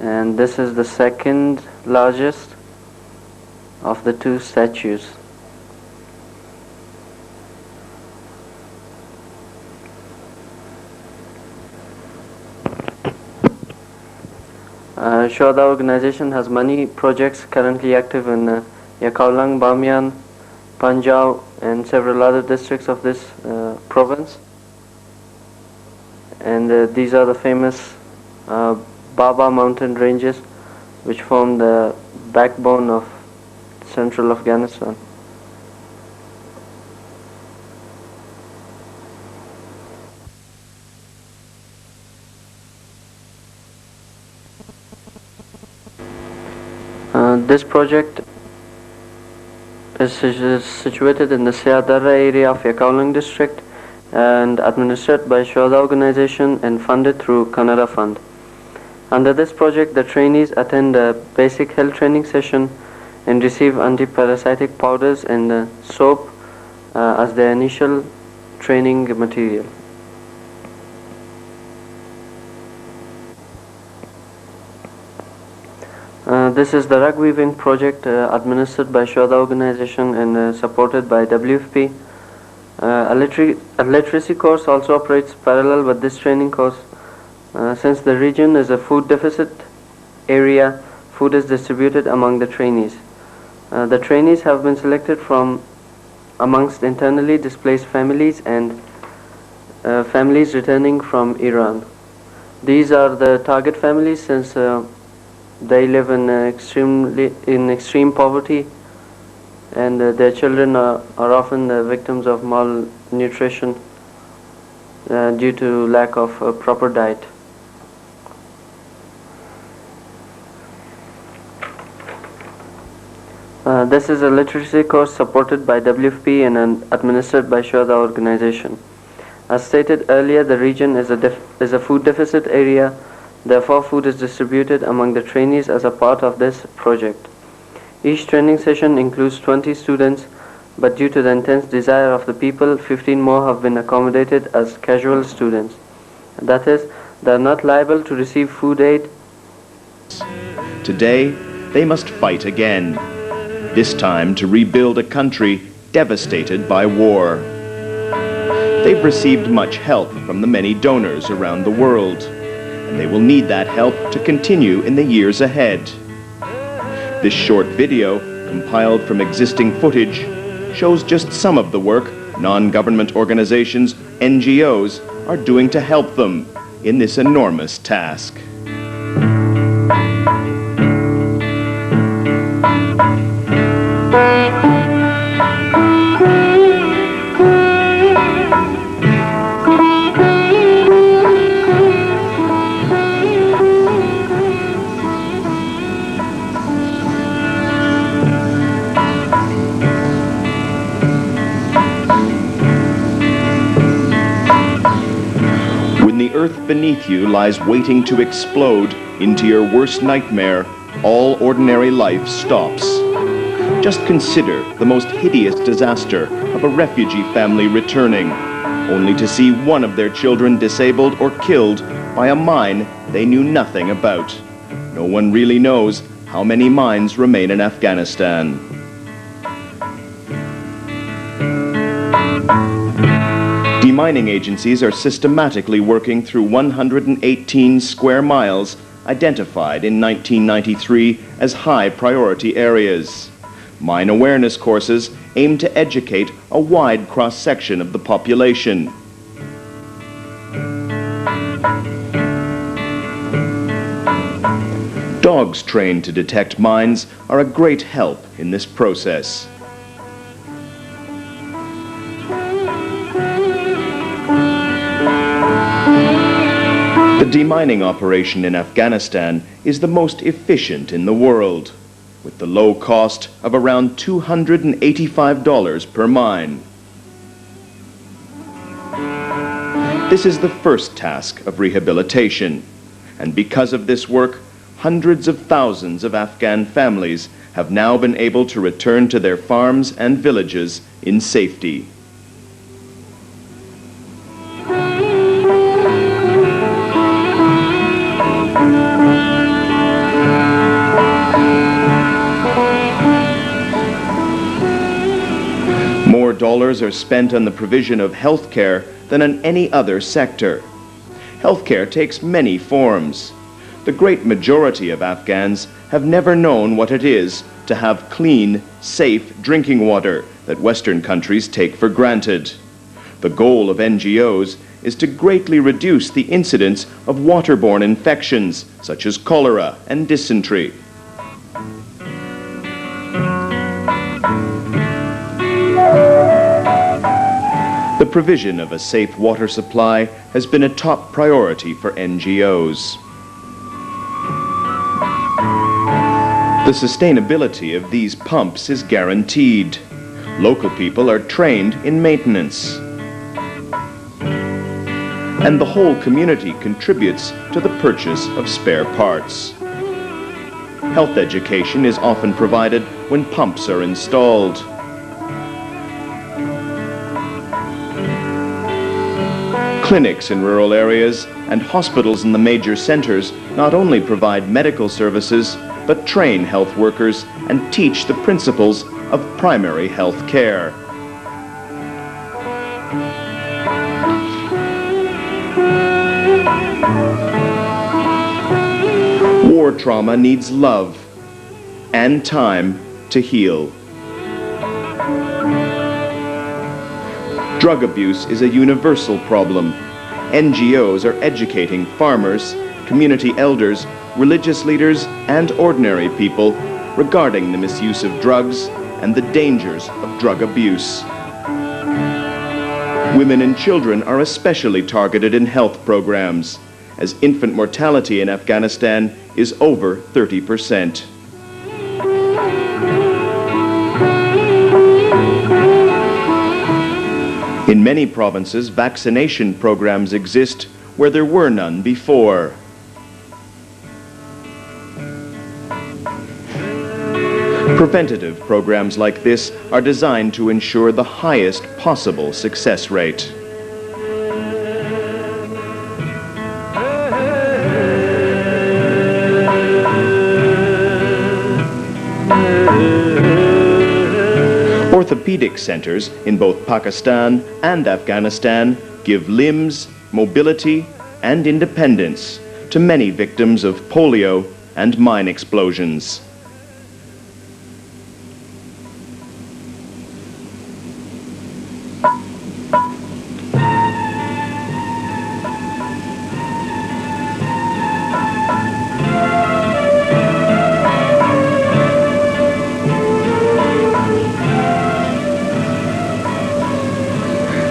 and this is the second largest of the two statues. Shoda organization has many projects currently active in Yakaulang, Bamiyan, Punjab, and several other districts of this province. And these are the famous Baba mountain ranges, which form the backbone of central Afghanistan. This project is situated in the Siadara area of Yakaulang district and administered by Shoda organization and funded through Kannada Fund. Under this project, the trainees attend a basic health training session and receive anti-parasitic powders and soap as their initial training material. This is the rug weaving project administered by Shoda organization and supported by WFP. A literacy course also operates parallel with this training course. Since the region is a food deficit area, food is distributed among the trainees. The trainees have been selected from amongst internally displaced families and families returning from Iran. These are the target families since they live in extreme poverty, and their children are often the victims of malnutrition due to lack of proper diet. This is a literacy course supported by WFP and administered by Shoda organization. As stated earlier, the region is a food deficit area. Therefore, food is distributed among the trainees as a part of this project. Each training session includes 20 students, but due to the intense desire of the people, 15 more have been accommodated as casual students. That is, they are not liable to receive food aid. Today, they must fight again, this time to rebuild a country devastated by war. They've received much help from the many donors around the world, and they will need that help to continue in the years ahead. This short video, compiled from existing footage, shows just some of the work non-government organizations, NGOs, are doing to help them in this enormous task. Earth beneath you lies waiting to explode into your worst nightmare, all ordinary life stops. Just consider the most hideous disaster of a refugee family returning, only to see one of their children disabled or killed by a mine they knew nothing about. No one really knows how many mines remain in Afghanistan. Demining agencies are systematically working through 118 square miles identified in 1993 as high priority areas. Mine awareness courses aim to educate a wide cross-section of the population. Dogs trained to detect mines are a great help in this process. The demining operation in Afghanistan is the most efficient in the world, with the low cost of around $285 per mine. This is the first task of rehabilitation, and because of this work, hundreds of thousands of Afghan families have now been able to return to their farms and villages in safety. are spent on the provision of health care than on any other sector. Healthcare takes many forms. The great majority of Afghans have never known what it is to have clean, safe drinking water that Western countries take for granted. The goal of NGOs is to greatly reduce the incidence of waterborne infections such as cholera and dysentery. The provision of a safe water supply has been a top priority for NGOs. The sustainability of these pumps is guaranteed. Local people are trained in maintenance. And the whole community contributes to the purchase of spare parts. Health education is often provided when pumps are installed. Clinics in rural areas and hospitals in the major centers not only provide medical services, but train health workers and teach the principles of primary health care. War trauma needs love and time to heal. Drug abuse is a universal problem. NGOs are educating farmers, community elders, religious leaders, and ordinary people regarding the misuse of drugs and the dangers of drug abuse. Women and children are especially targeted in health programs, as infant mortality in Afghanistan is over 30%. In many provinces, vaccination programs exist where there were none before. Preventative programs like this are designed to ensure the highest possible success rate. Orthopedic centers in both Pakistan and Afghanistan give limbs, mobility, and independence to many victims of polio and mine explosions.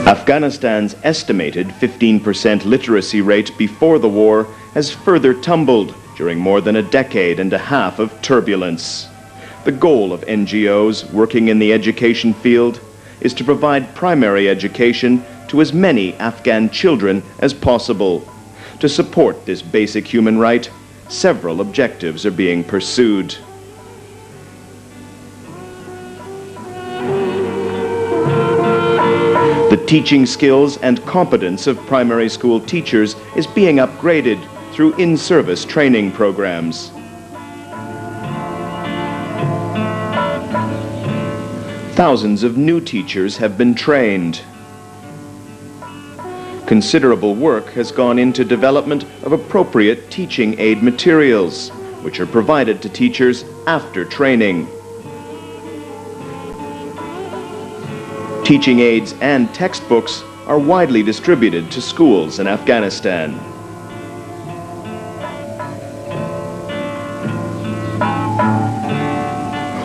Afghanistan's estimated 15% literacy rate before the war has further tumbled during more than a decade and a half of turbulence. The goal of NGOs working in the education field is to provide primary education to as many Afghan children as possible. To support this basic human right, several objectives are being pursued. The teaching skills and competence of primary school teachers is being upgraded through in-service training programs. Thousands of new teachers have been trained. Considerable work has gone into development of appropriate teaching aid materials, which are provided to teachers after training. Teaching aids and textbooks are widely distributed to schools in Afghanistan.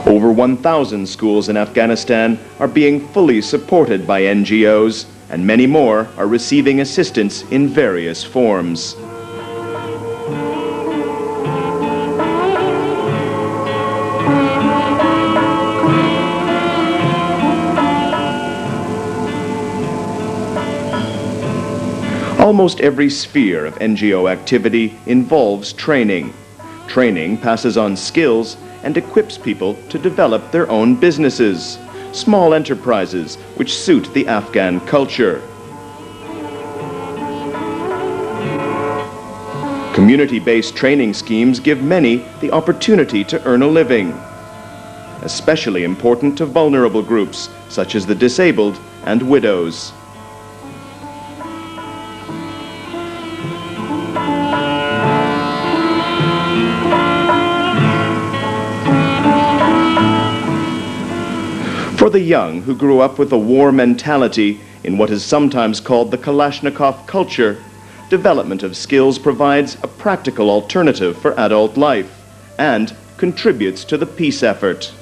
Over 1,000 schools in Afghanistan are being fully supported by NGOs, and many more are receiving assistance in various forms. Almost every sphere of NGO activity involves training. Training passes on skills and equips people to develop their own businesses, small enterprises which suit the Afghan culture. Community-based training schemes give many the opportunity to earn a living, especially important to vulnerable groups such as the disabled and widows. For the young who grew up with a war mentality in what is sometimes called the Kalashnikov culture, development of skills provides a practical alternative for adult life and contributes to the peace effort.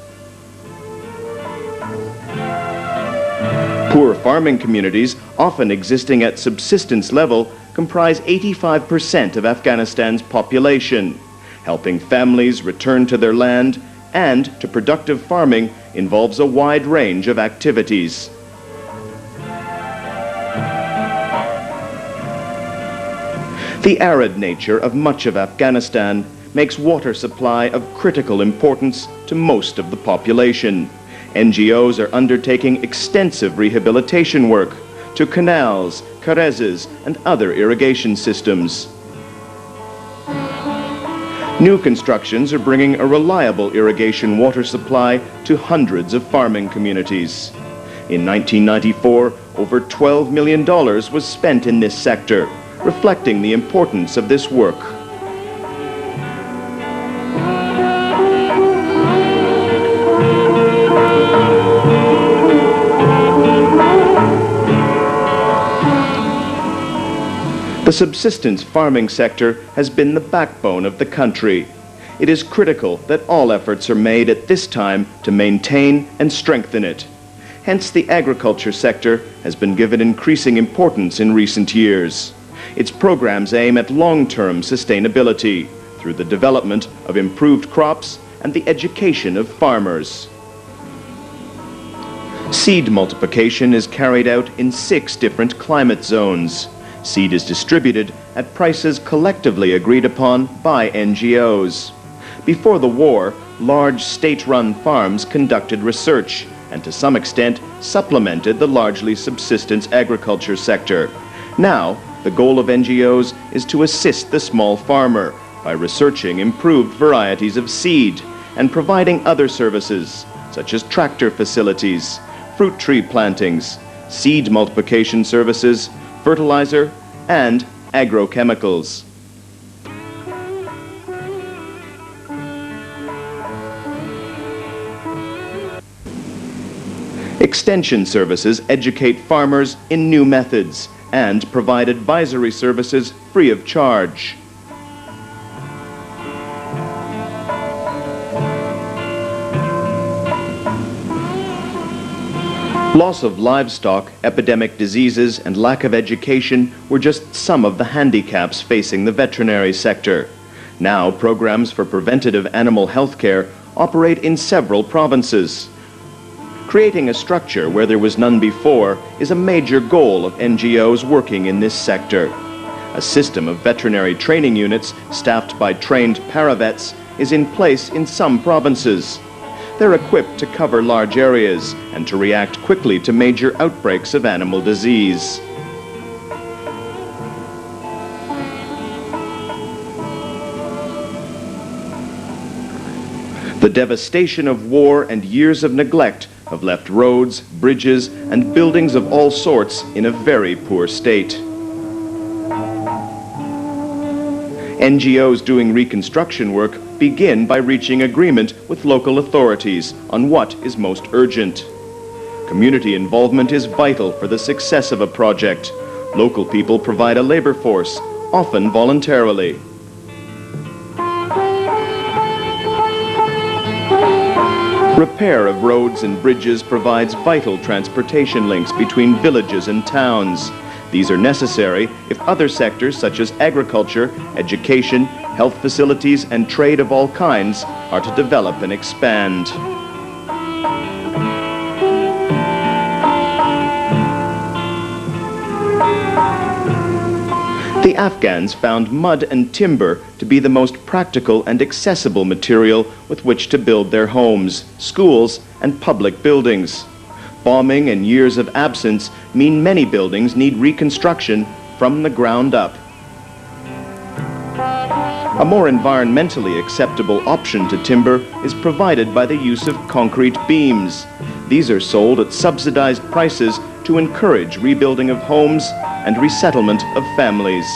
Poor farming communities, often existing at subsistence level, comprise 85% of Afghanistan's population. Helping families return to their land and to productive farming involves a wide range of activities. The arid nature of much of Afghanistan makes water supply of critical importance to most of the population. NGOs are undertaking extensive rehabilitation work to canals, karezes, and other irrigation systems. New constructions are bringing a reliable irrigation water supply to hundreds of farming communities. In 1994, over $12 million was spent in this sector, reflecting the importance of this work. The subsistence farming sector has been the backbone of the country. It is critical that all efforts are made at this time to maintain and strengthen it. Hence, the agriculture sector has been given increasing importance in recent years. Its programs aim at long-term sustainability through the development of improved crops and the education of farmers. Seed multiplication is carried out in 6 different climate zones. Seed is distributed at prices collectively agreed upon by NGOs. Before the war, large state-run farms conducted research and to some extent supplemented the largely subsistence agriculture sector. Now, the goal of NGOs is to assist the small farmer by researching improved varieties of seed and providing other services such as tractor facilities, fruit tree plantings, seed multiplication services, fertilizer, and agrochemicals. Extension services educate farmers in new methods and provide advisory services free of charge. Loss of livestock, epidemic diseases, and lack of education were just some of the handicaps facing the veterinary sector. Now, programs for preventative animal health care operate in several provinces. Creating a structure where there was none before is a major goal of NGOs working in this sector. A system of veterinary training units staffed by trained paravets is in place in some provinces. They're equipped to cover large areas and to react quickly to major outbreaks of animal disease. The devastation of war and years of neglect have left roads, bridges, and buildings of all sorts in a very poor state. NGOs doing reconstruction work begin by reaching agreement with local authorities on what is most urgent. Community involvement is vital for the success of a project. Local people provide a labor force, often voluntarily. Repair of roads and bridges provides vital transportation links between villages and towns. These are necessary if other sectors such as agriculture, education, health facilities, and trade of all kinds are to develop and expand. The Afghans found mud and timber to be the most practical and accessible material with which to build their homes, schools, and public buildings. Bombing and years of absence mean many buildings need reconstruction from the ground up. A more environmentally acceptable option to timber is provided by the use of concrete beams. These are sold at subsidized prices to to encourage rebuilding of homes and resettlement of families.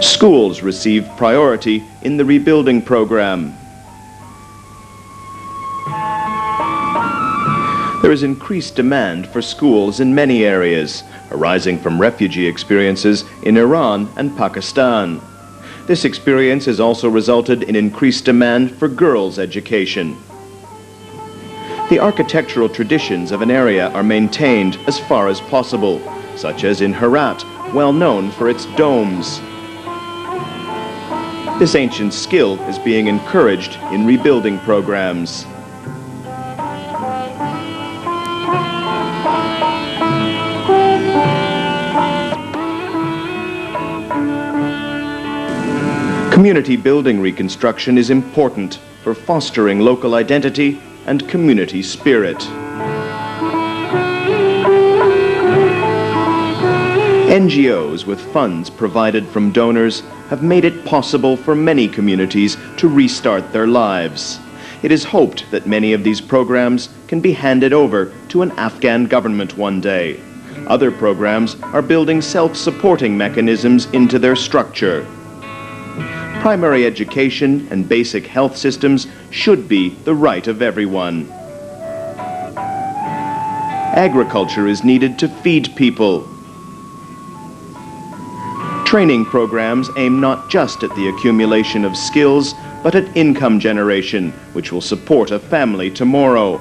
Schools receive priority in the rebuilding program. There is increased demand for schools in many areas, arising from refugee experiences in Iran and Pakistan. This experience has also resulted in increased demand for girls' education. The architectural traditions of an area are maintained as far as possible, such as in Herat, well known for its domes. This ancient skill is being encouraged in rebuilding programs. Community building reconstruction is important for fostering local identity and community spirit. NGOs with funds provided from donors have made it possible for many communities to restart their lives. It is hoped that many of these programs can be handed over to an Afghan government one day. Other programs are building self-supporting mechanisms into their structure. Primary education and basic health systems should be the right of everyone. Agriculture is needed to feed people. Training programs aim not just at the accumulation of skills, but at income generation, which will support a family tomorrow.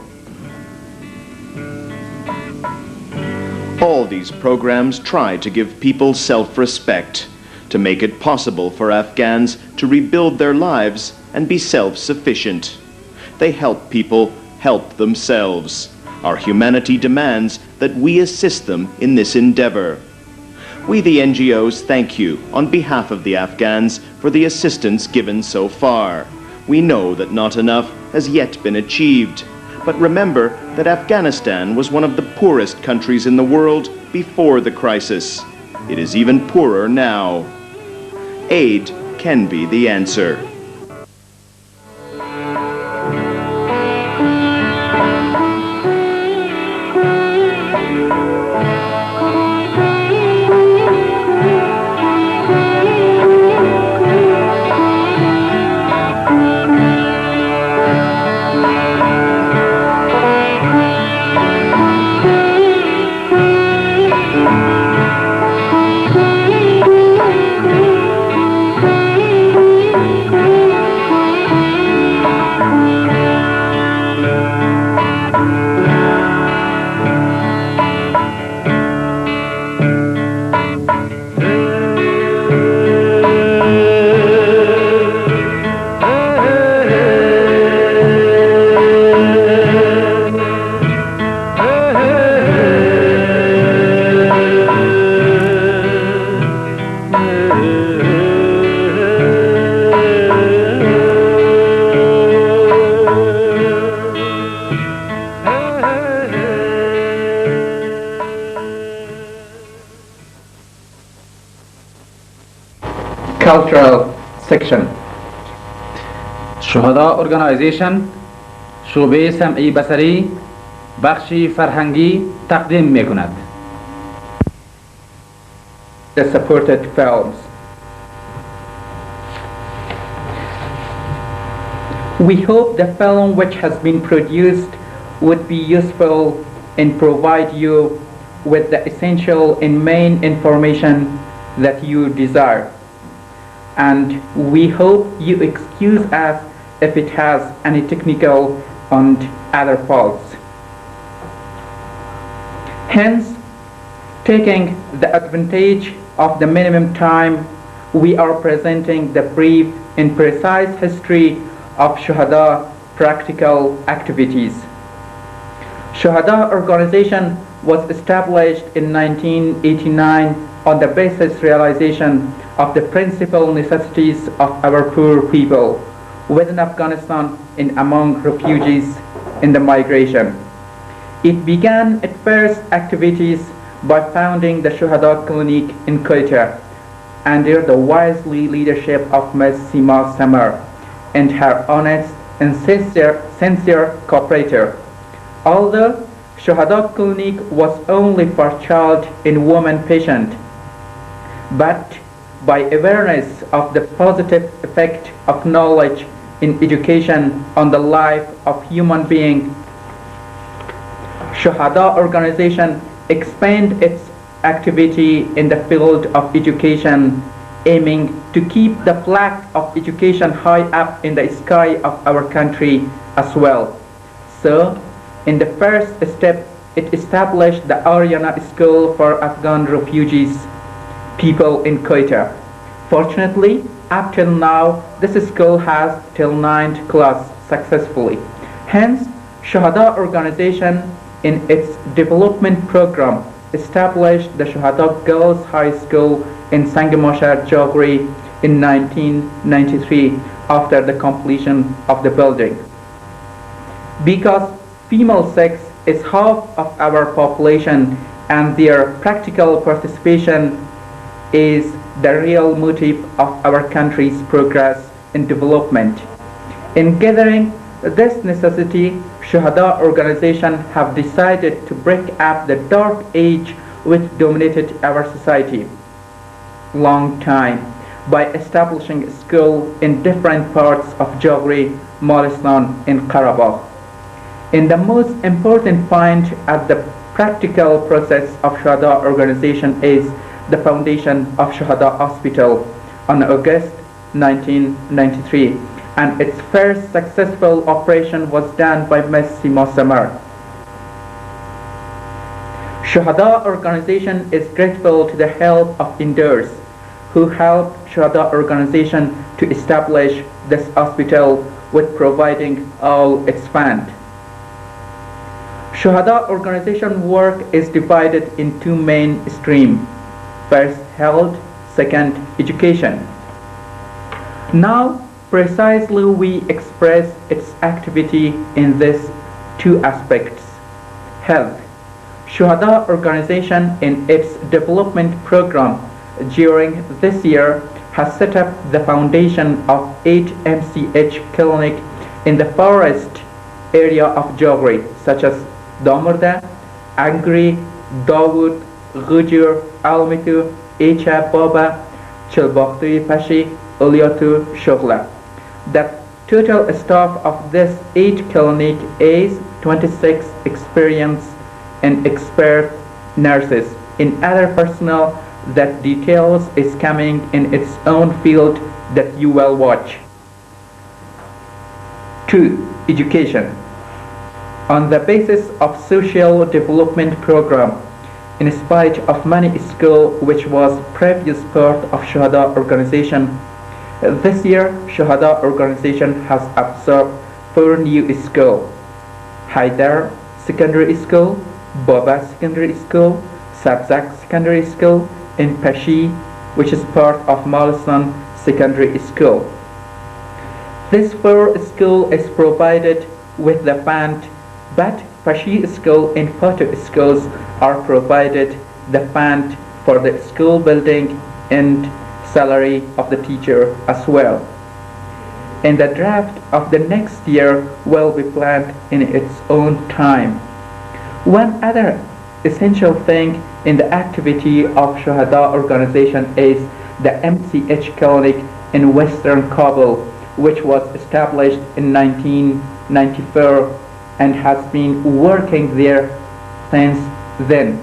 All these programs try to give people self-respect, to make it possible for Afghans to rebuild their lives and be self-sufficient. They help people help themselves. Our humanity demands that we assist them in this endeavor. We, the NGOs, thank you on behalf of the Afghans for the assistance given so far. We know that not enough has yet been achieved. But remember that Afghanistan was one of the poorest countries in the world before the crisis. It is even poorer now. Aid can be the answer. Cultural section. شهداء Organization شعبه سمعی بصری بخشی فرهنگی تقدیم می‌کند. The supported films. We hope the film which has been produced would be useful and provide you with the essential and main information that you desire. And we hope you excuse us if it has any technical and other faults. Hence, taking the advantage of the minimum time, we are presenting the brief and precise history of Shuhada practical activities. Shuhada organization was established in 1989 on the basis realization of the principal necessities of our poor people within Afghanistan and among refugees in the migration. It began its first activities by founding the Shuhada Clinic in Quetta under the wisely leadership of Ms. Sima Samar and her honest and sincere cooperator. Although Shuhada Clinic was only for child and woman patient, but by awareness of the positive effect of knowledge in education on the life of human being, Shuhada organization expand its activity in the field of education, aiming to keep the flag of education high up in the sky of our country as well. So, in the first step, it established the Ariana School for Afghan refugees people in Quetta. Fortunately, up till now, this school has till 9th class successfully. Hence, Shuhada organization in its development program established the Shuhada Girls High School in Sangamashar, Jogri in 1993 after the completion of the building. Because female sex is half of our population and their practical participation is the real motive of our country's progress and development. In gathering this necessity, Shuhada organization have decided to break up the dark age which dominated our society long time by establishing a school in different parts of Jogri, Molistan, and Karabakh. And the most important point at the practical process of Shuhada organization is the foundation of Shuhada Hospital on August 1993, and its first successful operation was done by Ms. Sima Samar. Shuhada organization is grateful to the help of Indus, who helped Shuhada organization to establish this hospital with providing all its fund. Shuhada organization work is divided in two main streams. First, health, second, education. Now, precisely we express its activity in these two aspects. Health. Shuhada organization in its development program during this year has set up the foundation of 8 MCH clinic in the forest area of Jogri, such as Damurda, Angri, Dawood, Gujur, Almitu, Echa Baba, Chilbakhtu Pashi, Uliatu, Shogla. The total staff of this 8 clinic is 26 experienced and expert nurses. In other personnel, that details is coming in its own field that you will watch. 2. Education. On the basis of social development program, in spite of many schools which was previous part of Shuhada organization, this year Shuhada organization has absorbed 4 new schools: Haidar Secondary School, Baba Secondary School, Sabzak Secondary School, and Pashi, which is part of Molistan Secondary School. This 4 school is provided with the fund, but Pashi School and Photo schools are provided the fund for the school building and salary of the teacher as well. And the draft of the next year will be planned in its own time. One other essential thing in the activity of Shuhada organization is the MCH clinic in Western Kabul, which was established in 1994 and has been working there since then.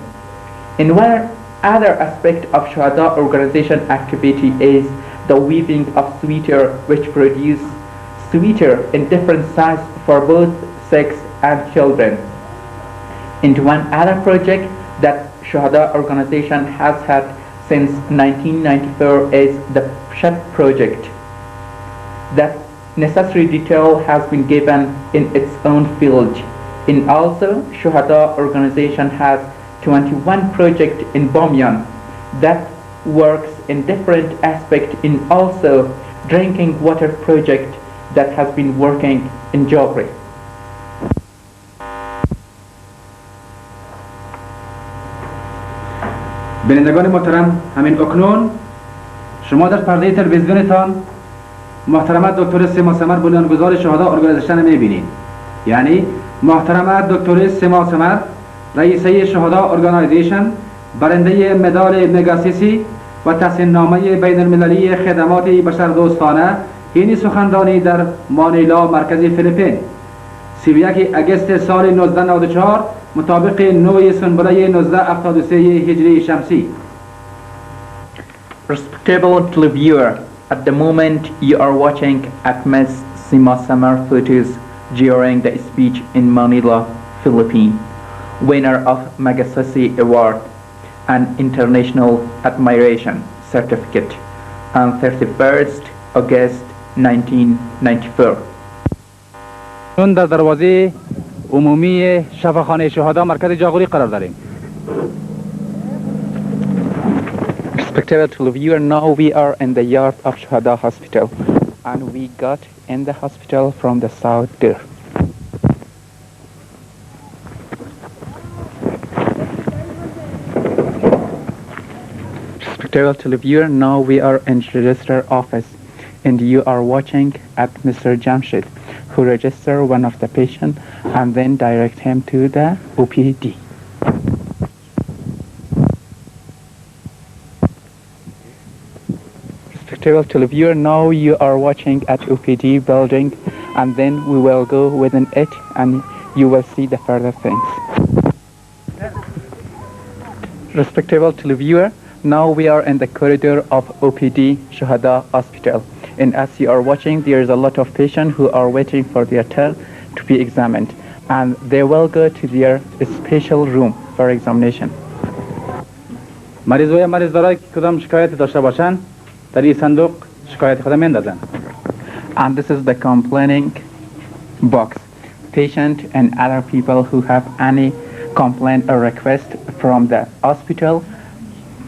And one other aspect of Shuhada organization activity is the weaving of sweater, which produce sweater in different sizes for both sex and children. And one other project that Shuhada organization has had since 1994 is the Shed project. That necessary detail has been given in its own field. And also, Shuhada organization has 21 projects in Bamiyan that works in different aspects, in also drinking water project that has been working in Jogri. بینندگان محترم، همین اکنون شما در پرده تلویزیونتان محترمه دکتر سیما سمر بنیانگذار شهدا ارگانیزیشن میبینید. یعنی محترمه دکتر سیما سمر رئیسه شهدا ارگانیزیشن، برنده مدال مگاسیسی و تحسین نامه بین المللی خدمات بشردوستانه، این سخنرانی در مانیلا مرکز فیلیپین 31 اگست سال 1994 مطابق 9 سنبله 1973 هجری شمسی. Respectable televiewer, at the moment you are watching at Ms. Sima Samar photos during the speech in Manila, Philippines, winner of Magsaysay Award and International Admiration Certificate on 31st August 1994. چون در دروازه عمومی شفاخانه شهدا مرکز جاغوری قرار داریم. Respectable televiewer, now we are in the yard of Shuhada Hospital and we got in the hospital from the south door. Respectable televiewer, now we are in register office and you are watching at Mr. Jamshid, who register one of the patient and then direct him to the OPD. Respectable televiewer, now you are watching at OPD building and then we will go within it and you will see the further things. Respectable televiewer, now we are in the corridor of OPD Shuhada Hospital. And as you are watching, there is a lot of patients who are waiting for their turn to be examined. And they will go to their special room for examination. مریض دارای که کدام شکایت داشته باشند در این صندوق شکایت خود میندازن. And this is the complaining box. Patient and other people who have any complaint or request from the hospital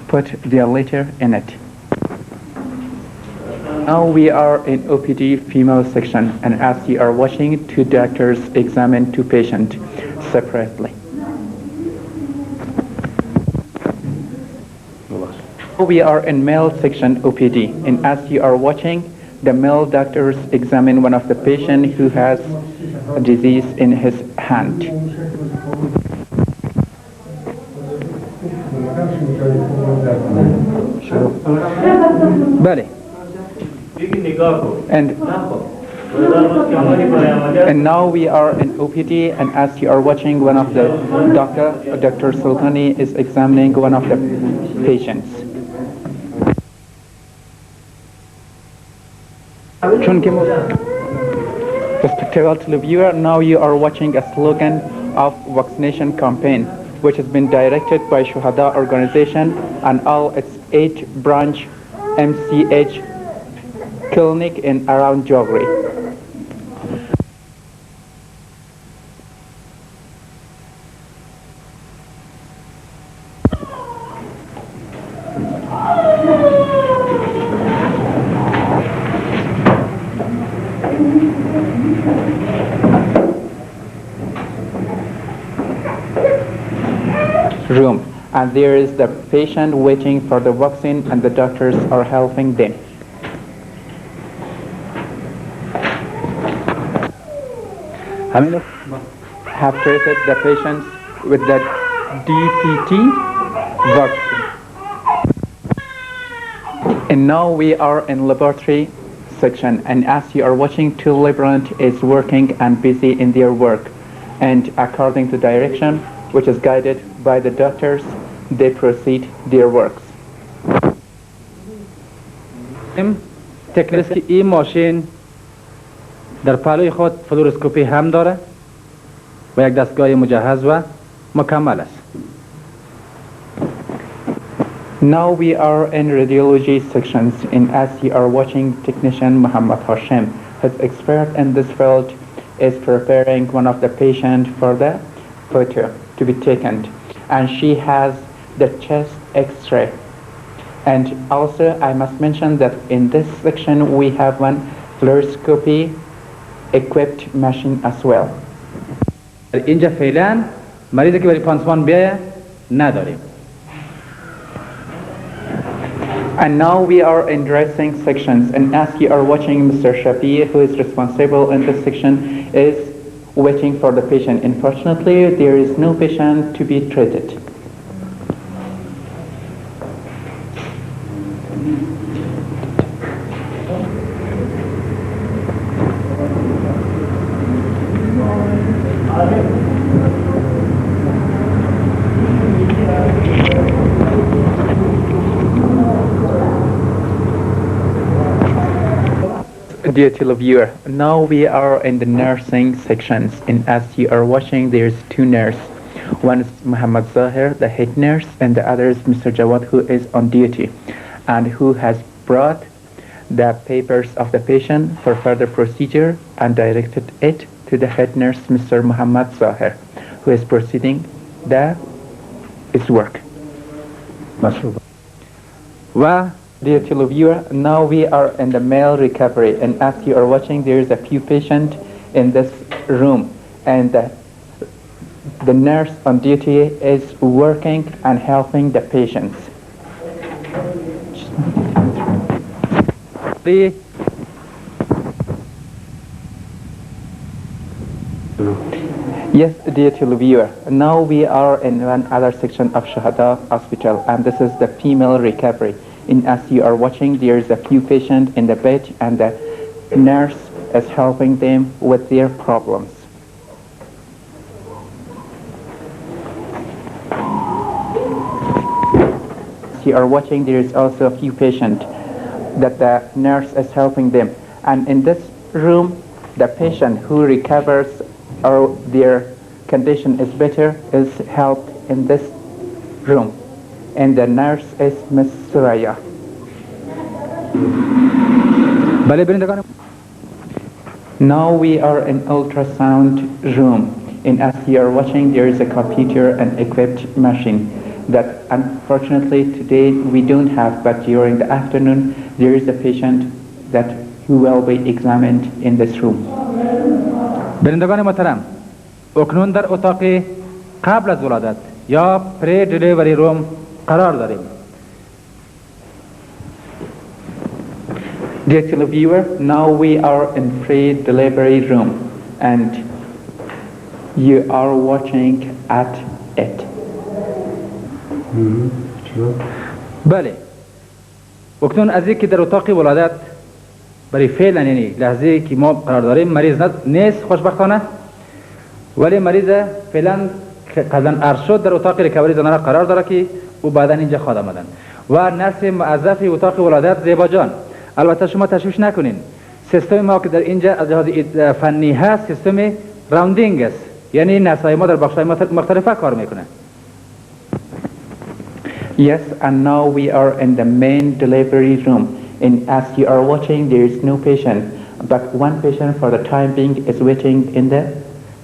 put their letter in it. Now we are in OPD female section and as you are watching, two doctors examine two patients separately. We are in male section OPD and as you are watching, the male doctors examine one of the patients who has a disease in his hand. بله. And now we are in OPD and as you are watching, one of the Dr. Sultani is examining one of the patients. Respectable televiewer, now you are watching a slogan of vaccination campaign which has been directed by Shuhada organization and all its 8 branch MCH clinic in around Jogri. Room, and there is the patient waiting for the vaccine and the doctors are helping them. Have treated the patients with the DPT vaccine. And now we are in laboratory section and as you are watching, two laborant is working and busy in their work and according to direction which is guided by the doctors, they proceed their works. تکنیسک این ماشین در پهلوی خود فلوروسکوپی هم داره و یک دستگاه مجهز و مکمل است. Now we are in radiology sections and as you are watching, technician Muhammad Hashim, who's expert in this field, is preparing one of the patient for the photo to be taken and she has the chest x-ray. And also I must mention that in this section we have one fluoroscopy equipped machine as well. اینجا فعلا مریضی که برای پانسمان بیایه نداریم. And now we are in dressing sections, and as you are watching, Mr. Shafi, who is responsible in this section, is waiting for the patient. Unfortunately, there is no patient to be treated. Dear televiewer, now we are in the nursing sections, and as you are watching, there's two nurses. One is Muhammad Zahir, the head nurse, and the other is Mr. Jawad, who is on duty and who has brought the papers of the patient for further procedure and directed it to the head nurse, Mr. Muhammad Zahir, who is proceeding his work. Well, dear televiewer, now we are in the male recovery, and as you are watching, there is a few patients in this room, and the nurse on duty is working and helping the patients. Yes, dear televiewer, now we are in one other section of Shuhada Hospital, and this is the female recovery. And as you are watching, there is a few patients in the bed, and the nurse is helping them with their problems. As you are watching, there is also a few patients that the nurse is helping them. And in this room, the patient who recovers or their condition is better is helped in this room. And the nurse is Miss Suraya. Now we are in ultrasound room, and as you are watching, there is a computer and equipped machine that unfortunately today we don't have, but during the afternoon there is a patient that who will be examined in this room. برندگان محترم، اکنون در اتاق قبل از ولادت یا پری دلیوری روم قرار داریم. Dear televiewer, now we are in pre-delivery room, and you are watching at it. بله، اکنون از اینکه در اتاق ولادت برای فعلا یعنی لحظه که ما قرار داریم مریض نیست خوشبختانه، ولی مریض فعلا قبلا عرض شد در اتاق ریکاوری زنانه قرار داره که او بعدا اینجا خواهد آمدن و نرس موظف اتاق ولادت زیبا جان. البته شما تشویش نکنین، سیستم ما که در اینجا از لحاظ فنی هست سیستم راوندینگ است، یعنی نرس‌های ما در بخش‌های مختلفه کار میکنه. Yes, and now we are in the main delivery room, and as you are watching, there is no patient, but one patient for the time being is waiting in the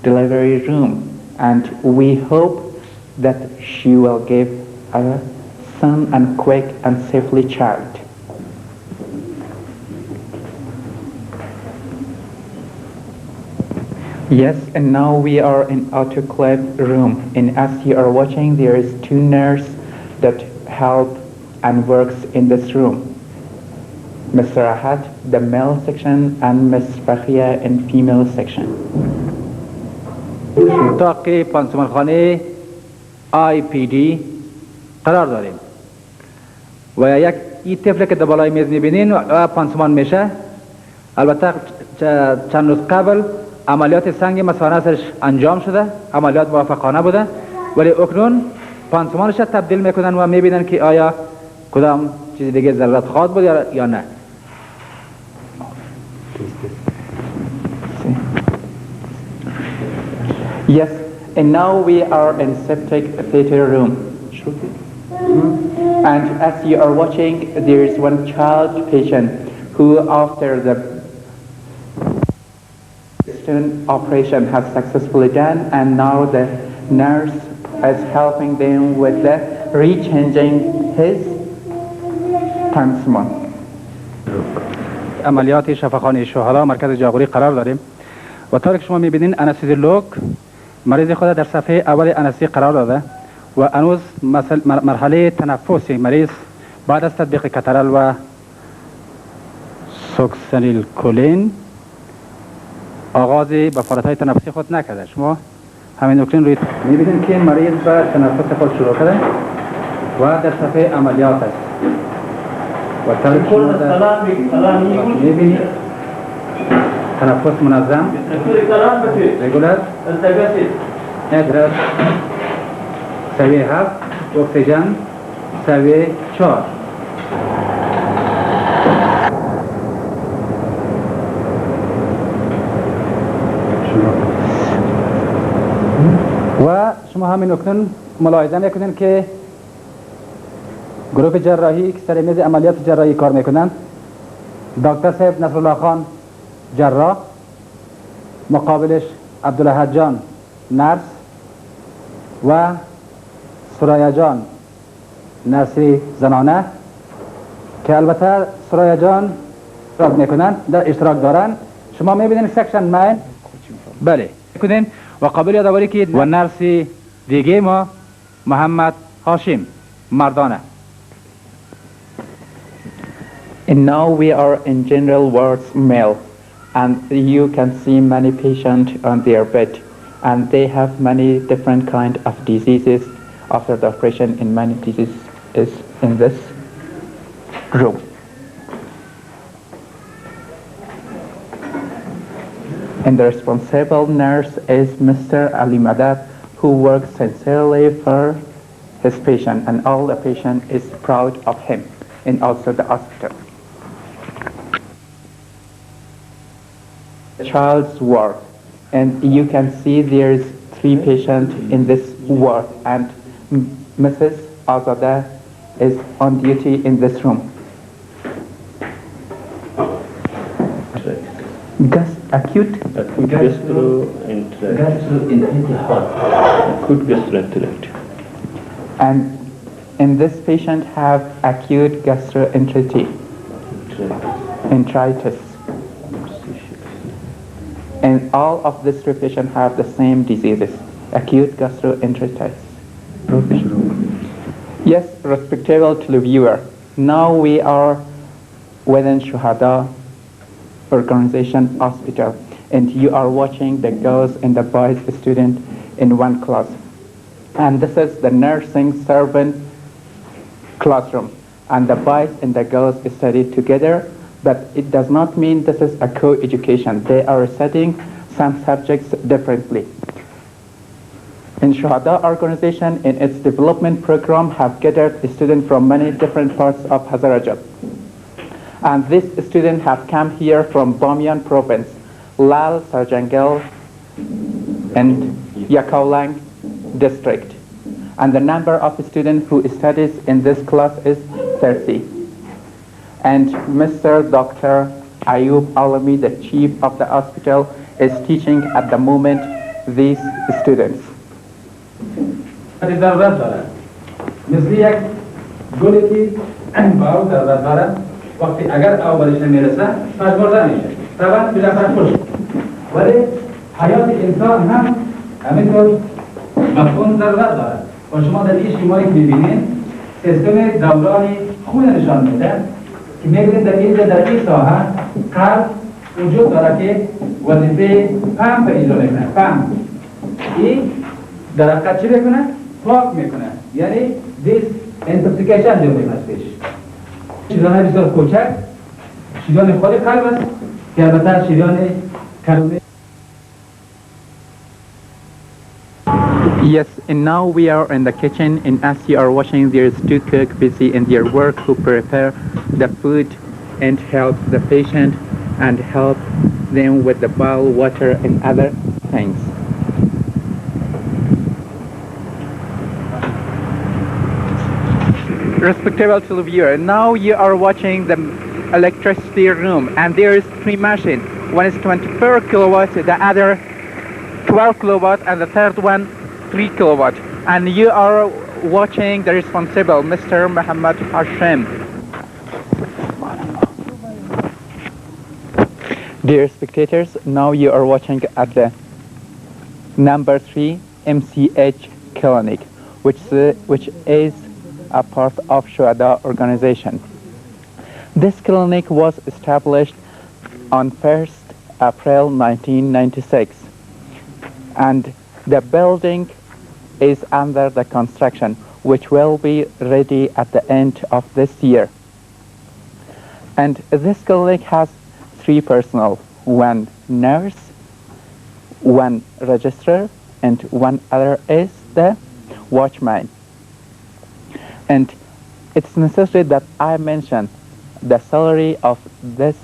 delivery room, and we hope that she will give a son and quick and safely child. Yes, and now we are in autoclave room, and as you are watching, there is two nurses that help and works in this room. Mr. Ahad, the male section, and Ms. Fakhia in female section. اتاق پانسمان خانه IPD قرار داریم و یک این طفل که در بالای میز میبینین و پانسمان میشه. البته چند روز قبل عملیات سنگ مثانه سرش انجام شده، عملیات موفقانه بوده، ولی اکنون پانسمانش تبدیل میکنن و میبینن که آیا کدام چیز دیگه ضرورت خواهد بود یا نه. Yes, and now we are in septic theater room. And as you are watching, there is one child patient who after the operation has successfully done, and now the nurse is helping them with the rechanging his pansement. عملیات شفاخانه شهدا مرکز جاغوری قرار داریم و طوری که شما میبینین انستزیولوگ مریض خود در صفحه اول انستی قرار داده و هنوز مرحله تنفسی مریض بعد از تطبیق کاترال و سوکسنیل کولین آغاز به فعالیت‌های تنفسی خود نکرده. شما همین نکته روی می‌بینید که این مریض به تنفس خود شروع کرده و در صفحه عملیات است و طوری که شما در می‌بینید تنفس منظم رگولر ادرس سویه 7 اکسیژن سویه 4 و شما همین نکتون ملاحظه میکنید که گروه جراحی که سر میز عملیات جراحی کار میکنند دکتر صاحب نصرالله خان جراح، مقابلش عبدالله جان نرس و سرایه جان نرسی زنانه که البته سرایه جان اشتراک میکنند در اشتراک دارن. شما میبینید سکشن مین بله میکنین و قابل یادآوری که و نرسی دیگه ما محمد هاشم مردانه. And now we are in general wards male, and you can see many patients on their bed, and they have many different kind of diseases after the operation. In many diseases is in this room. And the responsible nurse is Mr. Ali Madad, who works sincerely for his patient, and all the patient is proud of him, and also the hospital. The child's ward, and you can see there's 3 patients in this ward, and Mrs. Azada is on duty in this room. Acute gastroenterite. And in this patient have acute gastroenteritis. And all of these 3 patients have the same diseases, acute gastroenteritis. Yes, respectable to the viewer. Now we are within Shuhada Organization Hospital, and you are watching the girls and the boys student in one class. And this is the nursing servant classroom, and the boys and the girls study together, but it does not mean this is a co-education. They are studying some subjects differently. In Shuhada Organization, in its development program, have gathered students from many different parts of Hazarajat. And these students have come here from Bamiyan province, Lal, Sarjangal, and Yakaulang district. And the number of students who studies in this class is 30. And Mr. Dr. Ayub Alami, the chief of the hospital, is teaching at the moment these students. ضرورت دارد مثل یک گلی که باو ضرورت دارد وقتی اگر آب بهش نمیرسه مجموعه میشه طبعا بالاخره خشک ولی حیات انسان هم همینطور مفهوم ضرورت دارد و شما در این شمایی که میبینید سیستم دورانی خون نشان میده که میبینید در این ساحه قلب وجود داره که وظیفه پمپ اجرا میکنه. پمپ این درخت چی میکنه؟ پاک میکنه، یعنی دیس انتوکسیکیشن جو میکنه. شیران بسیار کوچک شیران خود قلب است که البته شیران کرومی. Yes, and now we are in the kitchen, and as you are watching, there is 2 cooks busy in their work who prepare the food and help the patient and help them with the boil water and other things. Respectable televiewer, now you are watching the electricity room, and there is 3 machines. One is 24 kilowatt, the other 12 kilowatt, and the third one 3 kilowatt. And you are watching the responsible, Mr. Muhammad Hashim. Dear spectators, now you are watching at the number 3 MCH clinic, which is a part of Shuhada organization. This clinic was established on 1st April 1996, and the building is under the construction, which will be ready at the end of this year. And this clinic has 3 personnel, 1 nurse, 1 registrar, and 1 other is the watchman. And it's necessary that I mention the salary of this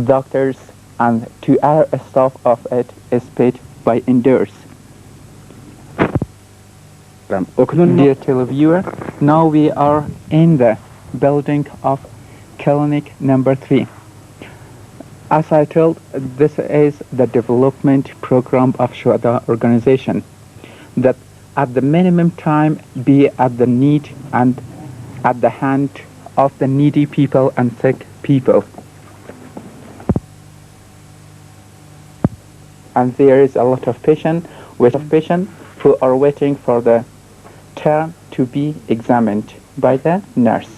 doctors and 2 other staff of it is paid by indoors. Dear televiewer, now we are in the building of clinic number 3. As I told, this is the development program of Shuhada organization, that at the minimum time be at the need and at the hand of the needy people and sick people. And there is a lot of patients who are waiting for the turn to be examined by the nurse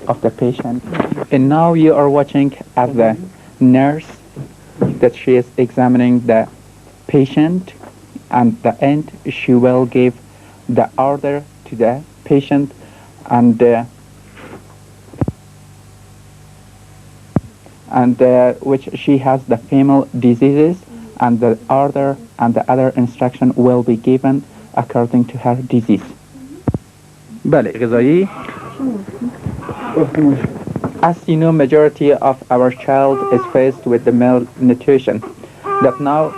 of the patient. And now you are watching at the nurse that she is examining the patient, and at the end she will give the order to the patient, and which she has the female diseases, and the order and the other instruction will be given according to her disease. بله غذایی As you know, majority of our child is faced with the malnutrition. That now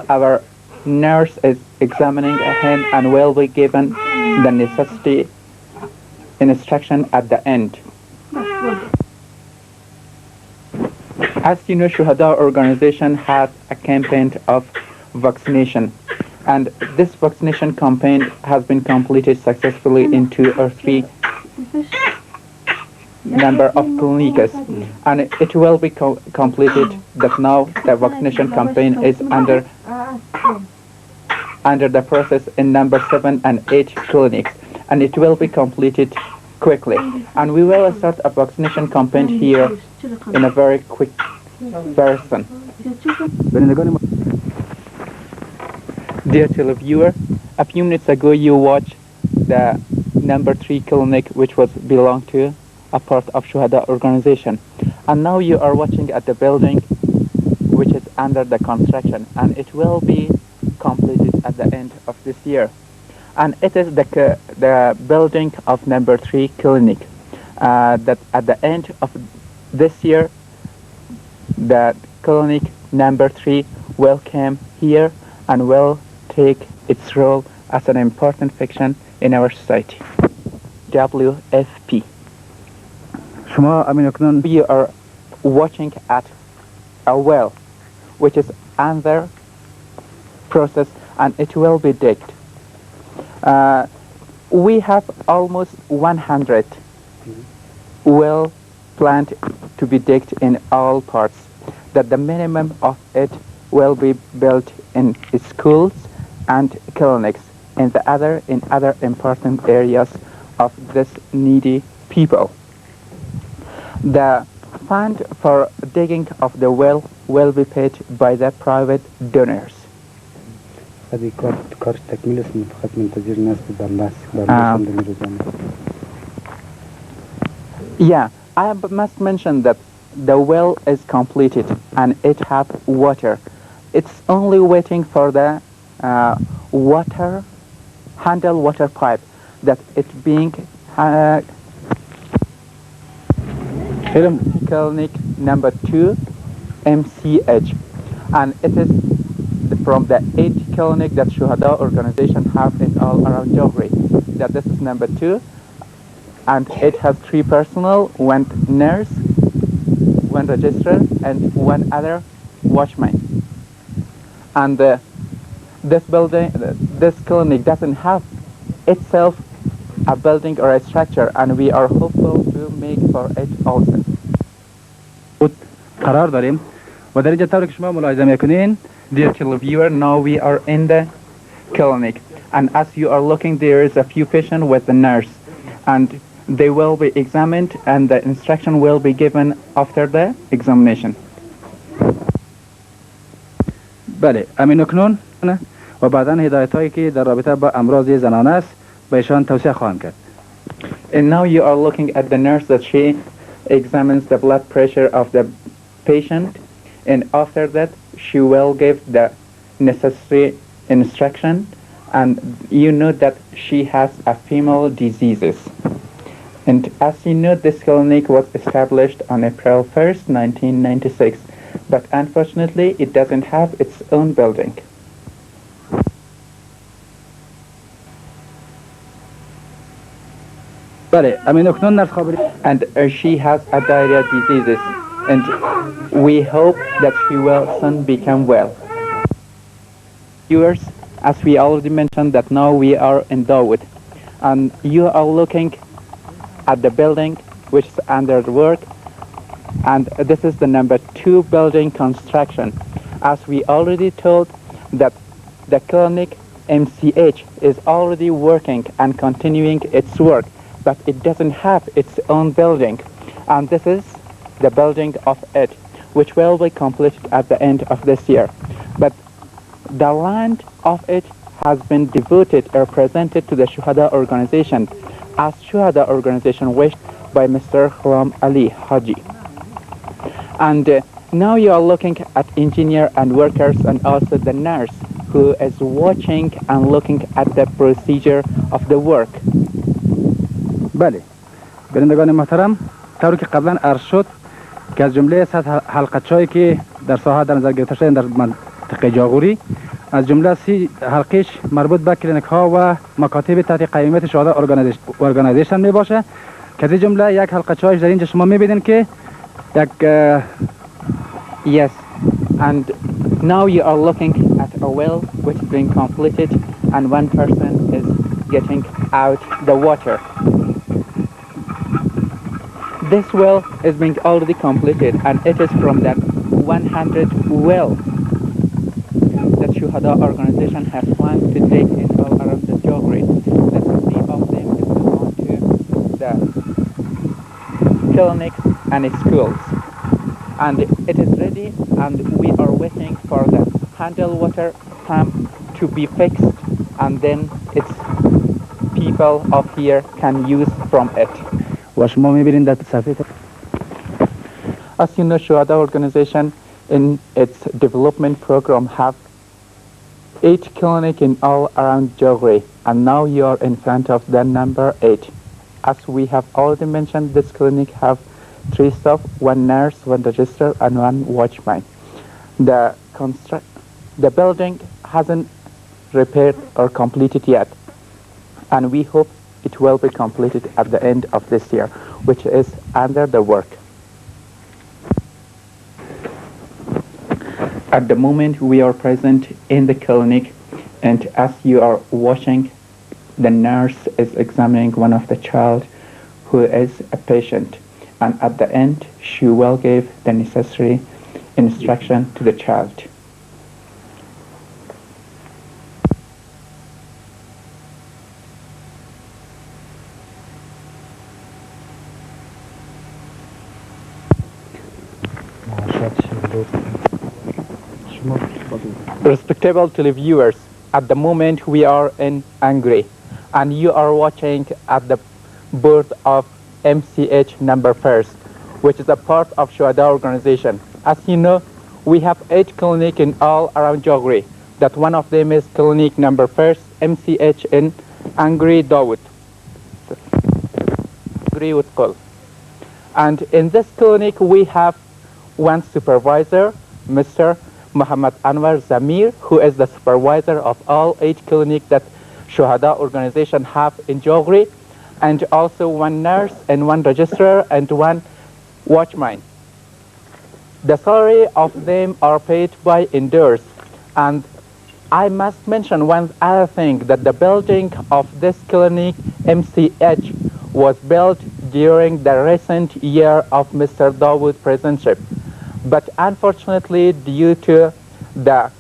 our nurse is examining him and will be given the necessity instruction at the end. As you know, Shuhada organization has a campaign of vaccination, and this vaccination campaign has been completed successfully in 2 or 3 number of clinics, and it will be completed. That now the vaccination campaign is under the process in number 7 and 8 clinics, and it will be completed quickly, and we will start a vaccination campaign here in a very quick version. Dear televiewer, a few minutes ago you watched the number 3 clinic, which was belonged to a part of Shuhada organization, and now you are watching at the building which is under the construction, and it will be completed at the end of this year. And it is the building of number 3 clinic, that at the end of this year the clinic number 3 will come here and will take its role as an important function in our society. WFP. We are watching at a well which is under process, and it will be digged. We have almost 100 well planned to be digged in all parts, that the minimum of it will be built in schools and clinics in other important areas of this needy people. The fund for digging of the well will be paid by the private donors. Yeah, I must mention that the well is completed and it has water. It's only waiting for the handle water pipe, that it being clinic number 2 MCH, and it is from the 8 clinic that Shuhada organization have in all around Johri. That this is number 2, and it has 3 personnel, 1 nurse, 1 registrar, and 1 other watchman. And this clinic doesn't have itself a building or a structure, and we are hopeful to make for it also. قرار داریم و در اینجا طوری که شما ملاحظه میکنین. Dear televiewer, now we are in the clinic, And as you are looking, there is a few patients with the nurse, and they will be examined, and the instruction will be given after the examination. بله امین اکنون و بعدا هدایت هایی که در رابطه با امراض زنانه است به ایشان توصیه خواهم کرد. And now you are looking at the nurse that she examines the blood pressure of the patient, and after that she will give the necessary instruction, and you know that she has a female diseases. And as you know, this clinic was established on April 1st, 1996, but unfortunately it doesn't have its own building. بله امین اکنون نرس خابری And she has a diarrhea diseases, and we hope that she will soon become well. Viewers, as we already mentioned, that now we are in Dawood, and you are looking at the building which is under the work, and this is the number 2 building construction. As we already told that the clinic MCH is already working and continuing its work, but it doesn't have its own building, and this is the building of it, which will be completed at the end of this year. But the land of it has been devoted or presented to the Shuhada organization, as Shuhada organization wished by Mr. Khuram Ali Haji. And now you are looking at engineer and workers, and also the nurse who is watching and looking at the procedure of the work. بله بینندگان محترم، طوری که قبلا عرض شد که از جمله 100 حلقه‌هایی که در ساحه در نظر گرفته شده در منطقه جاغوری، از جمله 30 حلقه‌اش مربوط به کلینیک ها و مکاتب تحت قیمت شهدا ارگانایزیشن می باشه که از جمله یک حلقه‌هایش در اینجا شما می‌بینید که یک Yes, and now you are looking at a well which is being completed, and one person is getting out the water. This well is being already completed, and it is from that 100 well that Shuhada organization has planned to take in all around the geography. That 50 of them is belong to the clinics and schools. And it is ready, and we are waiting for the handle water pump to be fixed, and then its people of here can use from it. و شما می‌بینید در صفحه As you know, Shuhada organization in its development program have 8 clinics in all around Jogre, and now you are in front of the number 8. As we have already mentioned, this clinic have 3 staff, 1 nurse, 1 registrar, and 1 watchman. The building hasn't repaired or completed yet, and we hope it will be completed at the end of this year, which is under the work. At the moment we are present in the clinic, and as you are watching, the nurse is examining one of the child who is a patient, and at the end she will give the necessary instruction to the child. Respectable televiewers, at the moment we are in Angry, and you are watching at the board of MCH number 1st, which is a part of Shuhada organization. As you know, we have 8 clinics in all around Jogre. That one of them is clinic number 1st, MCH in Angry Dawood. And in this clinic we have 1 supervisor, Mr. Muhammad Anwar Zamir, who is the supervisor of all 8 clinics that Shuhada organization have in Jogre, and also 1 nurse and 1 registrar and 1 watchman. The salary of them are paid by indoors. And I must mention one other thing, that the building of this clinic MCH was built during the recent year of Mr. Dawood presidentship. But unfortunately, due to the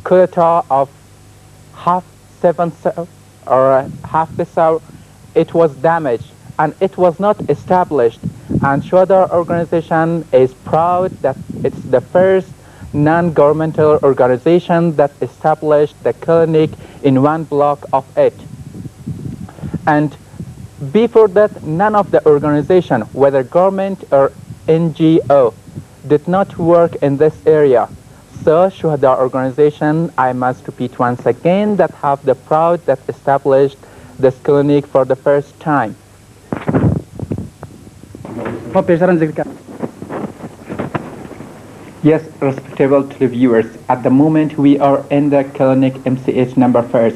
quota of half seventh or half the cell, it was damaged and it was not established. And Shuhada organization is proud that it's the first non-governmental organization that established the clinic in one block of it. And before that, none of the organization, whether government or NGO, did not work in this area. So Shuhada organization, I must repeat once again, that have the proud that established this clinic for the first time. Yes, respectable televiewers, at the moment we are in the clinic MCH number 1,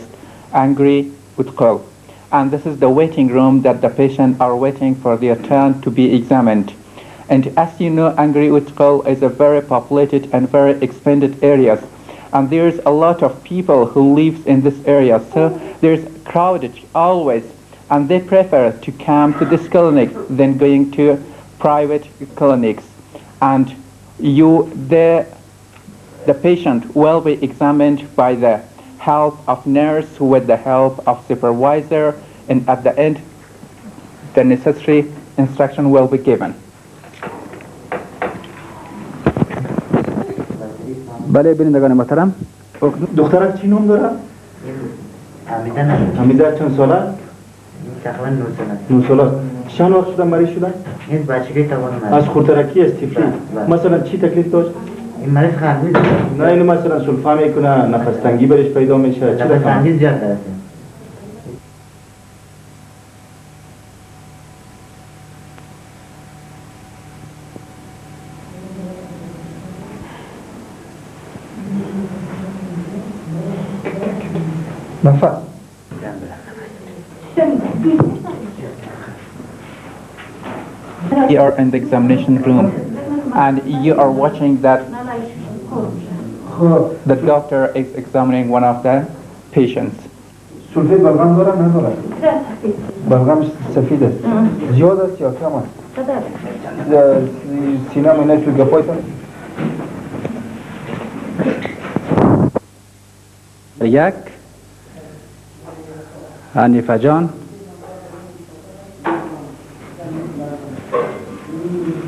Angry with Call. And this is the waiting room that the patients are waiting for their turn to be examined. And as you know, Angry with Call is a very populated and very expanded areas. And there's a lot of people who live in this area. So there's crowded always. And they prefer to come to this clinic than going to private clinics. And the patient will be examined by the help of nurse with the help of supervisor, and at the end the necessary instruction will be given. بله بینندگان محترم دخترک چی نام داره؟ حمیده چند ساله؟ تقریبا 9 ساله. 9 ساله. چند وقت شده مریض شده؟ این بچگی توانم از خردرکی است طفلی. مثلا چی تکلیف داشت؟ این مریض خندید. نه اینو مثلا سلفا میکنه، نفس تنگی برش پیدا میشه. نفس تنگی زیاد داره. نفس. You are in the examination room and you are watching that the doctor is examining one of the patients. سلفه بلغم داره نداره؟ بلغم سفید است. زیاد است یا کم است؟ سینه منه تو گپایتان؟ یک حنیفه جان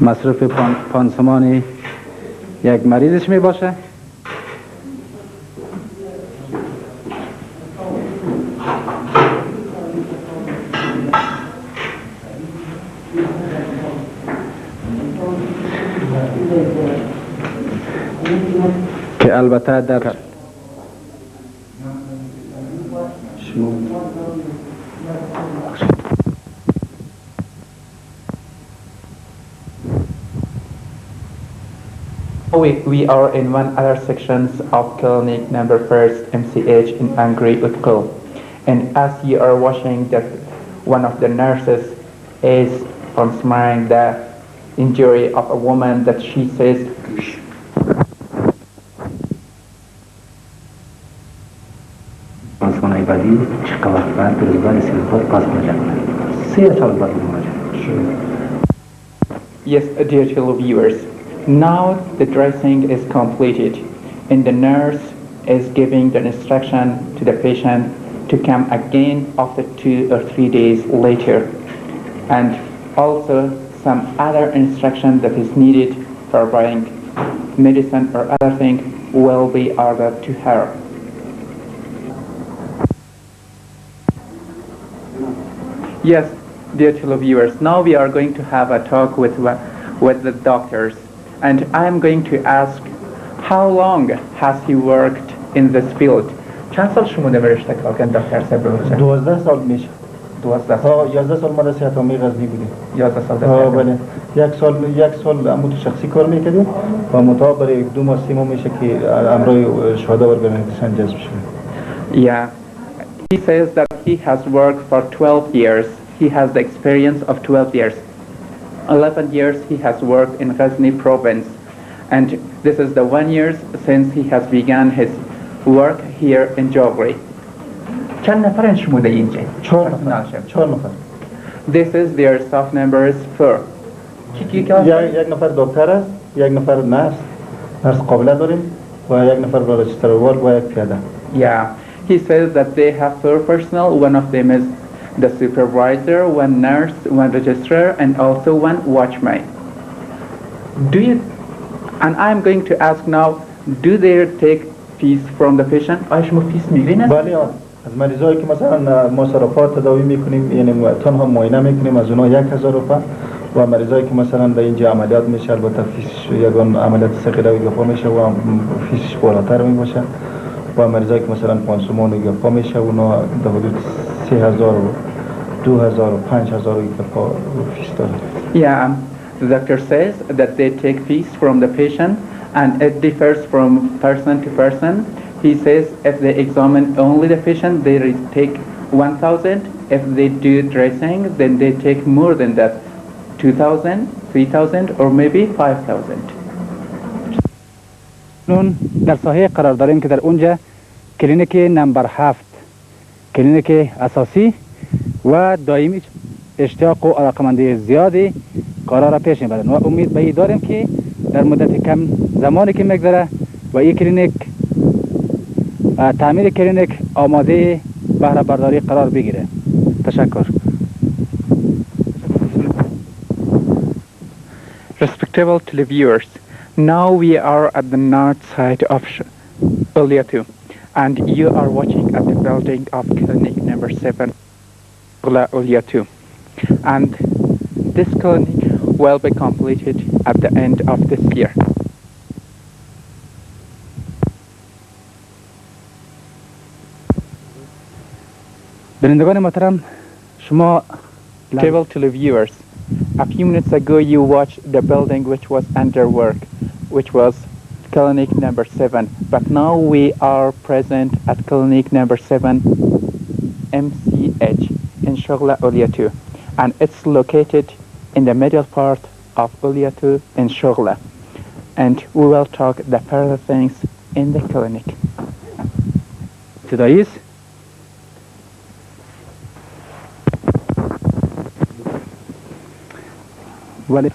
مصرف پانسمان یک مریضش می باشه. که البته در We are in one other sections of clinic number 1 MCH in Angry Utkul. And as you are watching that one of the nurses is considering the injury of a woman that she says Yes, dear televiewers, now the dressing is completed and the nurse is giving the instruction to the patient to come again after 2 or 3 days later. And also some other instruction that is needed for buying medicine or other thing will be ordered to her. Yes, dear televiewers, now we are going to have a talk with the doctors, and I am going to ask how long has he worked in this field? چند سال شما در رشته کار کردن دکتر صاحب؟ 12 سال میشه. 12 سال. 11 سال ما در صحت عامه غزنی بودیم. 11 سال در بله. یک سال عمود شخصی کار میکردیم و متا برای 2 ماه 3 ماه میشه که امرای شهدا ارگانیزیشن جذب شدیم. Yeah, he says that he has worked for 12 years. He has the experience of 12 years. 11 years he has worked in Ghazni province, and this is the 1 year since he has begun his work here in Jogri. چند نفرن شما در اینجا؟ 4 نفر. This is their staff members for. یک نفر دکتر است، یک نفر نرس قابله داریم و یک نفر رجستروار و یک پیاده. Yeah, He says that they have four personnel. One of them is the supervisor, one nurse, one registrar, and also one watchman. And I'm going to ask now, do they take fees from the patient? آیا شما فیس میگیرین؟ بله از مریضایی که مثلا ما سراپا تداوی میکنیم یعنی تنها معاینه میکنیم از اونها 1000 روپیه و مریضایی که مثلا به اینجا عملیات میشه البته فیسش یگان عملیات صغیره گپا میشه و فیسش بالاتر میباشه و مریضایی که مثلا پانسومان گپا میشه اونا در حدود 3000 و 2000 و 5000 گپا فیس داره. Yeah, the doctor says that they take fees from the patient and it differs from person to person. He says if they examine only the patient, they take 1000. If they do dressing, then they take more than that, 2000, 3000 or maybe 5000. نون در ساحه قرار داریم که در اونجا کلینیک نمبر 7 کلینیک اساسی و دائمی اشتیاق و علاقمندی زیادی قرار پیش میبرند و امید به این داریم که در مدت کم زمانی که میگذره و این کلینیک تعمیر کلینیک آماده بهره برداری قرار بگیره. تشکر. Respectable televiewers, now we are at the north side of Uliatu and you are watching at the building of clinic number 7 Uliatu, and this clinic will be completed at the end of this year. بینندگان محترم شما Cable televiewers, a few minutes ago you watched the building which was under work, which was clinic number 7, but now we are present at clinic number 7 MCH in Shoghla Uliatu, and it's located in the middle part of Uliatu in Shoghla, and we will talk the further things in the clinic. ابتدایی است. ولی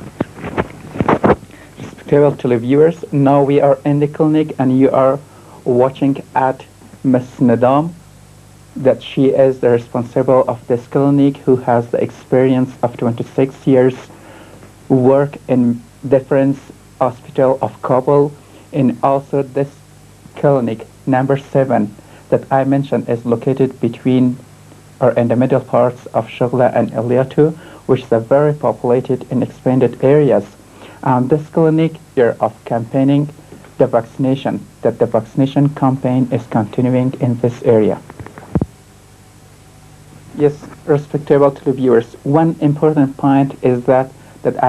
Respectable televiewers, now we are in the clinic and you are watching at Miss Nadam, that she is the responsible of this clinic who has the experience of 26 years work in different hospital of Kabul, and also this clinic number 7 that I mentioned is located between or in the middle parts of Shoghla and Uliatu, which is a very populated and expanded areas. And this clinic here of campaigning the vaccination, that the vaccination campaign is continuing in this area. Yes, respectable televiewers, one important point is that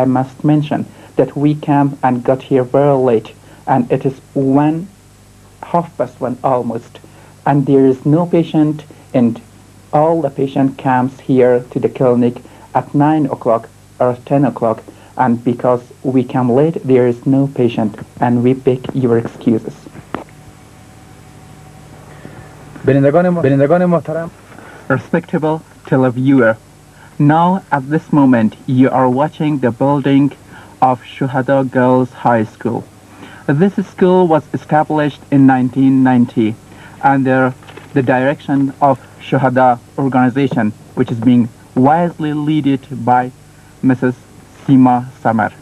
I must mention that we came and got here very late, and it is 1:30 almost, and there is no patient, and all the patient comes here to the clinic at 9 o'clock or 10 o'clock, and because we come late, there is no patient, and we beg your excuses. بینندگان محترم Respectable televiewer, now at this moment you are watching the building of Shuhada Girls High School. This school was established in 1990 under the direction of Shuhada organization, which is being wisely led by Mrs. Sima Samar.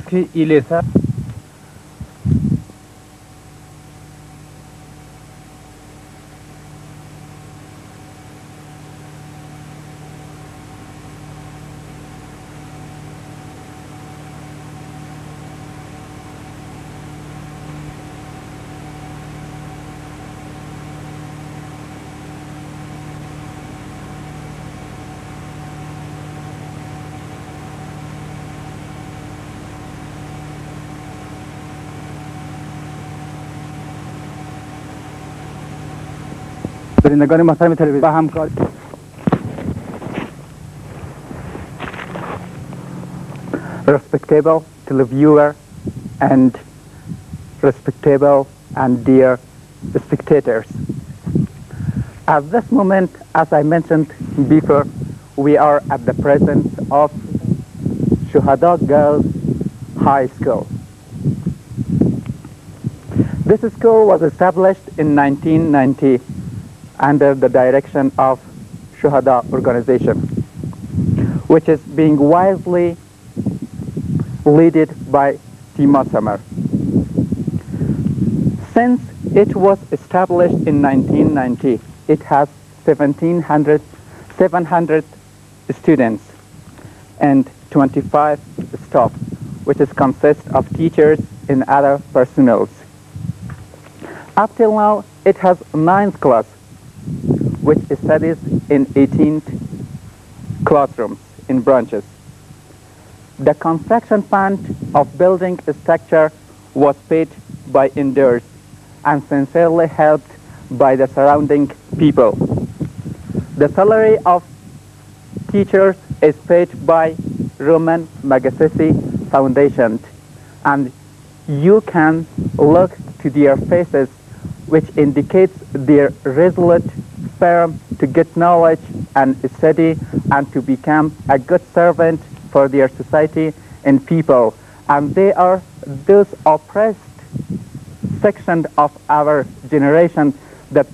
که ایلیسا بینندگان محترم تلویزیون با همکار Respectable televiewer and respectable and dear spectators. At this moment, as I mentioned before, we are at the presence of Shuhada Girls High School. This school was established in 1990 under the direction of Shuhada organization, which is being wisely led by Sima Samar. Since it was established in 1990, it has 700 students and 25 staff, which is consists of teachers and other personnel. Up till now, it has 9th class, which studies in 18 classrooms in branches. The construction fund of building structure was paid by inders and sincerely helped by the surrounding people. The salary of teachers is paid by Roman Magazesi Foundation, and you can look to their faces, which indicates their resolute firm to get knowledge and study and to become a good servant for their society and people. And they are those oppressed section of our generation that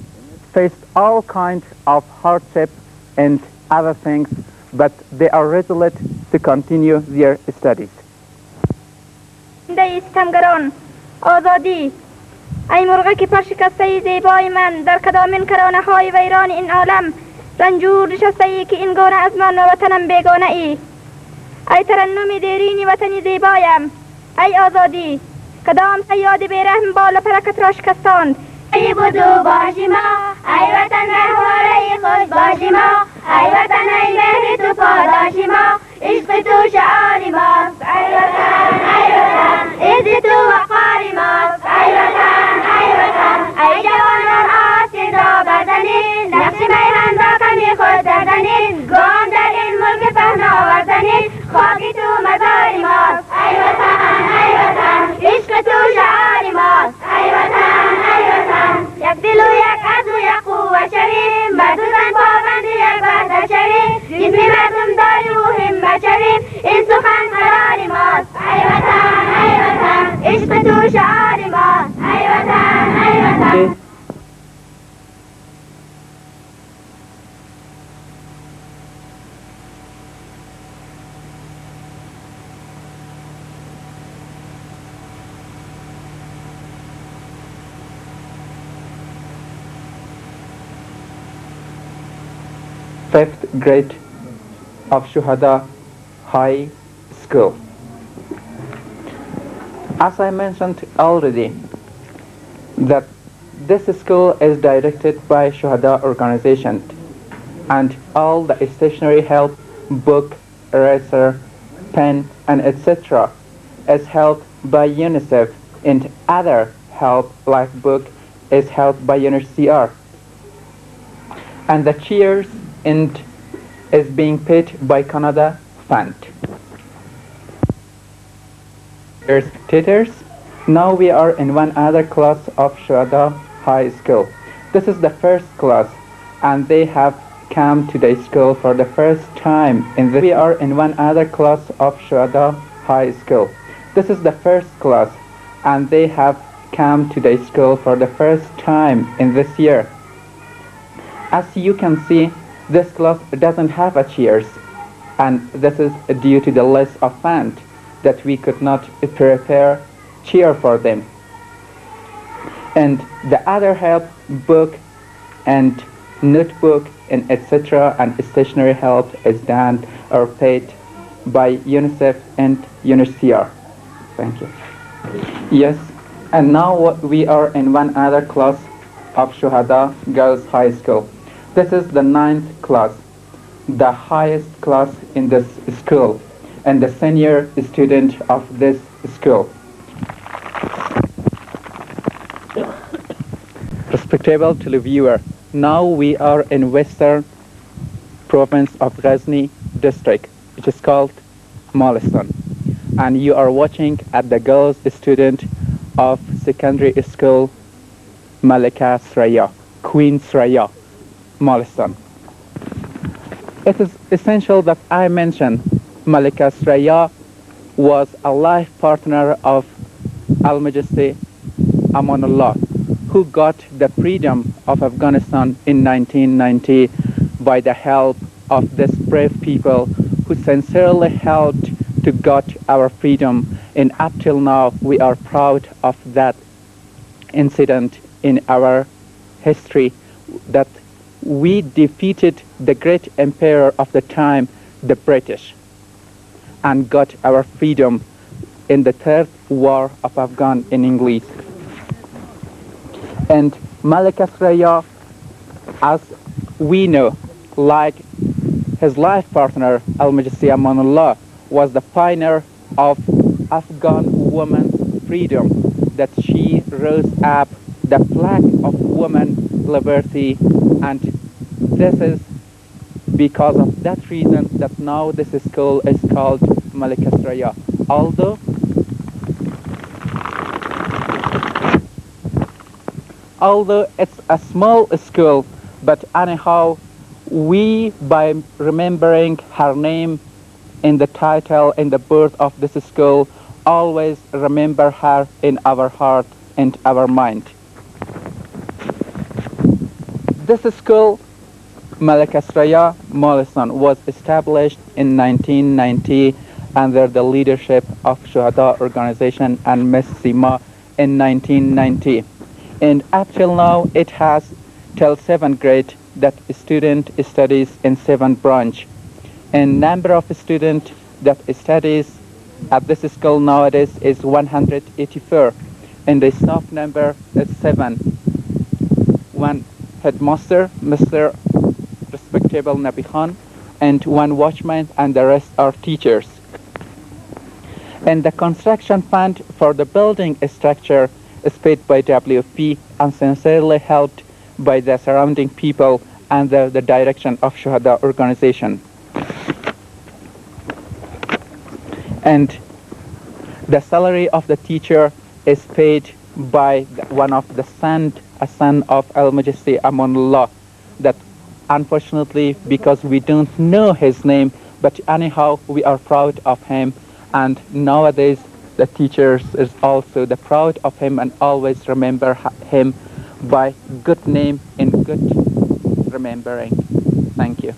faced all kinds of hardship and other things, but they are resolute to continue their studies. استمگران آزادی ای مرغ که پرشکسته زیبای من در کدامین کرانه های ویران این عالم رنجور نشسته ای که این گونه از من و وطنم بیگانه ای ای ترنم دیرینی وطنی زیبایم ای آزادی کدام صیاد بیرحم بالا پرکت را شکستاند ای بدو باشی ما ای وطن محواره خود باشی ما ای وطن ای مهر تو پاداشی ما عشق تو شعاری ماست ای وطن عز تو وقاری ماست ای وطن ای جوانان آستین را بزنین نقش میهن را کمی خود زدنین گام در این ملک پهن آوردنین خاکی تو مزاری ماست ای وطن عشق تو شعاری ماست ای وطن یک دل و یک از و یک قوه شویم بر دو زن پابند یک وحدت شویم جسم مردم داری و همت شویم این سخن قراری ماست ای وطن عشق تو شعاری ماست ای وطن Fifth grade of Shuhada High School. As I mentioned already, that this school is directed by Shuhada organization, and all the stationery help, book, eraser, pen, and etc. is helped by UNICEF, and other help like book is helped by UNHCR. And the chairs and is being paid by Canada Fund. Dear spectators, now we are in one other class of Shuhada High School. This is the first class, and they have come to the school for the first time. We are in one other class of Shuhada High School. This is the first class, and they have come to the school for the first time in this year. As you can see, this class doesn't have a chairs, and this is due to the less of fund that we could not prepare chair for them. And the other help, book and notebook and etc. and stationery help is done or paid by UNICEF and UNHCR. Thank you. Yes, and now we are in one other class of Shuhada Girls High School. This is the 9th class, the highest class in this school, and the senior student of this school. Respectable televiewer, now we are in western province of Ghazni district, which is called Molistan, and you are watching at the girls student of secondary school Malika Sraya, Queen Sraya, Molistan. It is essential that I mention Malika Sraya was a life partner of Al Majesty Amanullah, who got the freedom of Afghanistan in 1990 by the help of these brave people who sincerely helped to get our freedom. And up till now, we are proud of that incident in our history, that we defeated the great emperor of the time, the British, and got our freedom in the third war of Afghan in English. And Malik Asraya, as we know, like his life partner Al-Majesty Amanullah, was the pioneer of Afghan women's freedom, that she rose up the flag of women liberty, and this is because of that reason that now this school is called Malik Asraya. Although it's a small school, but anyhow, we, by remembering her name in the title, in the birth of this school, always remember her in our heart and our mind. This school, Malik Asraya Molistan, was established in 1990 under the leadership of Shuhada organization and Miss Sima in 1990. And up till now, it has till 7th grade that student studies in 7 branch. And number of students that studies at this school nowadays is 184. And the staff number is 7. One headmaster, Mr. Respectable Nabi Khan, and 1 watchman, and the rest are teachers. And the construction fund for the building structure is paid by WFP and sincerely helped by the surrounding people under the direction of Shuhada organization. And the salary of the teacher is paid by one of the a son of Al-Majesty Amanullah, that unfortunately, because we don't know his name, but anyhow we are proud of him, and nowadays the teachers is also the proud of him and always remember him by good name and good remembering. Thank you.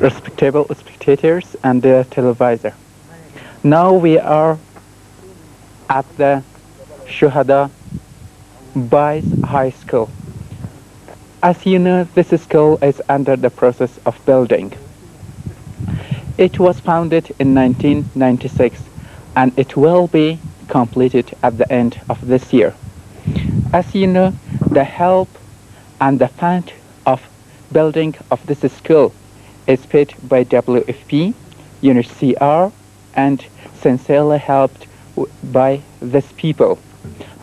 Respectable spectators and the televisor. Now we are at the Shuhada Boys High School. As you know, this school is under the process of building. It was founded in 1996 and it will be completed at the end of this year. As you know, the help and the fund of building of this school is paid by WFP, UNHCR, and sincerely helped by these people.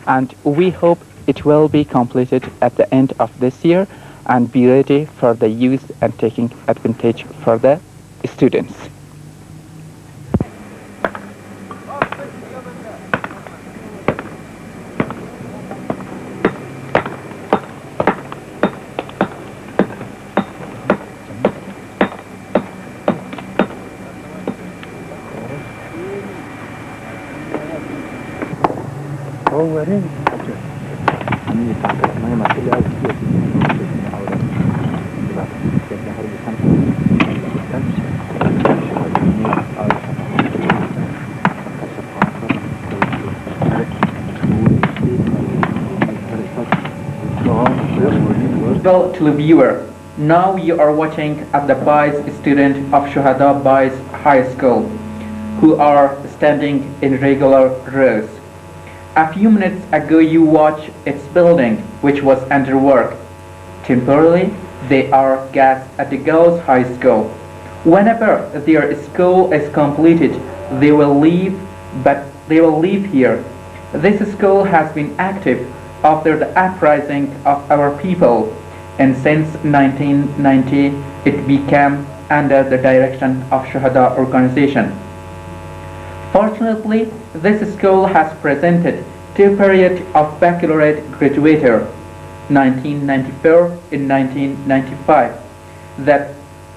And we hope it will be completed at the end of this year and be ready for the use and taking advantage for the students. Well, televiewer, now you are watching at the boys student of Shuhada Boys High School, who are standing in regular rows. A few minutes ago you watched its building, which was under work. Temporarily, they are guests at the girls' high school. Whenever their school is completed, they will leave, but they will leave here. This school has been active after the uprising of our people, and since 1990 it became under the direction of Shuhada organization. Fortunately, this school has presented two periods of baccalaureate graduator, 1994 and 1995. That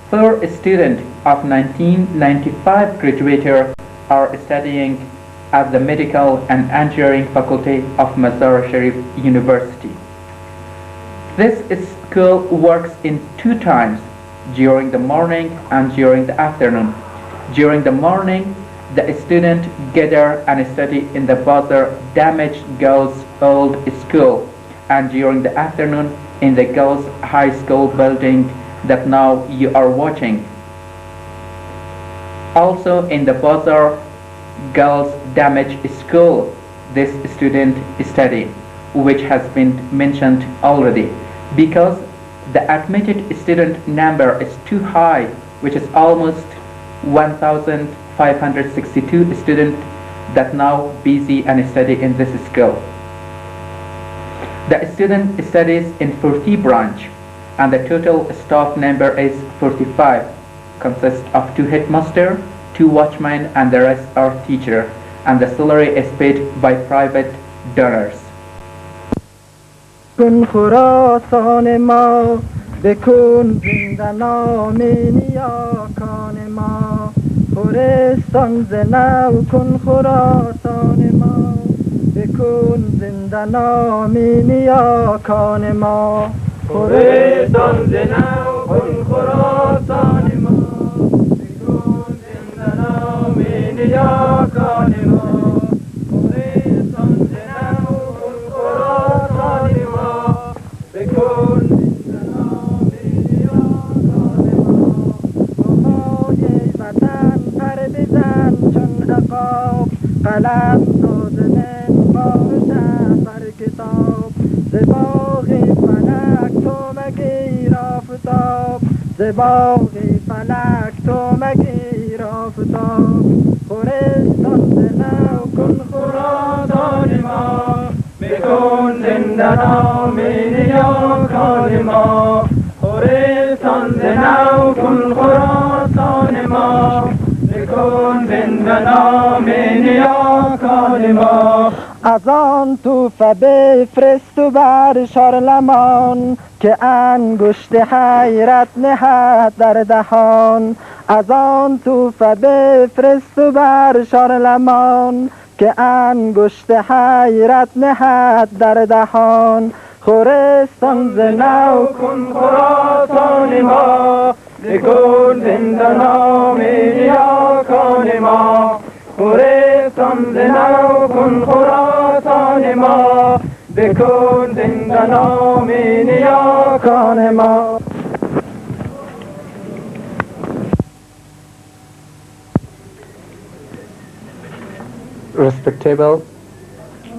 4 students of 1995 graduator are studying at the Medical and Engineering Faculty of Mazar Sharif University. This school works in 2 times, during the morning and during the afternoon. During the morning, the students gather and study in the further damaged girls' old school, and during the afternoon in the girls' high school building that now you are watching. Also in the further girls' damaged school, this student study, which has been mentioned already, because the admitted student number is too high, which is almost 1,562 students that now busy and study in this school. The student studies in 40 branch, and the total staff number is 45, consists of 2 headmaster, 2 watchmen, and the rest are teacher, and the salary is paid by private donors. کن خراسان ما بکن زنده نام نیاکان ما خراسان زنو کن خراسان ما بکن زنده نام نیاکان ما خراسان زنو کن خراسان ما بکن زنده نام نیاکان ما خراسان زنو کن خراسان ما بکن زنده نام نیاکان ما بهای وطن پر بزن چون عقاب قلم نازنین باشد بر کتاب ز باغ فلک تو مگیر آفتاب ز باغ فلک تو مگیر آفتاب خراسان ز نو کن خراسان ما بکن زنده نام نیاکان ما خراسان ز نو کن خراسان ما بکن زنده نام نیاکان ما از آن توفه بفرست و بر شارلمان که انگشت حیرت نهد در دهان از آن توفه بفرست و بر شارلمان که انگشت حیرت نهد در دهان خراسان ز نو کن خراسان ما بکن زنده نام نیاکان ما خراسان ز نو کن خراسان ما بکن زنده نام نیاکان ما. Respectable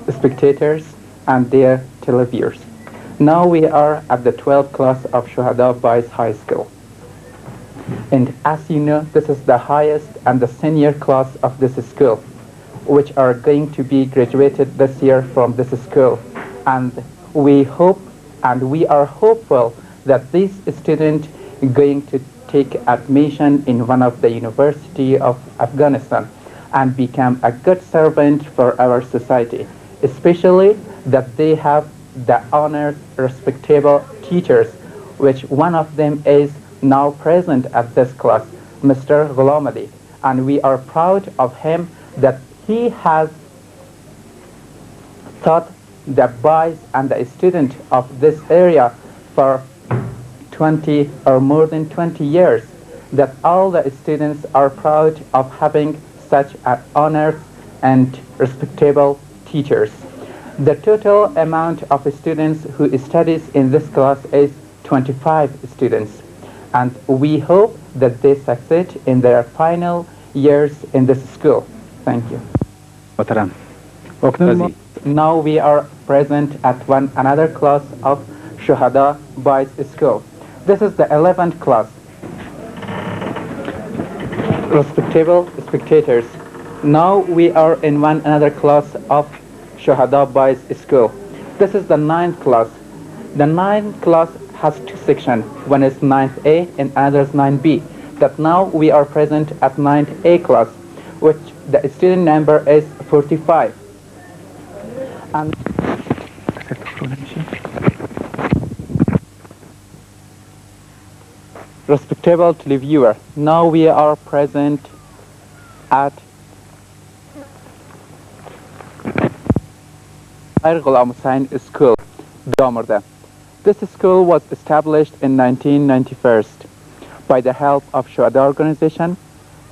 spectators and dear televiewers, now we are at the 12th class of Shuhada Boys High School. And as you know, this is the highest and the senior class of this school, which are going to be graduated this year from this school. And we hope and we are hopeful that this student going to take admission in one of the university of Afghanistan and become a good servant for our society, especially that they have the honored, respectable teachers, which one of them is now present at this class, Mr. Ghulamadi, and we are proud of him that he has taught the boys and the student of this area for 20 or more than 20 years, that all the students are proud of having such honored and respectable teachers. The total amount of students who studies in this class is 25 students, and we hope that they succeed in their final years in this school. Thank you. محترم اکنون ما Now we are present at another class of Shuhada Boys School. This is the 11th class. Respectable spectators, now we are in another class of Shuhada Boys School. This is the 9th class. The 9th class has two sections. One is 9th A and another is 9B. That now we are present at 9th A class, which the student number is 45. And respectable televiewer, now we are present at Ghulam Hussain School, Damarda. This school was established in 1991 by the help of Shuhada organization,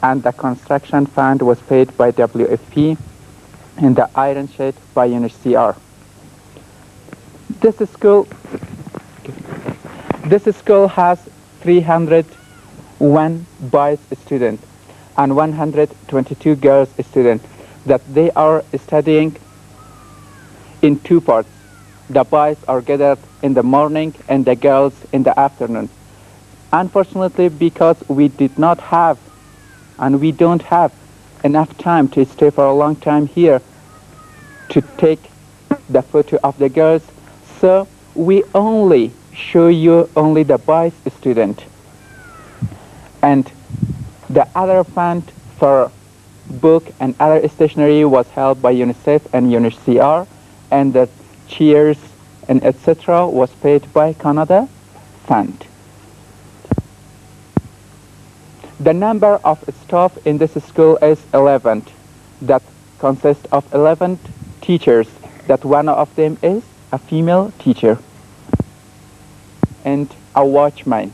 and the construction fund was paid by WFP and the iron shed by UNHCR. This school has 301 boys students and 122 girls students, that they are studying in two parts. The boys are gathered in the morning and the girls in the afternoon. Unfortunately, because we did not have and we don't have enough time to stay for a long time here to take the photo of the girls, so we only show you only the boys student. And the other fund for book and other stationery was held by UNICEF and UNHCR, and the chairs and etc. was paid by Canada Fund. The number of staff in this school is 11. That consists of 11 teachers, that one of them is a female teacher and a watchman.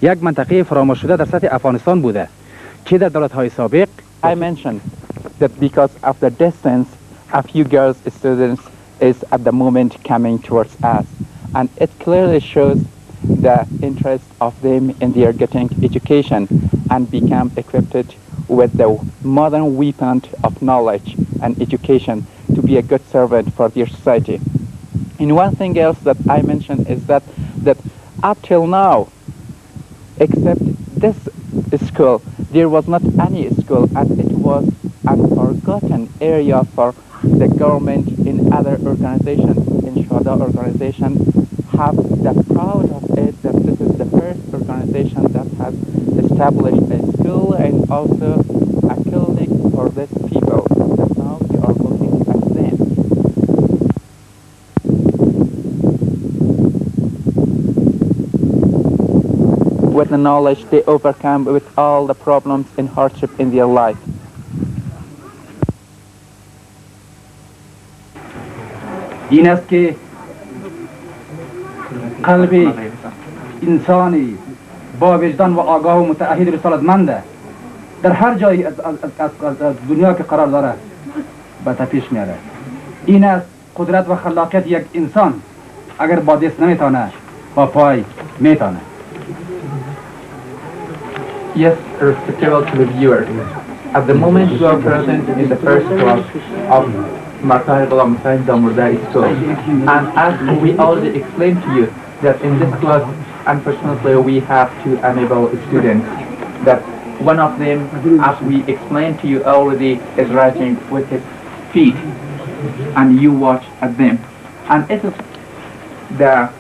یک منطقه فراموش شده در سطح افغانستان بوده که در دولت‌های سابق I mentioned that because of the distance, a few girls students is at the moment coming towards us, and it clearly shows the interest of them in their getting education and become equipped with the modern weapon of knowledge and education to be a good servant for their society. And one thing else that I mentioned is that up till now, except this school, there was not any school, and it was a forgotten area for the government. In other organizations, in Shuhada organization, have the proud of it that this is the first organization that has established a school and also a clinic for these people. That now we are looking at them. With the knowledge, they overcome with all the problems and hardship in their life. این است که قلب انسانی با وجدان و آگاه و متعهد رسالتمنده در هر جایی از دنیا که قرار داره به پیش میاره. این است قدرت و خلاقیت یک انسان، اگر با دست نمیتونه با پای میتونه. Yes, respectable to the viewers. At the moment you are present in the first class of Margaret Damurda School. And as we already explained to you that in this class, unfortunately, we have two unable students. That one of them, as we explained to you already, is writing with his feet, and you watch at them. And it is the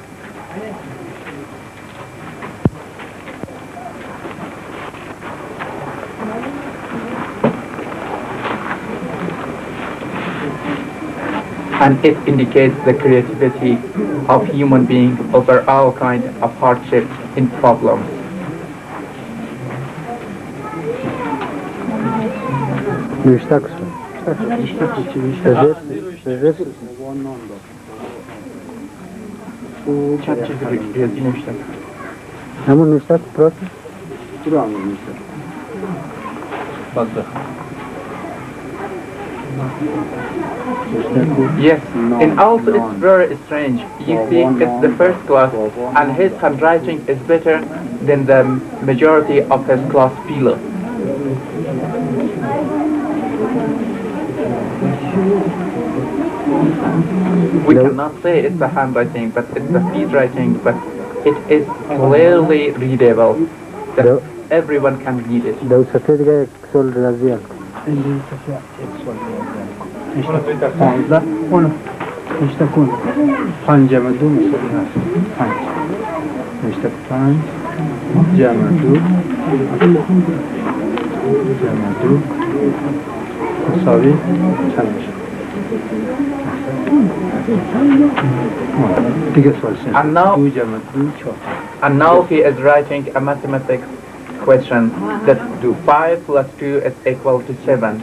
and it indicates the creativity of human being over all kinds of hardships and problems. نوشته کسا رزرف همون نوشته پراس Yes, and also it's very strange. You see, it's the first class, and his handwriting is better than the majority of his class fellow. We cannot say it's the handwriting, but it's the feed writing, but it is clearly readable. That everyone can read it. دو صفحه دیگه یک سال رزیل پانزده اونو نشته کن 5 جمع 2 مساوی هست 5 نشته 5 جمع 2 جمع 2 مساوی چند میشه دیگه سوال And now- 2 جمع 2 4 And now he is writing a mathematics question that do 5 plus 2 is equal to 7,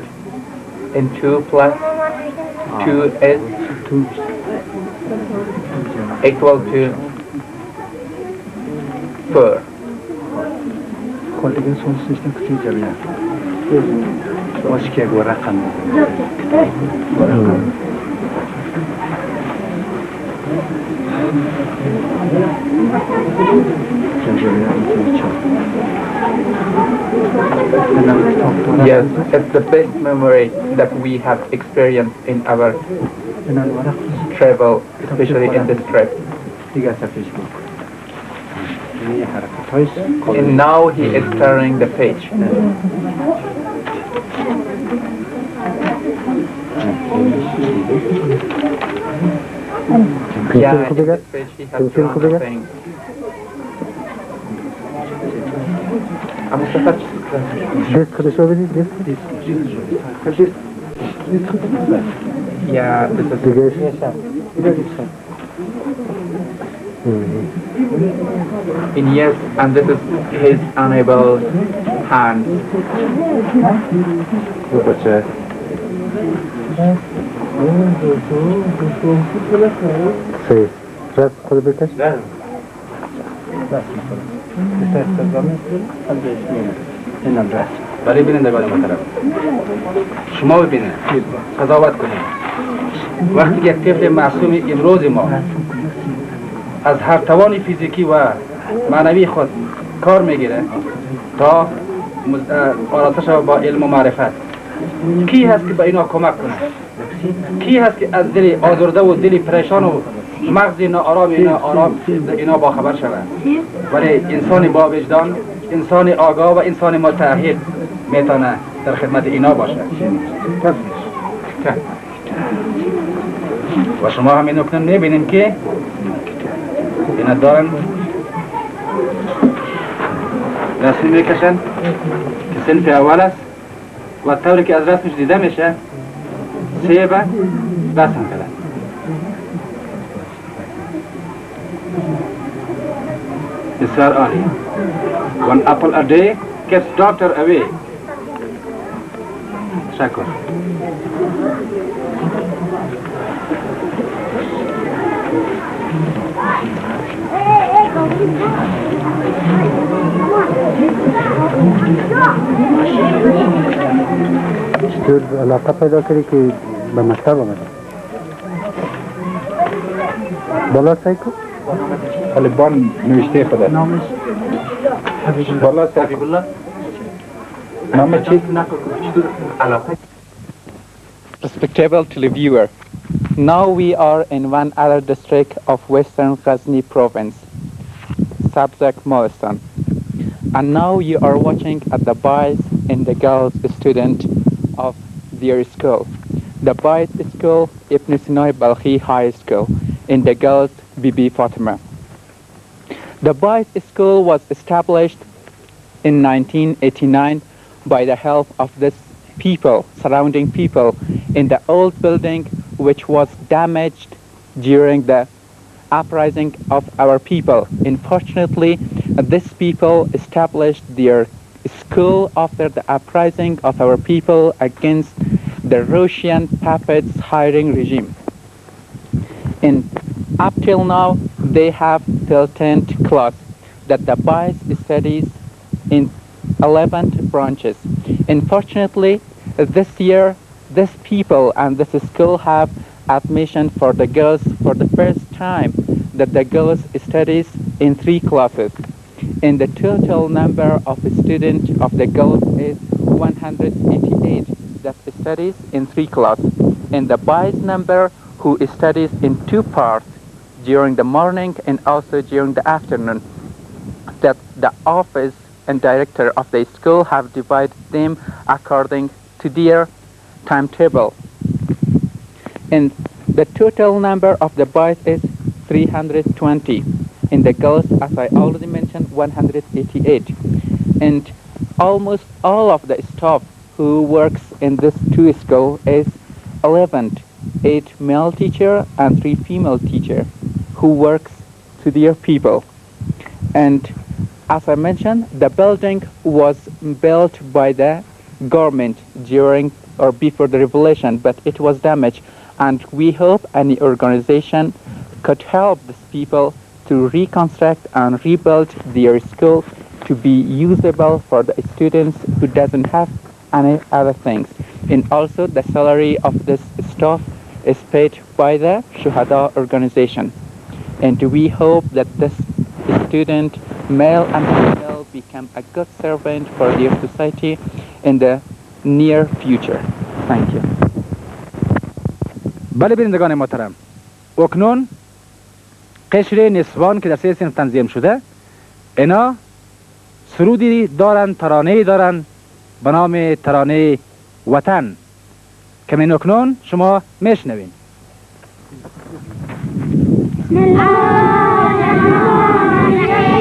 and 2 plus 2 is 2 equal to 4. کل دیگه سوال سیستم کتی جمعیه باشه که یک رقم Yes, it's the best memory that we have experienced in our travel, especially in this trip. دیگه صفحهش بود یه حرکت هایست And now he is turning the page. Yeah, in this page he has drawn the thing. دست خودشو بدید دست Yeah, this is دیگه in yes, and this is his unable hand. بچه صحیح رفت خود بکش اینم رفت برای بینندگان محترم شما ببینید قضاوت کنید وقتی یک طفل معصوم امروز ما از هر توان فیزیکی و معنوی خود کار میگیره تا آراتش با علم و معرفت کی هست که به اینا کمک کنه کی هست که از دل آزرده و دل پریشان و مغز ناآرام اینا با خبر شود ولی انسان با وجدان انسان آگاه و انسان متعهد میتونه در خدمت اینا باشه و شما همین نکته میبینین که اینا دارن رسم میکشن که صنف اول است و طوری که از رسمش دیده میشه سیبه رسم کردن بسیار عالی one apple a day keeps doctor away تشکر چطور علاقه پیدا کردی که به مکتب آمدی؟ بالا سعی کن؟ طالبان نوشته خدا بالا حبیب الله نام چی؟ Respectable televiewer, now we are in one other district of Western Ghazni province, Sabzak Molistan. And now you are watching at the boys and the girls student of their school. The boys school Ibn Sina Balkhi High School and the girls Bibi Fatima. The boys school was established in 1989 by the help of this people, surrounding people in the old building which was damaged during the uprising of our people. Unfortunately, these people established their school after the uprising of our people against the Russian puppets hiring regime. And up till now, they have till 10th class that the boys studies in 11 branches. Unfortunately, this year, these people and this school have admission for the girls for the first time that the girls studies in 3 classes. And the total number of students of the girls is 188 that studies in 3 classes. And the boys number who studies in 2 parts during the morning and also during the afternoon, that the office and director of the school have divided them according to their timetable. And the total number of the boys is 320. In the girls, as I already mentioned, 188. And almost all of the staff who works in this 2 school is 11, 8 male teacher and 3 female teacher who works to their people. And as I mentioned, the building was built by the government during or before the revolution, but it was damaged. And we hope any organization could help these people to reconstruct and rebuild their school to be usable for the students who doesn't have any other things. And also the salary of this staff is paid by the Shuhada organization. And we hope that this student, male and female, become a good servant for their society in the near future. Thank you. بله بینندگان محترم، اکنون قشر نسوان که در 3 صنف تنظیم شده، اینا سرودی دارن، ترانه‌ای دارن به نام ترانه وطن که من اکنون شما میشنوین. بسم الله الرحمن الرحیم.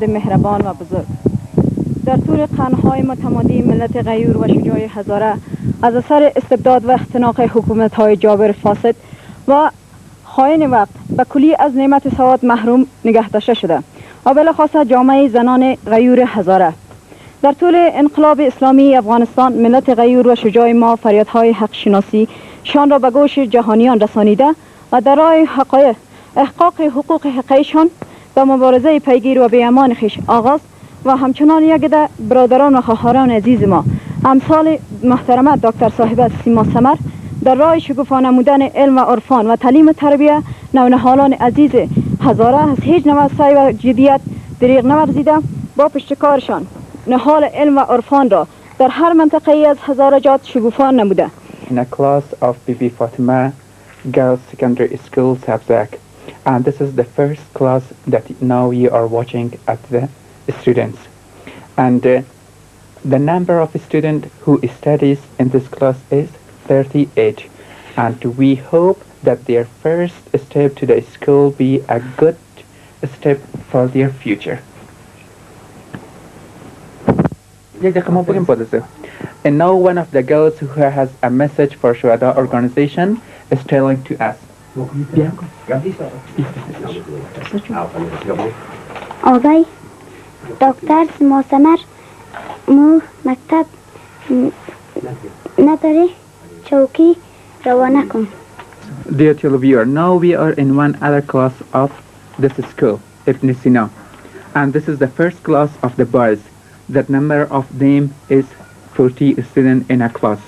مهربان و بزرگ، در طول قرن‌های متمادی ملت غیور و شجاع هزاره از اثر استبداد و اختناق حکومت‌های جابر فاسد و خائن وقت به کلی از نعمت سواد محروم نگه داشته شده و بلخاصه جامعه زنان غیور هزاره. در طول انقلاب اسلامی افغانستان ملت غیور و شجاع ما فریادهای حق شناسی شان را به گوش جهانیان رسانیده و در راه احقاق حقوق حقیقیشان به مبارزه پیگیر و بیامان خویش آغاز و همچنان یک ده برادران و خواهران عزیز ما امثال محترمه دکتر صاحبه سیما سمر در راه شکوفا نمودن علم و عرفان و تعلیم و تربیه نونهالان عزیز هزاره از هیچ نوع سعی و جدیت دریغ نورزیده با پشتکارشان نهال علم و عرفان را در هر منطقه از هزاره جات شکوفا نموده. In a class of Bibi Fatima Girls Secondary School Sabzak, and this is the first class that now you are watching at the students, and the number of students who studies in this class is 38, and we hope that their first step to the school be a good step for their future. And now one of the girls who has a message for Shuhada organization is telling to us. آقای دکتر سیما سمر مو مکتب نداره چوکی روانه کن. Dear televiewer, now we are in one other class of this school, Ibn Sina, and this is the first class of the boys. The number of them is 40 students in a class.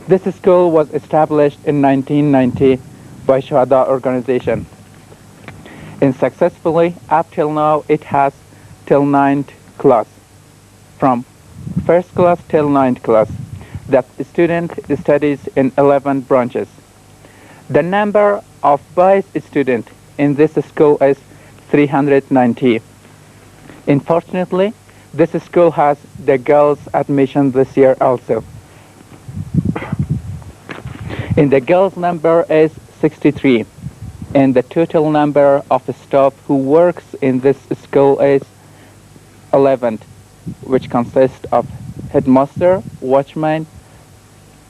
This school was established in 1990 by Shuhada organization. And successfully, up till now, it has till 9th class. From first class till 9th class, that student studies in 11 branches. The number of boys students in this school is 390. Unfortunately, this school has the girls' admission this year also. And the girls' number is 63. And the total number of staff who works in this school is 11, which consists of headmaster, watchman,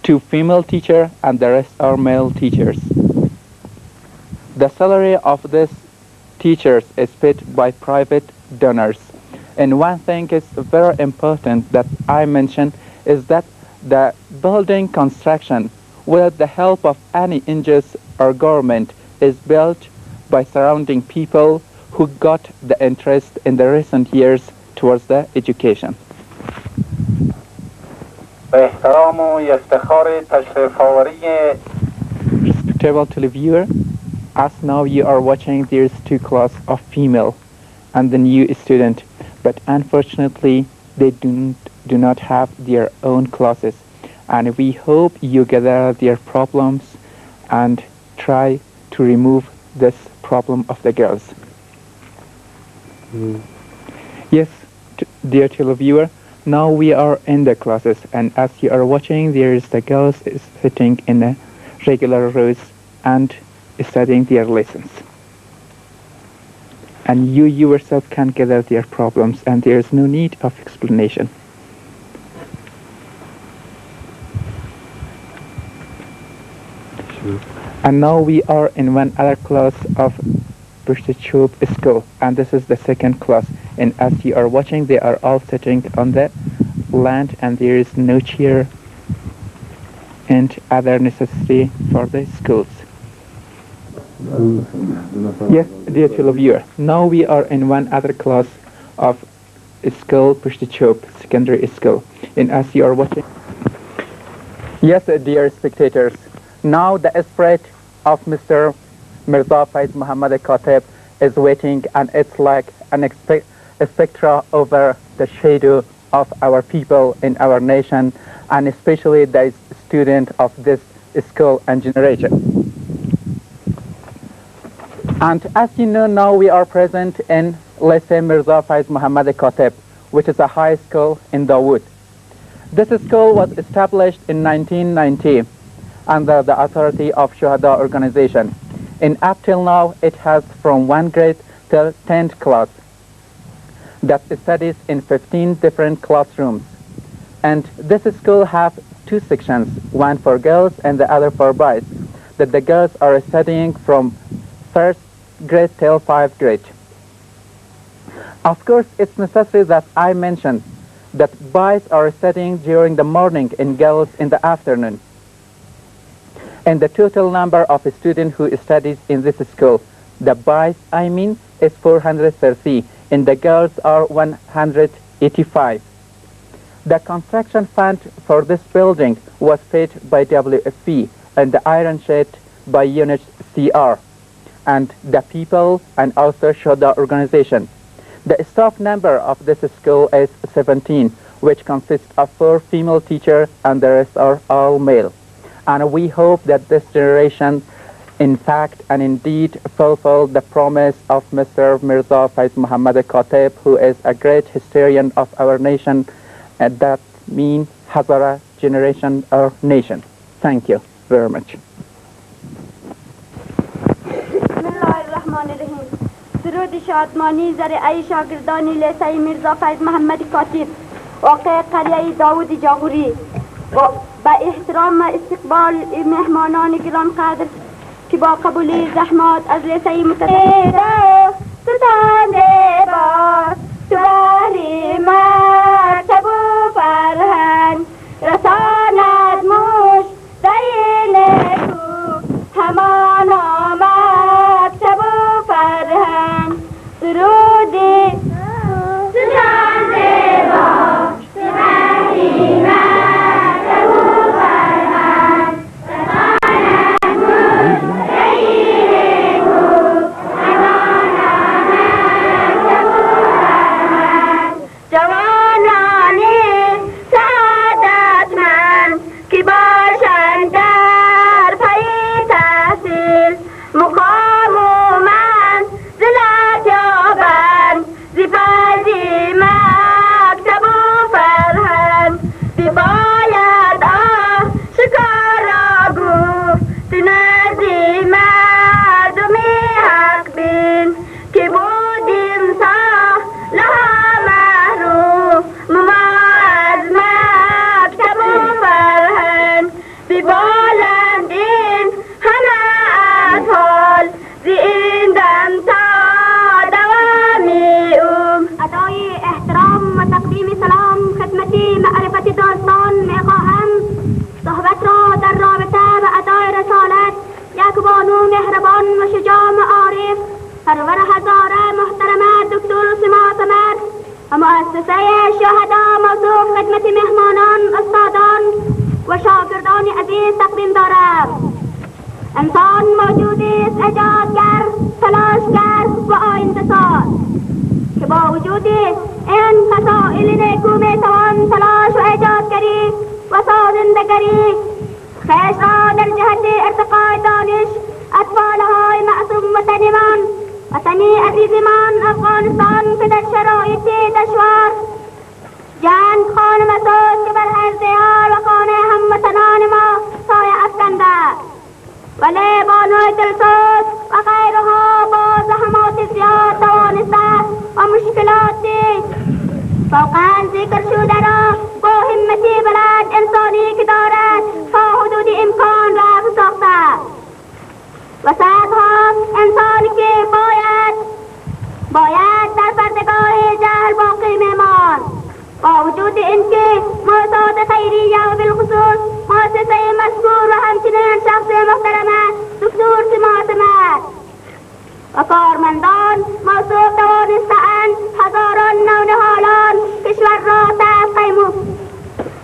2 female teachers, and the rest are male teachers. The salary of these teachers is paid by private donors. And one thing is very important that I mentioned is that the building construction, with the help of any NGOs or government, is built by surrounding people who got the interest in the recent years towards the education. Respectable televiewer, as now you are watching, there's 2 classes of female and the new student, but unfortunately they do not have their own classes, and we hope you gather their problems and try to remove this problem of the girls. Yes, dear televiewer, now we are in the classes, and as you are watching, there is the girls is sitting in a regular rows and studying their lessons. And you yourself can gather their problems, and there is no need of explanation. And now we are in one other class of Birchchub school, and this is the second class. And as you are watching, they are all sitting on the land, and there is no chair and other necessity for the schools. Yes, dear televiewer, now we are in one other class of school, Birchchub secondary school. And as you are watching, yes, dear spectators, now the spirit of Mr. Mirza Faiz Muhammad Khatib is waiting, and it's like an spectra over the shadow of our people in our nation, and especially the student of this school and generation. And as you know, now we are present in Lycée Mirza Faiz Muhammad Khatib, which is a high school in Dawood. This school was established in 1990 under the authority of Shuhada organization. And up till now, it has from 1 grade till 10th class that studies in 15 different classrooms. And this school have 2 sections, one for girls and the other for boys, that the girls are studying from 1st grade till 5th grade. Of course, it's necessary that I mention that boys are studying during the morning and girls in the afternoon. And the total number of students who studies in this school, the boys, is 430, and the girls are 185. The construction fund for this building was paid by WFP and the iron shed by UNHCR and the people and also Shuhada organization. The staff number of this school is 17, which consists of 4 female teachers and the rest are all male. And we hope that this generation in fact and indeed fulfill the promise of Mr. Mirza Faiz Muhammad Khatib, who is a great historian of our nation, and that means Hazara generation or nation. Thank you very much. سرود شادمانی ذریعه شاگردانی لیسه میرزا فیض محمد کاتب واقع قریه داود جاغوری و با احترام استقبال مهمانان گران قدر که با قبول زحمات از لیسه متفق سلطان باز تواری مرتب و فرهنگ رساند موش دین کو همانا مکتب و فرهنگ سرودی سلطان باز تواری مرتب و فرهنگ رساند موش دین کو همانا مکتب و فرهنگ جوانانی سعادتمند که باشند در پی تحصیل مقام و منزلت یابند ز فیض مکتب و فرهنگ بباید آشکارا گفت نزد مردم حق بین که بودیم سالها محروم ما از مکتب و فرهنگ ببالندین همه اطفال ز این دم تا دوام ادای احترام و تقدیم سلام خدمتی معرفت داستان میخواهم صحبت را در رابطه و ادای رسالت یک بانو مهربان و شجاع معارف پرور هزاره محترمه دکتر سما سمر و مؤسسه شهدا موضوع خدمت مهمانان استادان و شاگردان عزیز تقدیم دارم. انسان موجودی است ایجادگر، تلاشگر و آینده‌ساز که با وجود این مسائل نیکو میتوان تلاش و ایجادگری و سازندگری خویش را در جهت ارتقای دانش اطفالهای معصوم وطنمان وطنی عزیزمان افغانستان که در شرایط دشوار جنگ خانه مسوز که بر هر دیار و خانه هموطنان ما سایه افکنده ولی بانوی دلسوز و غیرها با زحمات زیاد توانسته و مشکلاتی فوقاً ذکر شده را با همتی بلند انسانی که دارد تا حدود امکان را ساخته و صدها انسانی که باید در پردگاه جهل باقی میمان با وجود اینکه مؤسسات خیریه و بالخصوص مؤسسه مذکور و همچنین شخص محترمه دکتر سما سمر و کارمندان موثوق توانسته‌اند هزاران نونهالان کشور را تحت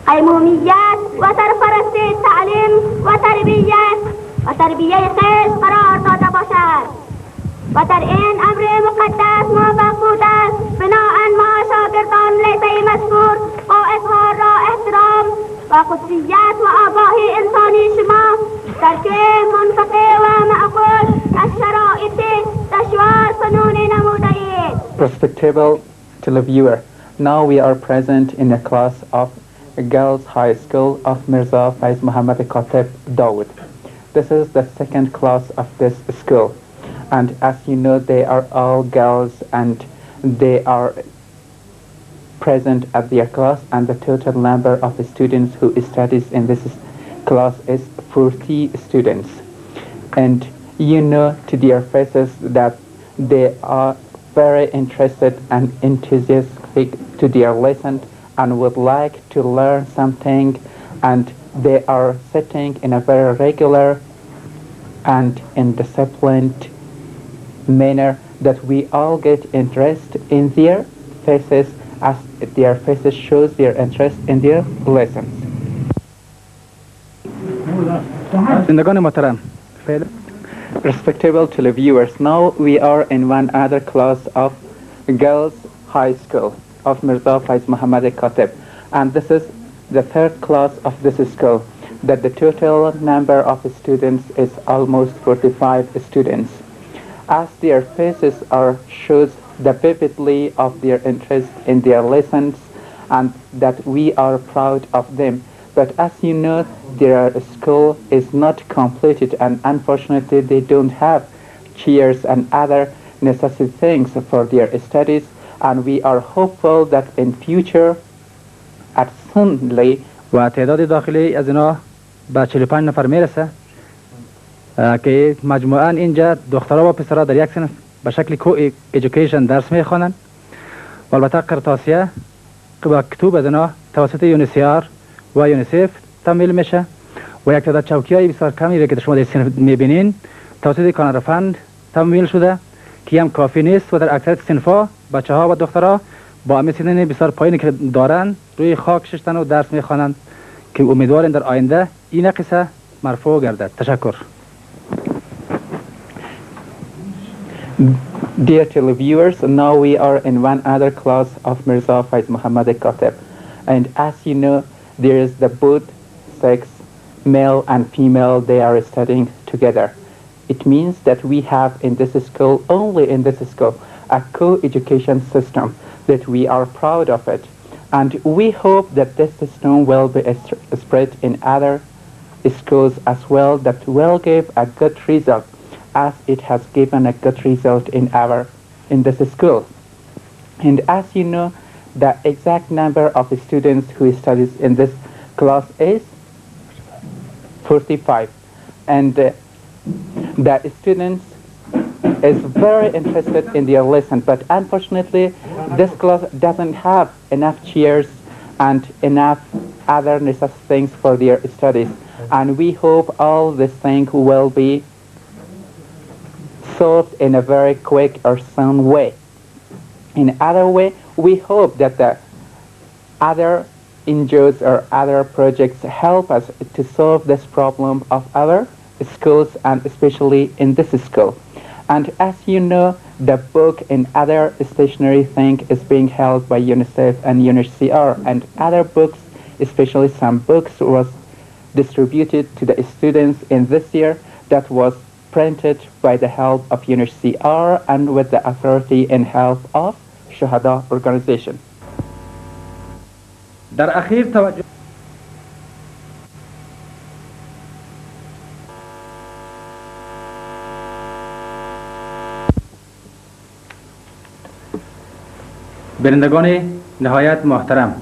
قیمومیت و سرپرستی تعلیم و تربیه خویش قرار داده باشد و در این امر مقدس موفق بود است بناهن ما شاگردان لیسه مذکور با اظهار را احترام و قدسیت و آگاهی انسانی شما در که منطقه و معقول از شرایط دشوار سنون نموده اید. Respectable televiewer, now we are present in a class of a girls' high school of Mirza Faiz Muhammad Khatib Dawood. This is the second class of this school. And as you know, they are all girls and they are present at their class, and the total number of students who studies in this class is 40 students. And you know to their faces that they are very interested and enthusiastic to their lesson and would like to learn something, and they are sitting in a very regular and in disciplined manner that we all get interest in their faces as their faces shows their interest in their lessons. زندگان محترم Respectable televiewers, now we are in one other class of girls high school of Mirza Faiz Muhammad Khatib, and this is the third class of this school. That the total number of students is almost 45 students. As their faces are shows the vividly of their interest in their lessons, and that we are proud of them. But as you know, their school is not completed, and unfortunately they don't have chairs and other necessary things for their studies, and we are hopeful that in future at soonly و تعداد داخلی از اینا به 45 نفر میرسه که مجموعاً اینجا دخترها و پسرها در یک صنف به شکل کو ایژوکیشن درس میخوانند و البته قرطاسیه که با کتب از اینا توسط یونیسیار و یونیسف تمویل میشه و یک تعداد چوکی های بسیار کمی که شما در صنف میبینین توسط کانادا فند تمویل شده که هم کافی نیست و در اکثریت صنف‌ها بچه‌ها و دخترها با امی سنین بسیار پایینی که دارن روی خاک ششتن و درس میخوانند که امیدواریم در آینده این قصه مرفوع گردد. تشکر. Dear televiewers, now we are in one other class of Mirza Faiz Muhammad Khatib, and as you know, there is the both sex, male and female, they are studying together. It means that we have in this school, only in this school, a co-education system, that we are proud of it. And we hope that this system will be spread in other schools as well, that will give a good result, as it has given a good result in this school. And as you know, the exact number of students who studies in this class is 45, and the students is very interested in their lesson, but unfortunately this class doesn't have enough chairs and enough other necessary things for their studies, and we hope all these things will be solved in a very quick or soon way. In other way, we hope that the other NGOs or other projects help us to solve this problem of our schools, and especially in this school. And as you know, the book and other stationery thing is being held by UNICEF and UNHCR, and other books, especially some books, was distributed to the students in this year that was printed by the help of UNHCR and with the authority and help of Shuhada organization. در اخیر توجه بینندگان نهایت محترم،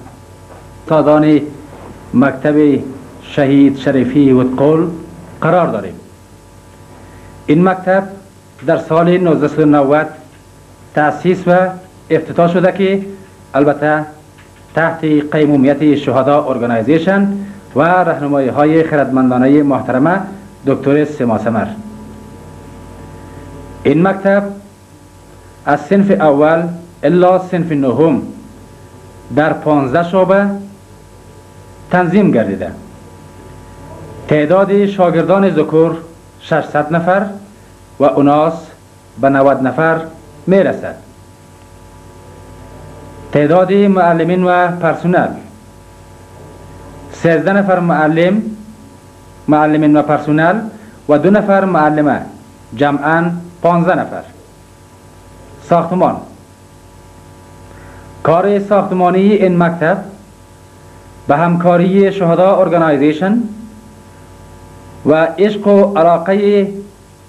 استادان مکتب شهید شریفی وتقل قرار داریم. این مکتب در سال 1990 تأسیس و افتتاح شده که البته تحت قیمومیت شهدا ارگانایزیشن و راهنمایی های خردمندانه محترمه دکتر سما سمر. این مکتب از صنف اول الا صنف نهم در 15 شعبه تنظیم گردیده. تعداد شاگردان ذکور 600 نفر و اناث به 90 نفر می رسد. تعداد معلمین و پرسنل 13 نفر معلمین و پرسنل و 2 نفر معلمه، جمعاً 15 نفر. ساختمان، کار ساختمانی این مکتب به همکاری شهدا ارگانایزیشن و عشق و علاقه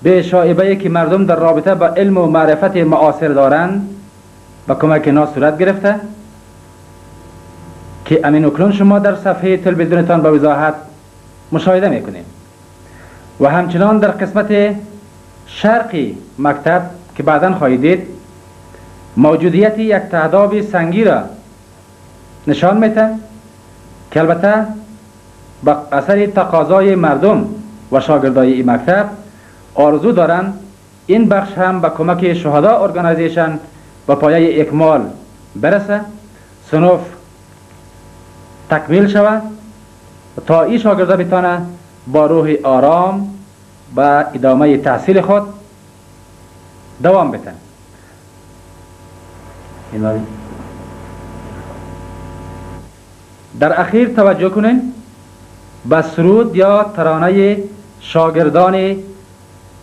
به شایبه که مردم در رابطه با علم و معرفت معاصر دارند با کمک اینا صورت گرفته که امین اکنون شما در صفحه تلویزیونتان با وضاحت مشاهده میکنید. و همچنان در قسمت شرقی مکتب که بعداً خواهید دید موجودیت یک تعداد سنگی را نشان میده که البته با اثر تقاضای مردم و شاگردای این مکتب آرزو دارند این بخش هم با کمک شهدا ارگانایزیشن به پایه اکمال برسه. صنف تکمیل شود تا این شاگرده بتانه با روح آرام و ادامه تحصیل خود دوام بتن. در اخیر توجه کنین به سرود یا ترانه شاگردان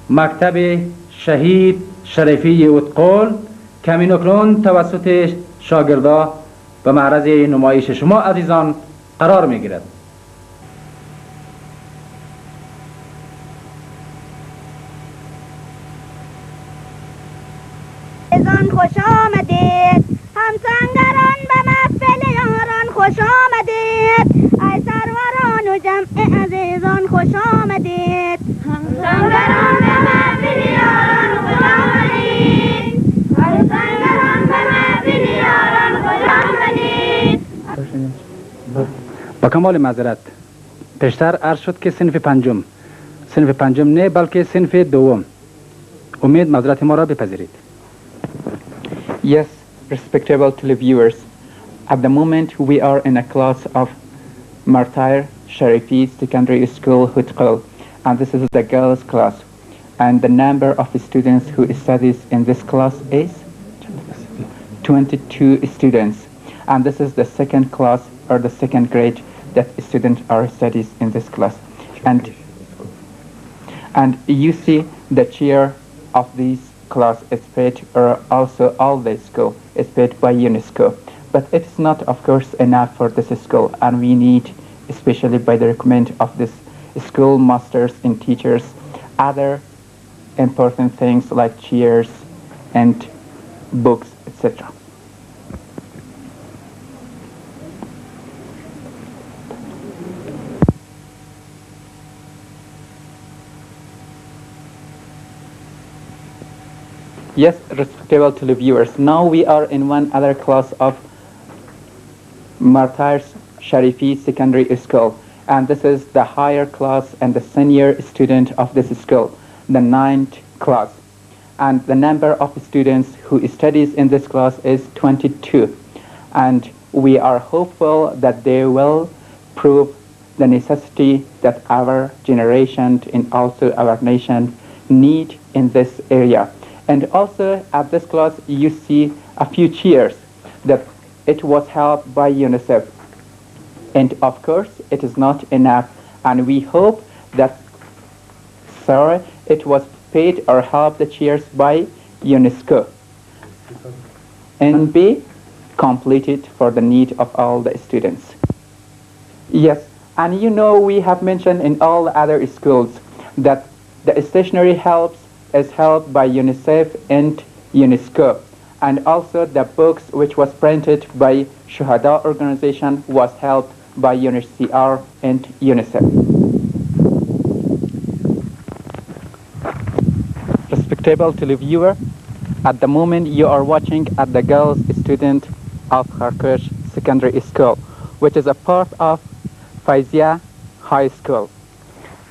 مکتب شهید شریفی اتقل که همین‌اکنون توسط شاگردا به معرض نمایش شما عزیزان قرار می‌گیرد. عزیزان خوش آمدید، همسنگران به محفل یاران خوش آمدید، ای سروران و جمع عزیزان خوش آمدید. همسنگران به محفل یاران خوش آمدید، ای سروران به محفل یاران خوش آمدید. با کمال معذرت پیشتر عرض شد که صنف پنجم نه بلکه صنف دوم. امید معذرت ما را بپذیرید. Yes, respectable televiewers, at the moment we are in a class of Martyr Sharifi Secondary School Hutqal, and this is the girls class, and the number of students who studies in this class is 22 students, and this is the second class or the second grade that students are studies in this class, and you see the chair of these class is paid, or also all the school is paid by UNESCO, but it's not of course enough for this school, and we need, especially by the recommend of this school masters and teachers, other important things like chairs and books, etc. Yes, respectable televiewers, now we are in one other class of Martyrs Sharifi Secondary School, and this is the higher class and the senior student of this school, the 9th class. And the number of students who studies in this class is 22. And we are hopeful that they will prove the necessity that our generation and also our nation need in this area. And also at this class you see a few chairs that it was helped by UNICEF. And of course it is not enough, and we hope that it was paid or helped the chairs by UNESCO and be completed for the need of all the students. Yes, and you know we have mentioned in all other schools that the stationery helps is helped by UNICEF and UNESCO, and also the books which was printed by Shuhada organization was helped by UNHCR and UNICEF. Respectable televiewer, at the moment you are watching at the girls student of Kharkish Secondary School, which is a part of Faizia High School.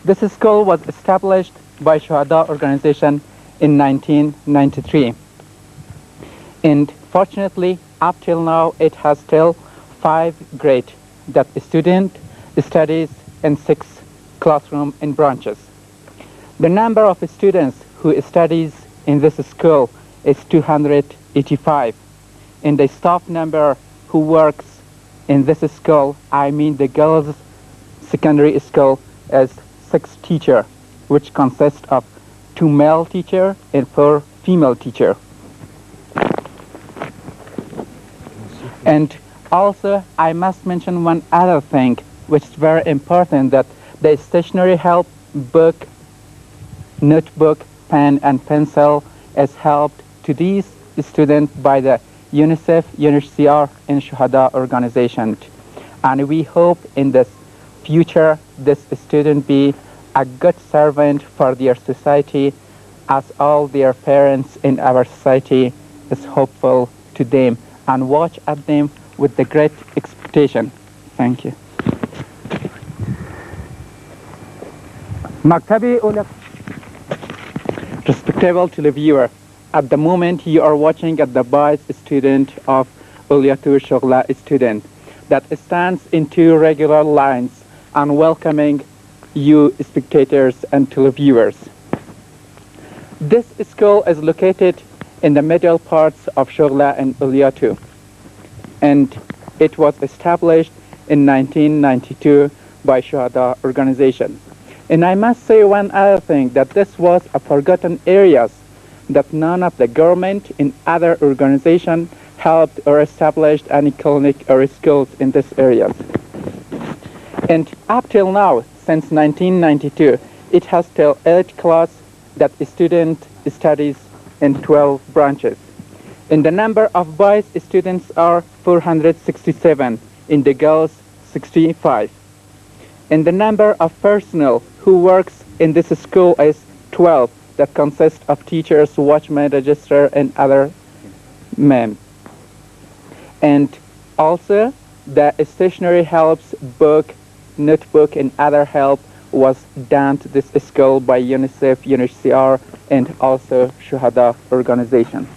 This school was established by Shuhada organization in 1993, and fortunately up till now it has still 5 grade that student studies in 6 classroom in branches. The number of students who studies in this school is 285, and the staff number who works in this school, I mean the girls secondary school, is 6 teacher, which consists of 2 male teacher and 4 female teacher. And also I must mention one other thing which is very important, that the stationery help, book, notebook, pen and pencil is helped to these students by the UNICEF, UNHCR and Shuhada organization. And we hope in this future this student be a good servant for their society, as all their parents in our society is hopeful to them and watch at them with the great expectation. Thank you. Respectable televiewer, at the moment you are watching at the vice student of Uliatu Shoghla student that stands in two regular lines and welcoming you spectators and televiewers. This school is located in the middle parts of Shoghla and Uliatu, and it was established in 1992 by Shuhada organization. And I must say one other thing, that this was a forgotten area, that none of the government in other organization helped or established any clinic or schools in this area. And up till now, since 1992, it has till 8 class that student studies in 12 branches. And the number of boys students are 467, in the girls 65. And the number of personnel who works in this school is 12, that consists of teachers, watchmen, registrar, and other men. And also the stationery helps, book, notebook, and other help was done to this school by UNICEF, UNHCR, and also Shuhada organization.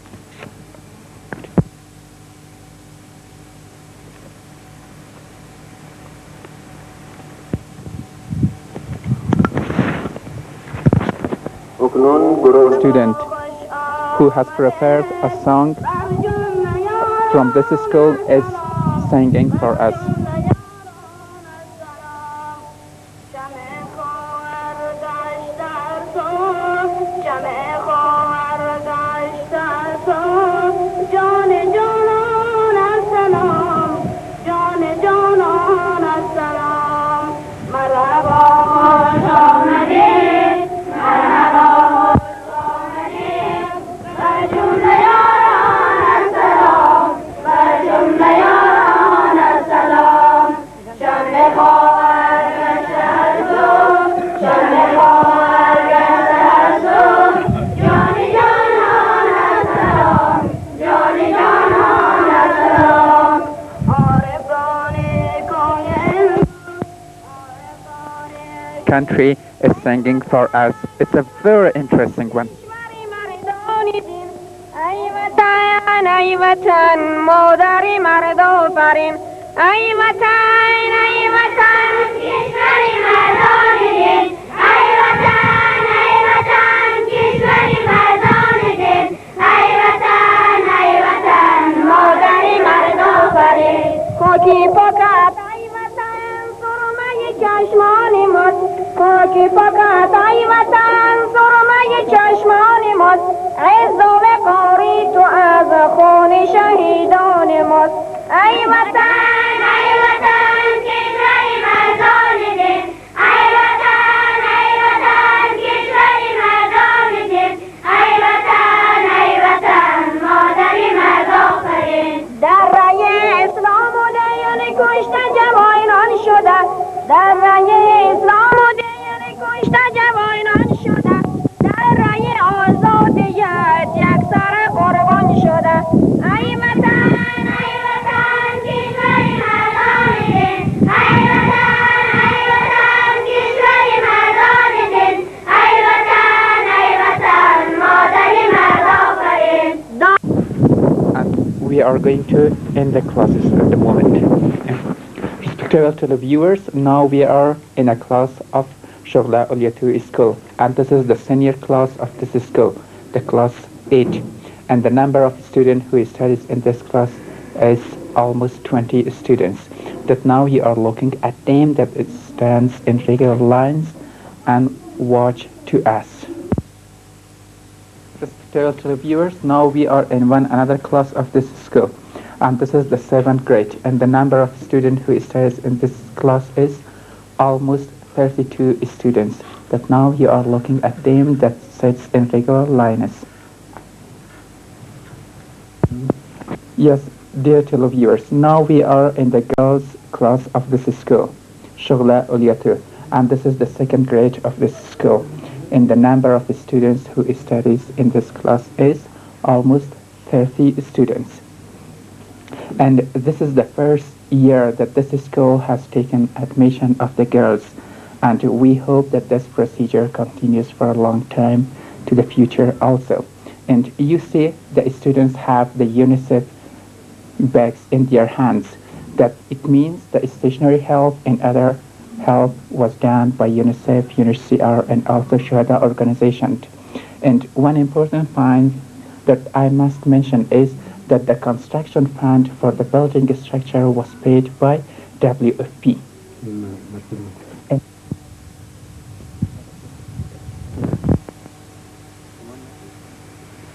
Student who has prepared a song from this school is singing for us. Country is singing for us. It's a very interesting one. که فقط ای وطن سرمه چشمان ماست عز و وقاری تو از خون شهیدان ماست ای وطن کشوری مردان دل ای وطن کشوری مردان دل ای وطن مادری مرد آفرین در رای اسلام و دیان کشته جوانان شده در رای اسلام و دیان کشته جوانان شده در رای آزادیت یک سر قربان شده ای وطن کشوری مردان دل ای وطن کشوری مردان دل ای وطن مادری مرد آفرین. And we are going to end the classes at the moment. Respectable televiewers, now we are in a class of Shoghla Uliatu School, and this is the senior class of this school, the class 8, and the number of students who studies in this class is almost 20 students. That now you are looking at them that it stands in regular lines and watch to us. Respectable televiewers, now we are in another class of this school, and this is the 7th grade, and the number of students who studies in this class is almost 32 students. That now you are looking at them that sits in regular lines. Yes, dear televiewers, now we are in the girls class of this school, Shoghla Uliatu, and this is the 2nd grade of this school, and the number of students who studies in this class is almost 30 students. And this is the first year that this school has taken admission of the girls, and we hope that this procedure continues for a long time to the future also. And you see the students have the UNICEF bags in their hands. That it means the stationary help and other help was done by UNICEF, UNHCR, and also Shuhada organizations. And one important point that I must mention is that the construction fund for the building structure was paid by WFP. And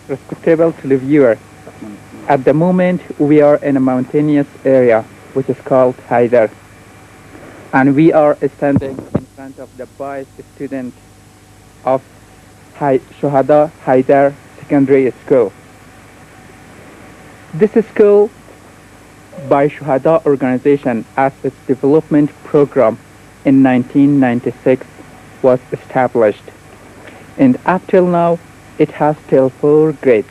respectable televiewers, at the moment we are in a mountainous area which is called Haidar, and we are standing in front of the vice student of Shuhada Haidar Secondary School. This school by Shuhada organization as its development program in 1996 was established, and up till now it has till 4 grade.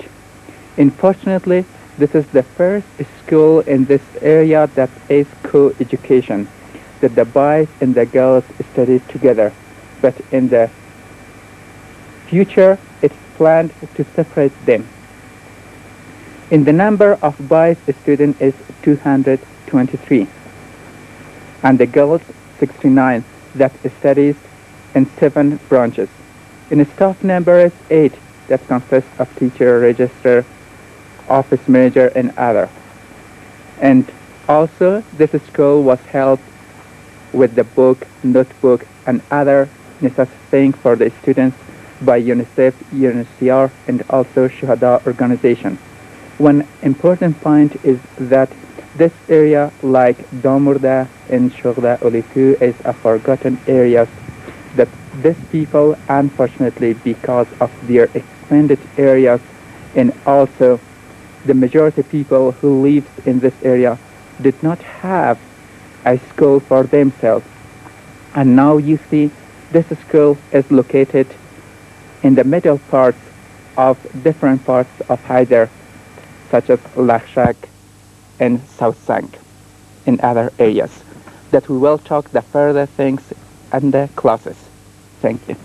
Unfortunately, this is the first school in this area that is co-education, that the boys and the girls study together, but in the future it's planned to separate them. In the number of boys students is 223, and the girls 69 that studies in 7 branches. In the staff number is 8 that consists of teacher, register, office manager, and other. And also this school was helped with the book, notebook, and other necessary things for the students by UNICEF, UNHCR, and also Shuhada organization. One important point is that this area, like Damurda and Shoghda Oliku, is a forgotten area, that these people, unfortunately, because of their expanded areas, and also the majority of people who live in this area did not have a school for themselves. And now you see this school is located in the middle parts of different parts of Haidar, such as Lakhshak and South Sank, in other areas, that we will talk the further things and the classes. Thank you.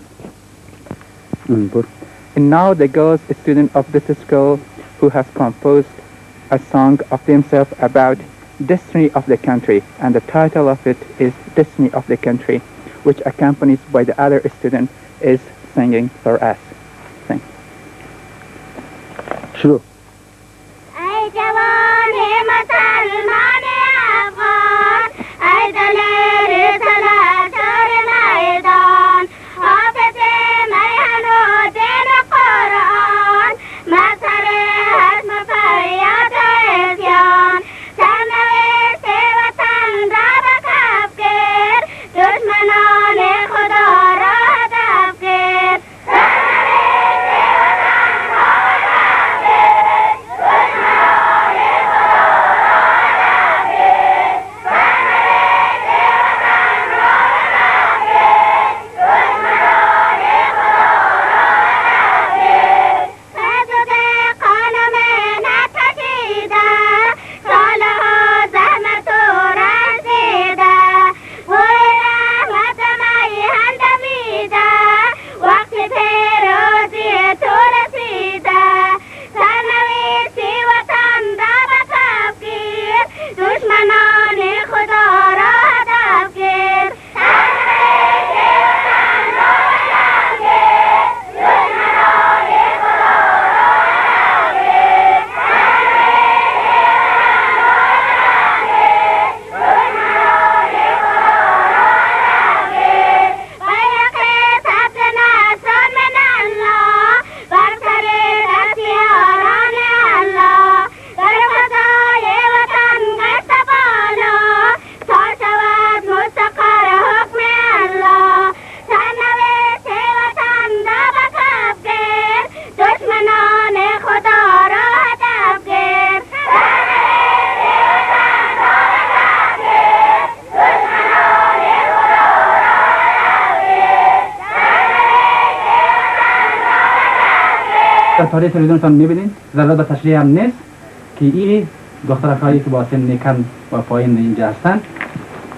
And now the girls student of this school who has composed a song of themselves about destiny of the country, and the title of it is Destiny of the Country, which accompanied by the other student is singing for us. Thank you. Sure. ای جوان مسلمان افغان، ای دلیر سلاسل میدان، حافظ میهن و دین قرآن، مظهر حتم فریاد عصیان، سرنوشت وطن را به کف گیر، دشمنان خدا را هدف گیر. در تاریخ تلویزیونتان میبینید، ضرورت به تشریح هم نیست که این دخترکایی که با سن کم و پایین اینجا هستند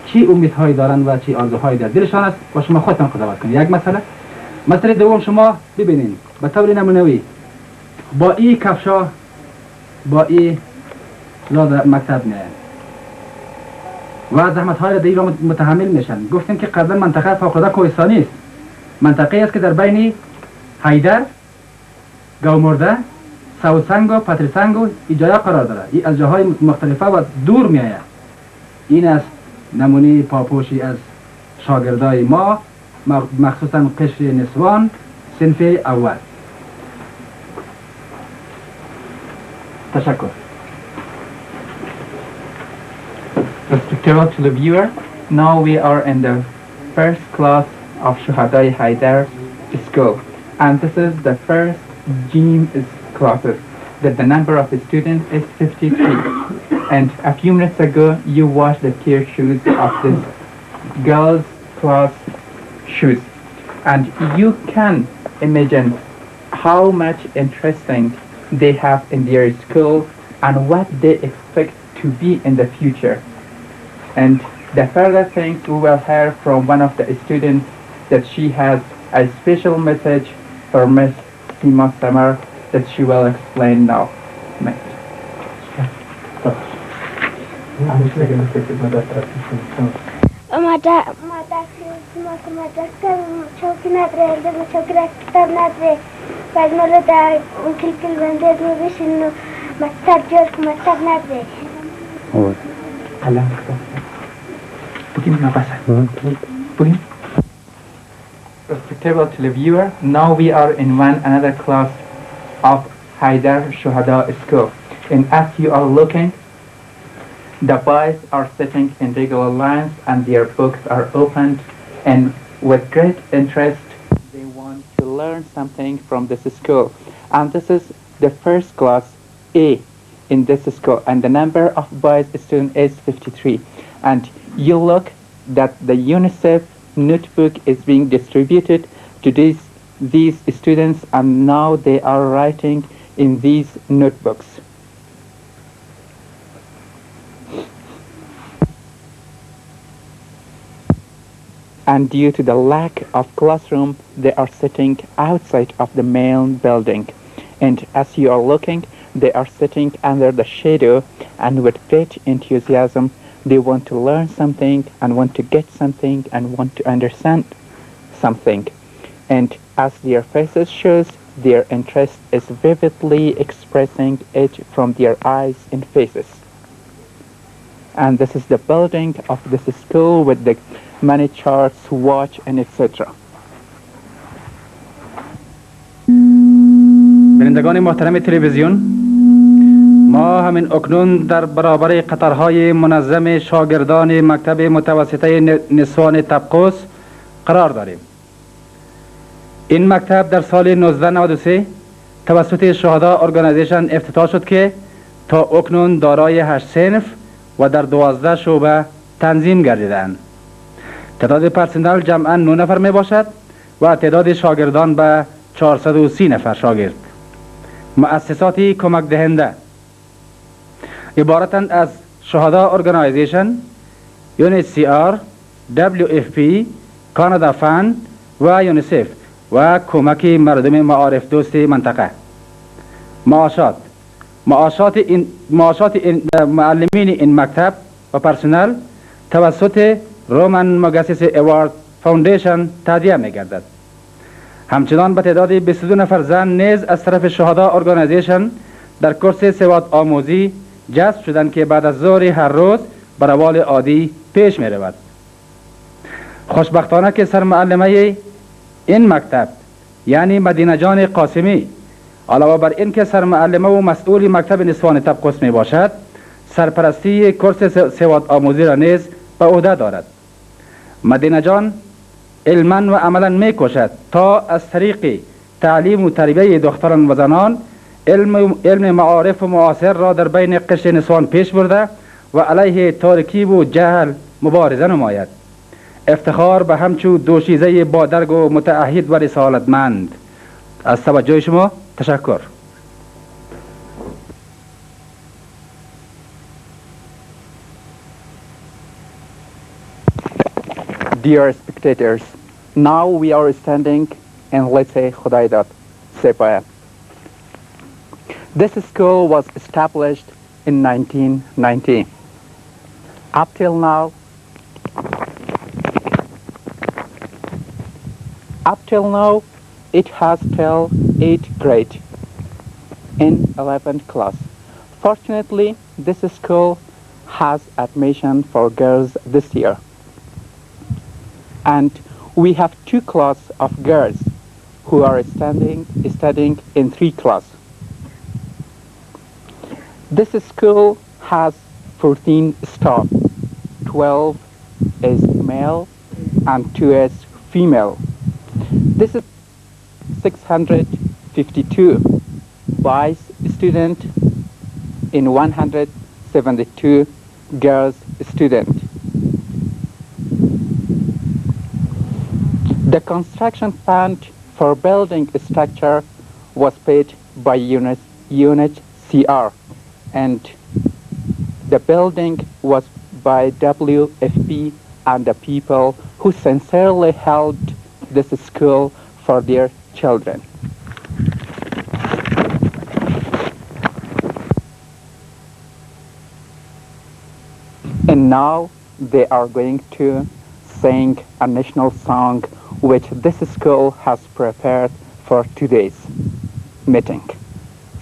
چی امیدهایی دارند و چی آرزوهایی در دلشان است و شما خودتان قضاوت کنید. یک مسئله دوم، شما ببینید به طور نمونه‌ای با این کفشا، با این لازم مکتب میاین و زحمت های دیگر را متحمل میشن. گفتیم که قبلا منطقه فوق‌العاده کوهستانی است، منطقه است که در بین حیدر، گومرده، سوسنگ و پترسنگ و ایجایا قرار داره. این از جاهای مختلفه و دور میآید. این است نمونه پاپوشی از شاگردای ما، مخصوصا قشر نسوان صنف اول. تشکر. Respectable to the viewer, now we are in the first class of Shuhadai Haidar school, and this is the first gym classes. That the number of students is 53. And a few minutes ago, you watched the tear shoes of this girls' class shoes, and you can imagine how much interesting they have in their school and what they expect to be in the future. And the further things we will hear from one of the students that she has a special message for Miss Sima Samar that she will explain now. چوکی نداره، به چوکی را کتاب نداره و از مالا در اون کلکل بنده از ما بشین و مکتب جور که مکتب نداره. Respectable to the viewer, now we are in another class of Haidar Shuhada school. And as you are looking, the boys are sitting in regular lines and their books are opened, and with great interest they want to learn something from this school. And this is the first class A in this school, and the number of boys students is 53. And you look that the UNICEF notebook is being distributed to these students, and now they are writing in these notebooks. And due to the lack of classroom, they are sitting outside of the main building. And as you are looking, they are sitting under the shadow, and with great enthusiasm, they want to learn something and want to get something and want to understand something. And as their faces shows, their interest is vividly expressing it from their eyes and faces. And this is the building of this school with the many charts, watch, and etc. بینندگان محترم تلویزیون، ما همین اکنون در برابر قطارهای منظم شاگردان مکتب متوسطه نسوان تبقوس قرار داریم. این مکتب در سال 1993 توسط شهدا ارگانیزیشن افتتاح شد که تا اکنون دارای 8 صنف و در 12 شعبه تنظیم گردیدند. تعداد پرسنل جمعاً 9 نفر می باشد و تعداد شاگردان به 430 نفر شاگرد. مؤسساتی کمک دهنده عبارتند از شهدا ارگانیزیشن، UNHCR، WFP، کانادا فند و یونیسف و کمک مردم معارف دوست منطقه. معاشات معلمین این مکتب و پرسنل توسط رومن مگاسیس اوارد فاوندیشن تهیه می گردد. همچنان به تعداد 22 نفر زن نیز از طرف شهدا ارگانیزیشن در کورس سواد آموزی جذب شدند که بعد از ظهر هر روز به روال عادی پیش می رود. خوشبختانه که سرمعلمه این مکتب یعنی مدینه جان قاسمی علاوه بر این که سرمعلمه و مسئول مکتب نسوان تبقوس می باشد، سرپرستی کورس سواد آموزی را نیز به عهده دارد. مدینه جان علما و عملا می کوشد تا از طریق تعلیم و تربیه دختران و زنان علم معارف و معاصر را در بین قشر نسوان پیش برده و علیه تاریکی و جهل مبارزه نماید. افتخار به همچو دوشیزه با درگ و متعهد و رسالتمند. از توجه شما تشکر. Dear spectators, now we are standing in, let's say, Khudaidat, Sepaya. This school was established in 1990. Up till now, it has till 8th grade in 11th class. Fortunately, this school has admission for girls this year. And we have 2 classes of girls who are studying in 3 classes. This school has 14 staff. 12 is male and 2 is female. This is 652 boys students in 172 girls students. The construction fund for building structure was paid by UNHCR, and the building was by WFP and the people who sincerely helped this school for their children. And now they are going to sing a national song which this school has prepared for today's meeting.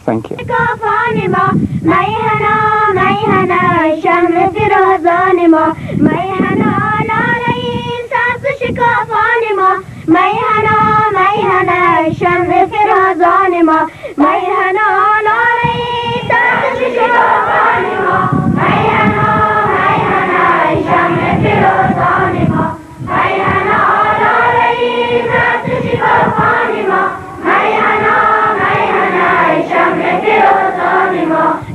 Thank you.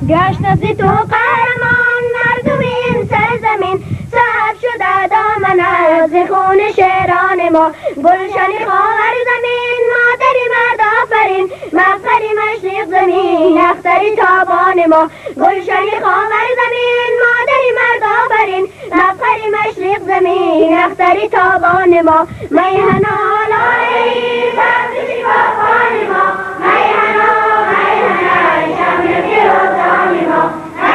گشت از تو قهرمان مردم این سرزمین صاحب شده دامن از خون شیران ما گلشن خاور زمین مادری مرد آفرین مفخر مشرق زمین اختری تابان ما گلشن خاور زمین مادری مرد آفرین مفخر مشرق زمین اختری تابان ما میهنا لای سبز شفافان ما میهنا شمع فیروزان ما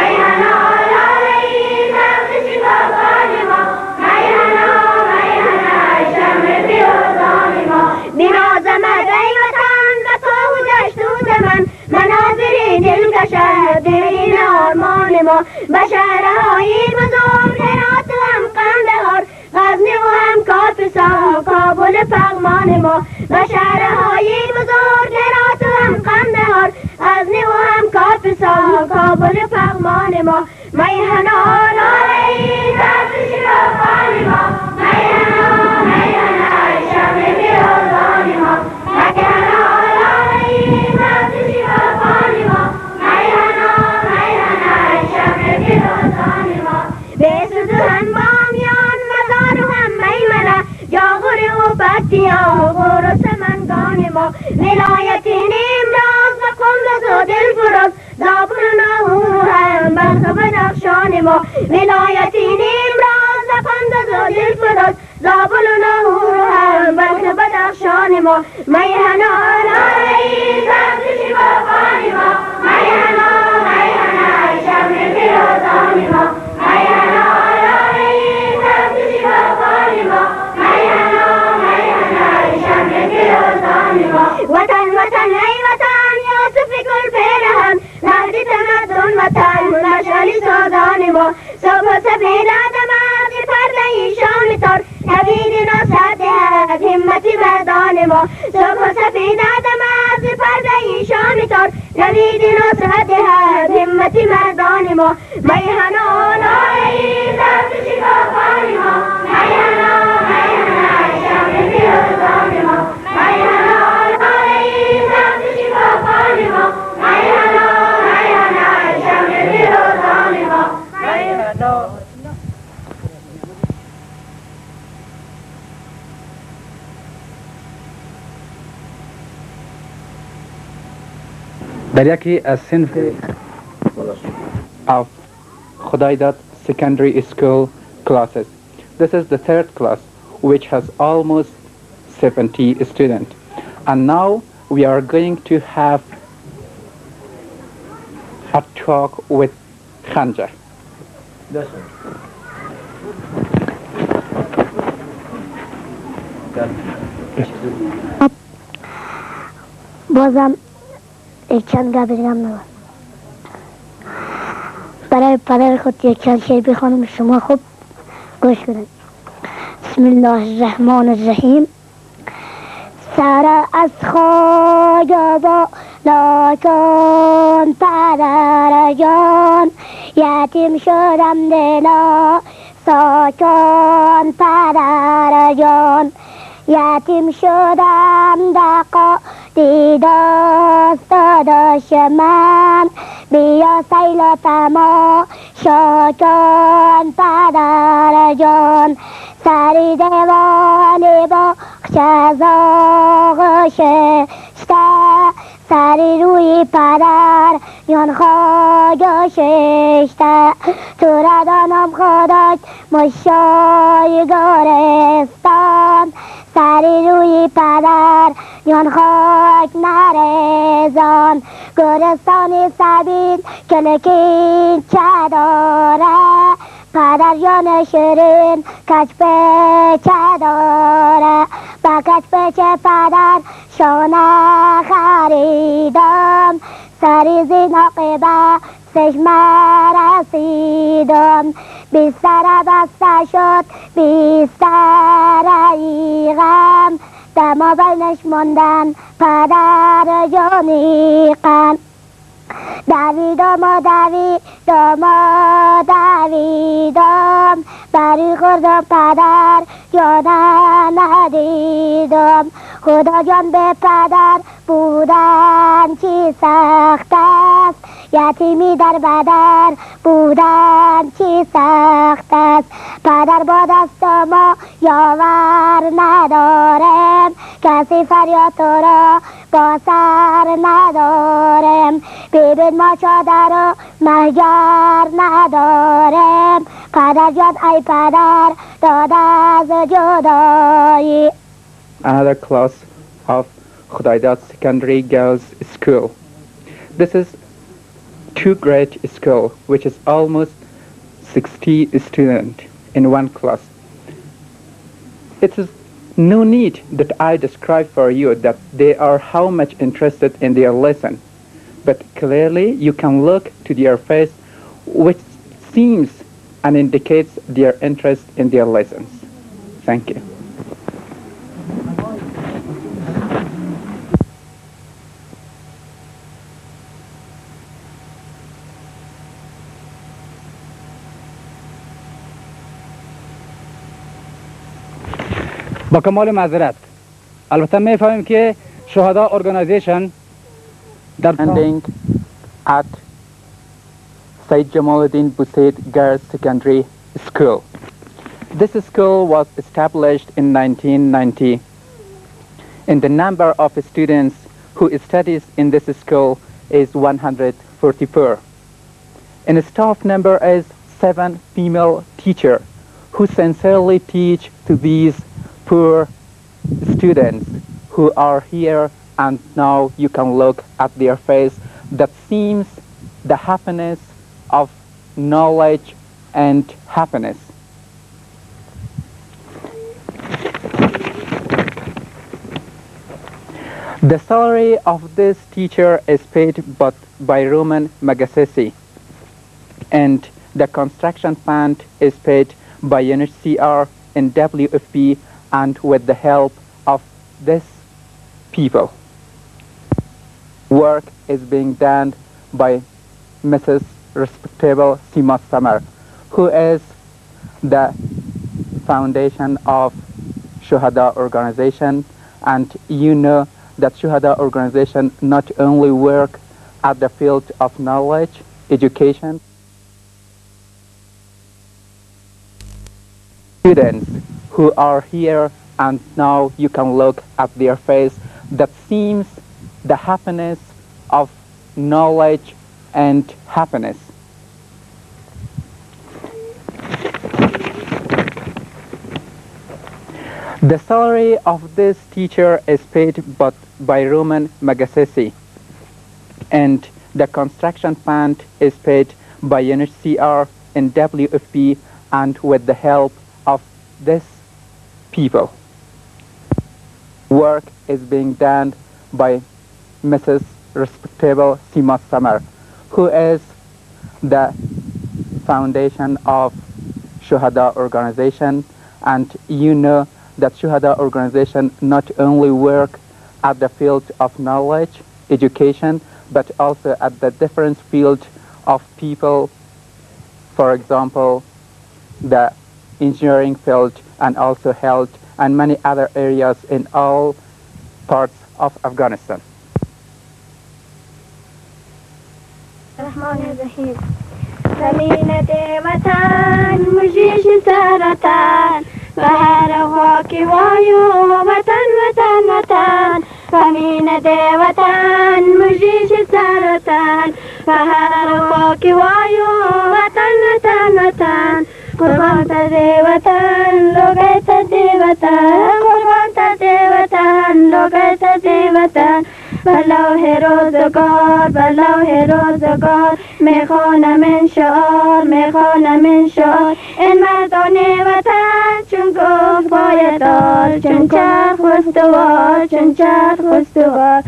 میهنا لای سبز شفافان ما میهنا شمع فیروزان ما بنازمد ای وطن و تو گشت و زمن مناظری دلکشد درین آرمان ما بشرهای بزرگ هرات و هم قندهار غزنی و هم کاپیسا کابل پغمان ما بشرهای بزرگ هرات و هم قندهار غزنی و هم کاپیسا کابل پغمان ما میهنا لای سبز شفافان ما میهنا شمع فیروزان ما میهنا لای سبز شفافان ما میهنا شمع فیروزان ما بسوز هم بامیان مزار و هم میمنه جاغوری و پکتیا غور و سمنگان ما ولایت نیمراز و قندوز و دلفروز زابل و ناهور و هم بلخ بدخشان ما ولایت نیمراز و قندوز و دلفروز زابل و ناهور و هم بلخ بدخشان ما میهنا لای سبز شفافان ما میهنا شمع فیروزان ما میهنا لای سبز شفافان ما میهنا شمع فیروزان ما وطن وطن ای وطن یوسف گل پیرهن مهد تمدن وطن مشعل سازان ما صبح سفید آدم از پرده شام تار نوید نصرت هد همتی مردان ما صبح سفید آدم از پرده شام تار نوید نصرت هد همتی مردان ما میهنا لای سبز شفافان ما میهنا شمع فیروزان ما میهنا لای سبز شفافان ما میهنا شمع فیروزان ما میهنا. در یکی از صنف of Khudaidat Secondary School classes. This is the 3rd class, which has almost 70 students. And now we are going to have a talk with خنجر. بازم یک چند گپ بگم نگم. برای پدر خود یک چند شعر بخوانم، شما خوب گوش کنید. بسم الله الرحمن الرحیم. سر از خاک بالا کن پدر جان، یتیم شدم دلا ساکن پدر جان، یتیم شدم دقا دیداست داداش من، بیا سیل و تماشا کن پدر جان، سری دیوانی باغچه زاغ شسته، سری روی پدر یان خاک ششته، تو را دانم خداش مشای گارستان، سری روی پدر یان خاک نرزان، گرستان سبیل کلکی چه داره، پدر جان شیرین کچ پیچه داره، با کچ پیچه پدر شانه خریدم، سری زین عاقبه سشمه رسیدم، بیستر بسته شد بیستر غم، دما بینش ماندن پدر جانی غم، دویدم و دویدم و دویدم، بری خوردم پدر جانم ندیدم، خدا جان به پدر بودن چی سخت است، یتیمی در بدر بودن چی سخت است، پدر با دست ما یاور ندارم، کسی فریاد تو را با سر ندارم، ببین ما چادر و مهجر ندارم، پدر جان ای پدر داد از جدایی. Another class of Khudaidat Secondary Girls School. This is two grade school which is almost 60 students in one class. It is no need that I describe for you that they are how much interested in their lesson, but clearly you can look to their face which seems and indicates their interest in their lessons. Thank you. با کمال معذرت البته میفهمیم که شهدا ارگانیزیشن در ending at Said Jamaluddin Busaid Girls Secondary School. This school was established in 1990 and the number of students who studies in this school is 144 and the staff number is 7 female teachers who sincerely teach to these poor students who are here, and now you can look at their face that seems the happiness of knowledge and happiness. The salary of this teacher is paid but by Roman Magassesi, and the construction fund is paid by UNHCR and WFP and with the help of this people. Work is being done by Mrs. Respectable Sima Samar, who is the foundation of Shuhada organization, and you know that Shuhada organization not only work at the field of knowledge, education, students who are here, and now you can look at their face that seems the happiness of knowledge and happiness. The salary of this teacher is paid but by Roman Magassesi, and the construction fund is paid by UNHCR and WFP and with the help of this people. Work is being done by Mrs. Respectable Sima Samar, who is the foundation of Shuhada organization, and you know that Shuhada organization not only work at the field of knowledge, education, but also at the different field of people, for example, the engineering field and also health and many other areas in all parts of Afghanistan. الرحمن الرحيم زمینة وطن مجیش سرطان بهر خاک وایو وطن وطن وطن زمینة وطن مجیش سرطان بهر خاک وایو وطن وطن وطن قربان تدی وطن لوگای تدی وطن قربان تدی وطن لوگای تدی وطن بلوه روزگار بلوه روزگار میخوانم این شعار میخوانم این شعار این مردان وطن چون گفت پایدار چون چرخ استوار چون چرخ استوار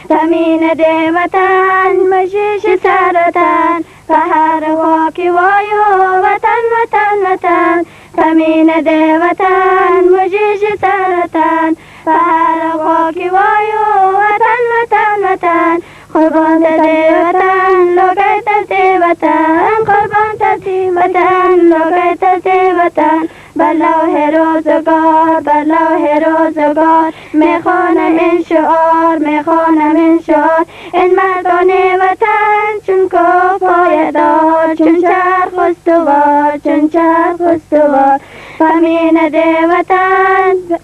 زمین ده وطن مجیش سرطان بهر خاک وایو وطن وطن وطن زمین ده وطن مجیش سرطان بهر خاک وایو وطن وطن وطن قربان تدی وطن لوگای تدی وطن قربان تدی وطن لوگای تدی وطن بلوه روزگار بلوه روزگار میخوانم این شعار میخوانم این شعار این مردان وطن چون کو پایدار چون چرخ استوار چون چرخ استوار زمین ده وطن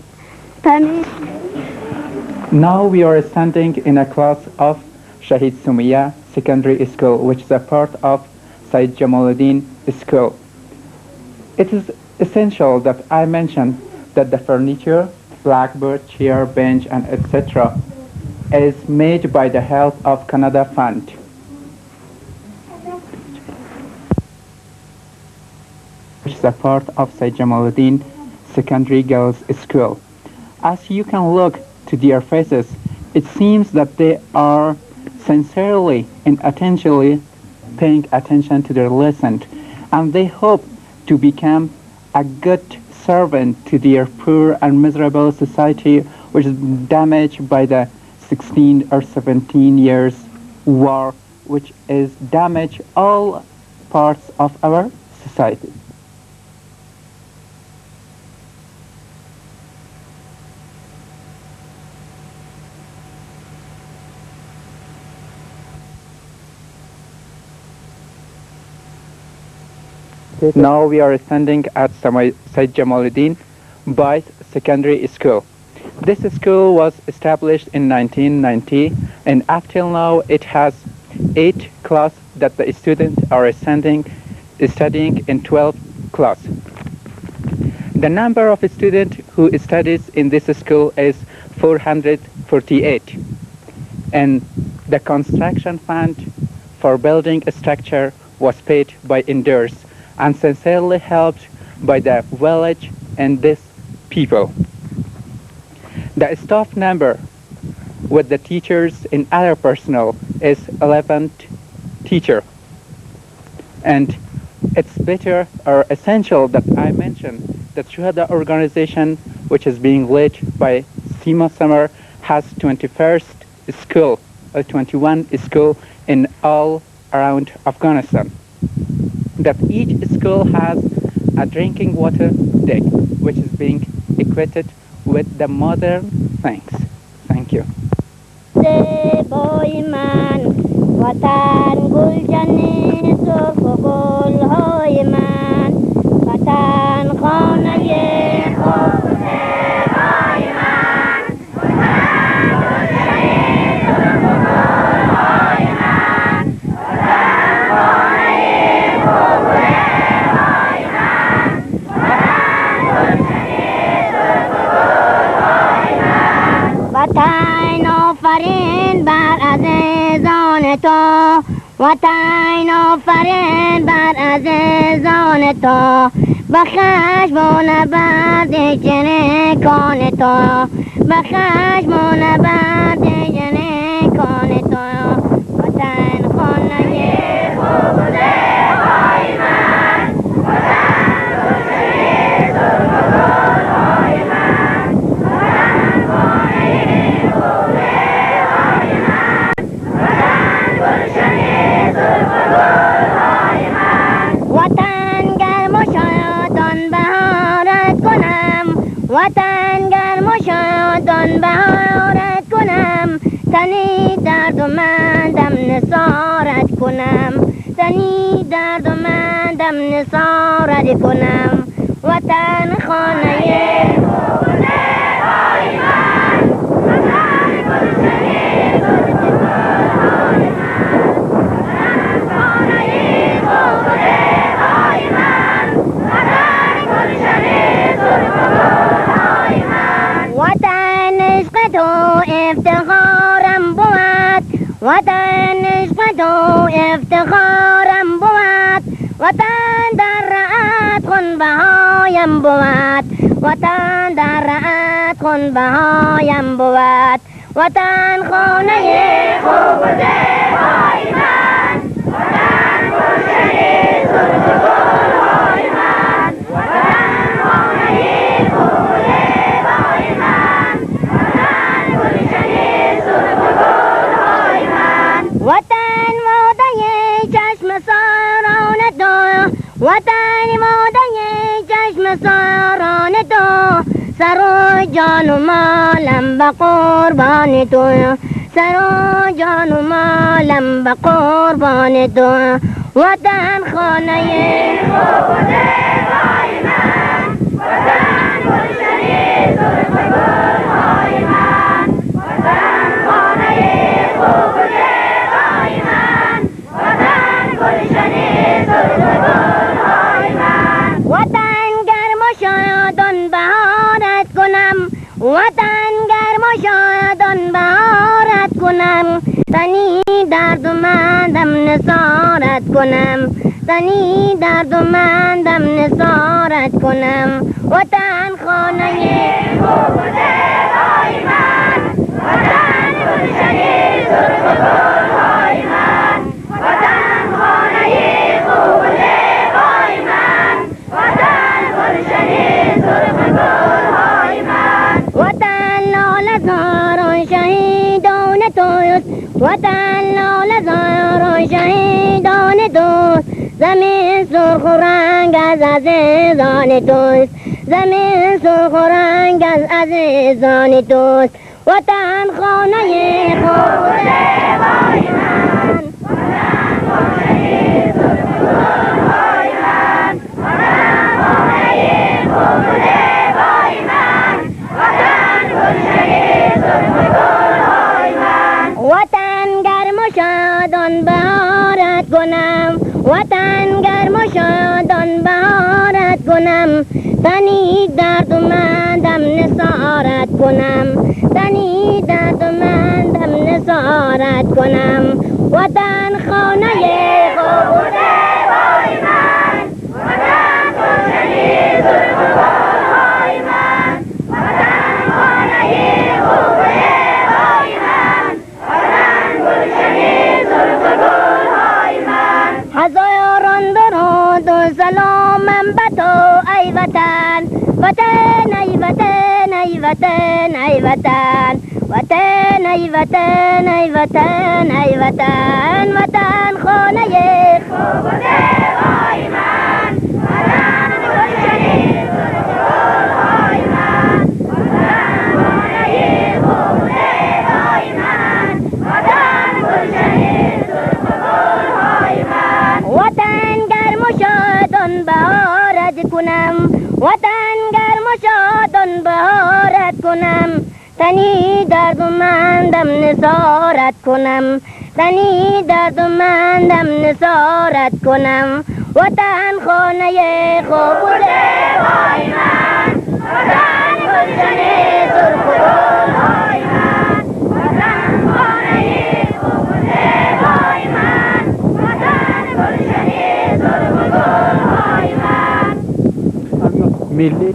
Now we are standing in a class of Shahid Sumaya Secondary School, which is a part of Said Jamaluddin School. It is essential that I mention that the furniture, blackboard, chair, bench, and etc. is made by the help of Canada Fund. Which is a part of Said Jamaluddin Secondary Girls School. As you can look to their faces, it seems that they are sincerely and attentively paying attention to their lesson, and they hope to become a good servant to their poor and miserable society, which is damaged by the 16 or 17 years war, which is damaged all parts of our society. Now we are standing at Said Jamaluddin Boys Secondary School. This school was established in 1990, and up till now it has 8 classes that the students are studying in 12 class. The number of students who studies in this school is 448, and the construction fund for building a structure was paid by Indus and sincerely helped by the village and these people. The staff number with the teachers and other personnel is 11 teachers. And it's better or essential that I mention that Shuhada organization, which is being led by Sima Samar, has 21 school in all around Afghanistan. That each school has a drinking water deck, which is being equipped with the modern things. Thank you. وطن آفرین بر عزیزان تو وطن آفرین بر عزیزان تو بخش و نبرد جنکان تو بخش و نبرد جنکان تو وطن خانه خوب های من وطن روشنی سرخگل های من وطن خانه خوب های من وطن گلشنی سرخگل های من وطن گرم و شادان بهارت کنم وطن گرم و شادان بهارت کنم تنی درد و مندم نثارت کنم تنی درد و مندم نثارت کنم وطن خانه خوب های من وطن گلشنی سرخگل های من وطن خانه خوب های من وطن گلشنی سرخگل های من وطن عشق تو افتخارم بود وطن عشق تو افتخارم بود وطن در رعت خون بهایم بود وطن در رعت خون بهایم بود وطن خانه خوب های من وطن گلشنی سرخگل های من وطن خانه خوب های من وطن گلشنی سرخگل های من وطن وعده چشم ساران تو وطن وعده چشم ساران تو سر و جان و مالم به قربان تو سر و جان و مالم به قربان تو وطن خانه خوب های من وطن گلشنی سرخگل های من وطن خانه خوب های من وطن گلشنی سرخگل های من وطن گرم و شادان بهارت کنم وطن گرم و شادان بهارت کنم تنی درد و مندم نثارت کنم تنی درد و مندم نثارت کنم وطن خانه خوب های من وطن گلشنی سرخگل های من وطن خانه خوب های من وطن گلشنی سرخگل های من وطن لاله زاران شهیدان توست وطن لاله زاران شهیدان توست زمین سرخ و رنگ از عزیزان توست زمین سرخ و رنگ از عزیزان توست وطن خانه خوب های من وطن گلشنی سرخگل های من وطن خانه خوب های من وطن گلشنی سرخگل های من وطن گرم و شادان بهارت کنم وطن گرم و شادان بهارت کنم تنی درد و مندم نثارت کنم تنی درد و مندم نثارت کنم وطن خانه خوب های من وطن گلشنی سرخگل های من وطن خانه خوب های من وطن گلشنی سرخگل های من هزاران درود و سلامم به تو ای وطن وطن ای وطن ای وطن ای وطن وطن ای وطن ای وطن ای وطن وطن خانه خوب های من وطن گلشنی سرخگل های من وطن خانه خوب های من وطن گلشنی سرخگل های من وطن گرم و شادان بهارت کنم وطن گرم و شادان بهارت کنم تنی درد و مندم نثارت کنم تنی درد و مندم نثارت کنم وطن خانه خوب های من وطن گلشنی سرخگل های من وطن خانه خوب های من ملی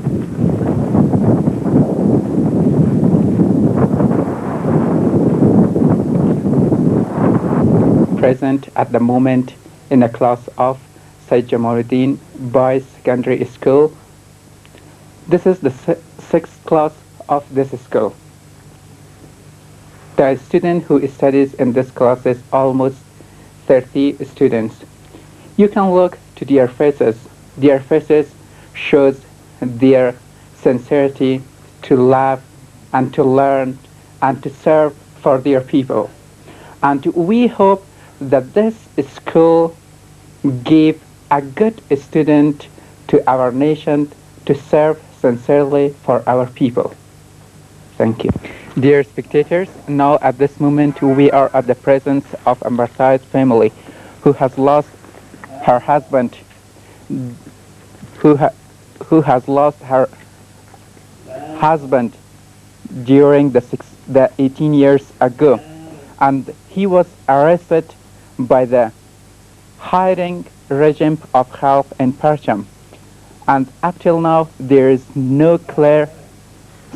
present at the moment in a class of Said Jamaluddin Boys Secondary School. This is the sixth class of this school. The student who studies in this class is almost 30 students. You can look to their faces. Their faces shows their sincerity to love and to learn and to serve for their people. And we hope that this school give a good student to our nation to serve sincerely for our people. Thank you. Dear spectators, now at this moment we are at the presence of a martyred family who has lost her husband, who has lost her husband during the 18 years ago, and he was arrested by the hiding regime of Khalq in Percham, and up till now there is no clear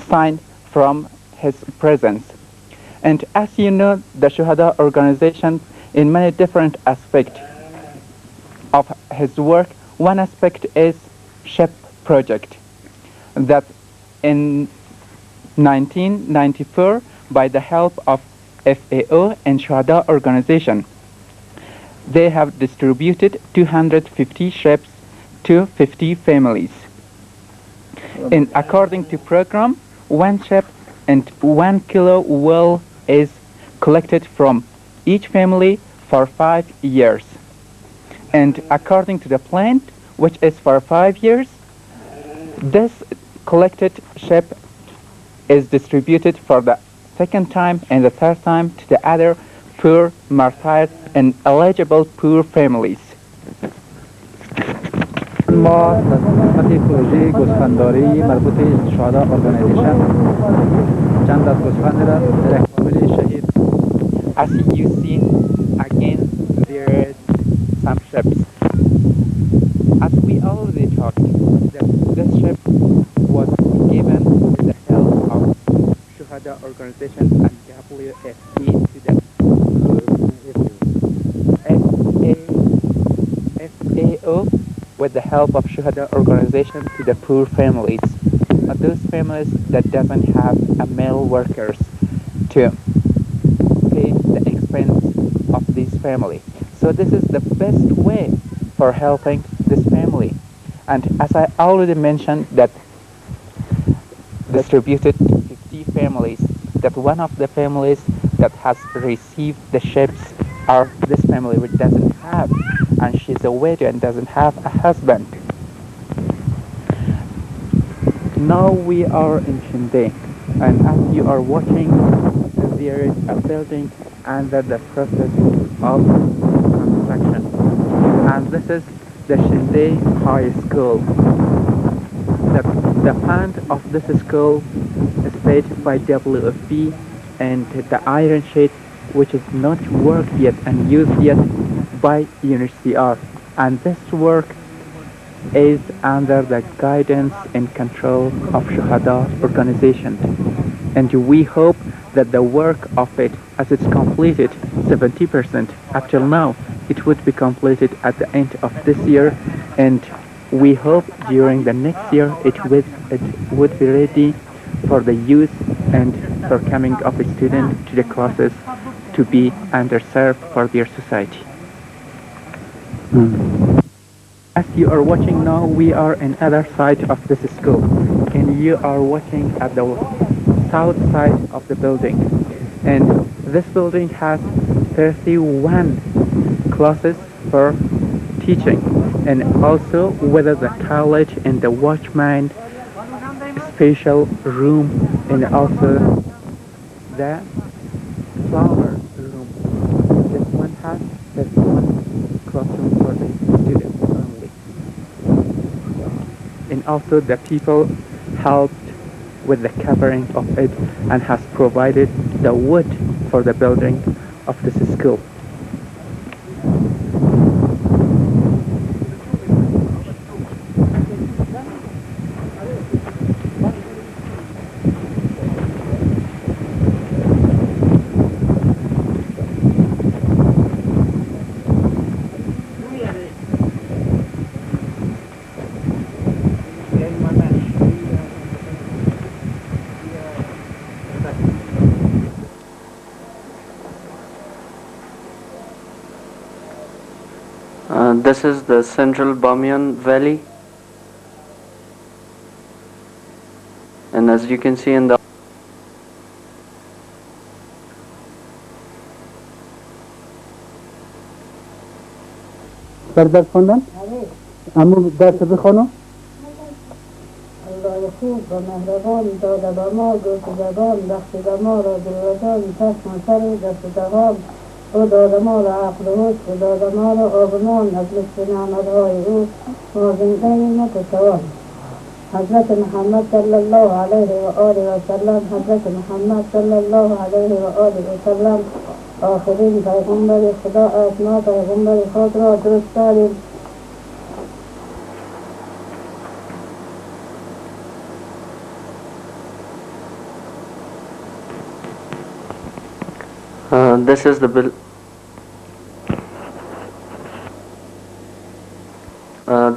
sign from his presence. And as you know, the Shuhada organization in many different aspects of his work, one aspect is SHIP project that in 1994 by the help of FAO and Shuhada organization they have distributed 250 ships to 50 families. And according to program, one ship and 1 kilo wool is collected from each family for 5 years. And according to the plan, which is for 5 years, this collected ship is distributed for the second time and the third time to the other poor, martyred, and eligible poor families. ما در خدمت پروژه گوسفندداری مربوط به شهدا ارگانیزیشن چند از گوسفند را در کامل شهید. As you see, again, there is some ships. As we already talked, that this ship was given with the help of Shuhada organization and WFP to the FAO with the help of Shuhada organization to the poor families. Those families that doesn't have a male workers to pay the expense of this family. So this is the best way for helping this family. And as I already mentioned that distributed to 50 families, that one of the families that has received the ships are this family which doesn't have, and she's a widow and doesn't have a husband. Now we are in Shinde, and as you are watching, there is a building under the process of construction, and this is the Shinde High School. The fund of this school is paid by WFP, and the iron sheet which is not worked yet and used yet by UNHCR, and this work is under the guidance and control of Shuhada organization, and we hope that the work of it, as it's completed 70% up till now, it would be completed at the end of this year, and we hope during the next year it would be ready for the youth and for coming of a student to the classes to be underserved for their society. As you are watching now, we are on other side of this school, and you are watching at the south side of the building, and this building has 31 classes for teaching, and also whether the toilet and the watchman special room, and also the flower room. This one has 31 classroom for the students only. And also the people helped with the covering of it and has provided the wood for the building of this school. This is the central Bamiyan valley, and as you can see in the در خوندن؟ اما درس بخونو؟ الله خوب و مهربان داده به ما گوش زبان بخشیده ما را دلوجان چشم و سر دست و دهان او داده ما را عقل و هوش و داده ما را آبمان از لطف نعمتهای او ما زنده نتوان حضرت محمد صلی الله علیه و آله و سلم حضرت محمد صلی الله علیه و آله و سلم آخرین پیغمبر خدا است ما پیغمبر خود را درست داریم. This is the bill.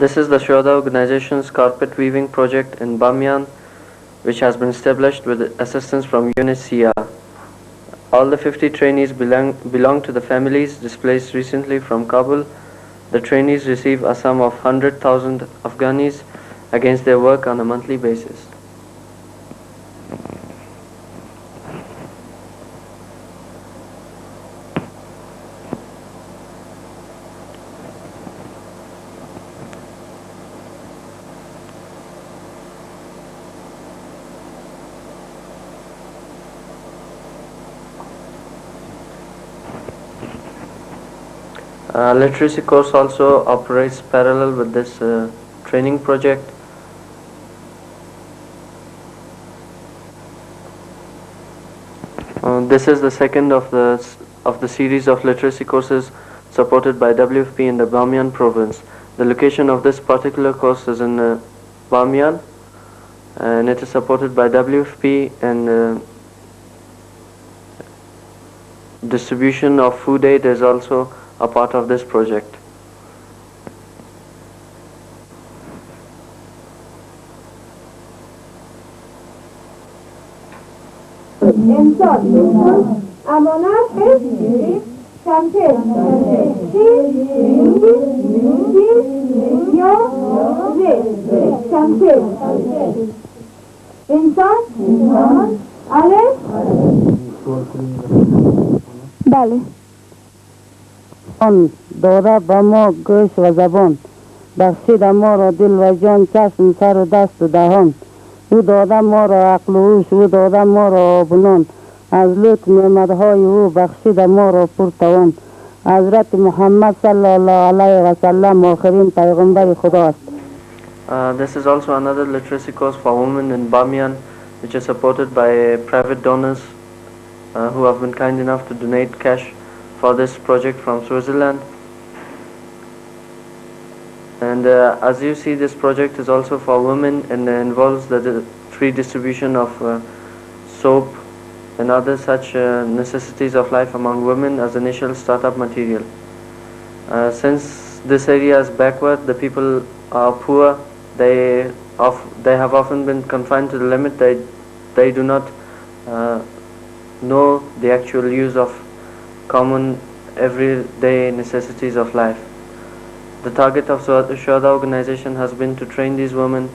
This is the Shuhada organization's carpet weaving project in Bamiyan, which has been established with assistance from UNHCR. All the 50 trainees belong to the families displaced recently from Kabul. The trainees receive a sum of 100,000 Afghanis against their work on a monthly basis. Literacy course also operates parallel with this training project. This is the second of the series of literacy courses supported by WFP in the Bamiyan province. The location of this particular course is in Bamiyan, and it is supported by WFP, and distribution of food aid is also a part of this project. بله. آن داده به ما گوش و زبان بخشید ما را دل و جان چشم سر و دست و دهان او داده ما را عقل و هوش او داده ما را آبنان از لطف نعمتهای او بخشید ما را پرتوان حضرت محمد صلی الله علیه و سلم آخرین پیغمبر خدا است. This is also another literacy course for women in Bamiyan, which is supported by private donors who have been kind enough to donate cash for this project from Switzerland. And as you see, this project is also for women and involves the free distribution of soap and other such necessities of life among women as initial startup material. Since this area is backward, the people are poor, they have often been confined to the limit, they do not know the actual use of common everyday necessities of life. The target of Shuhada organization has been to train these women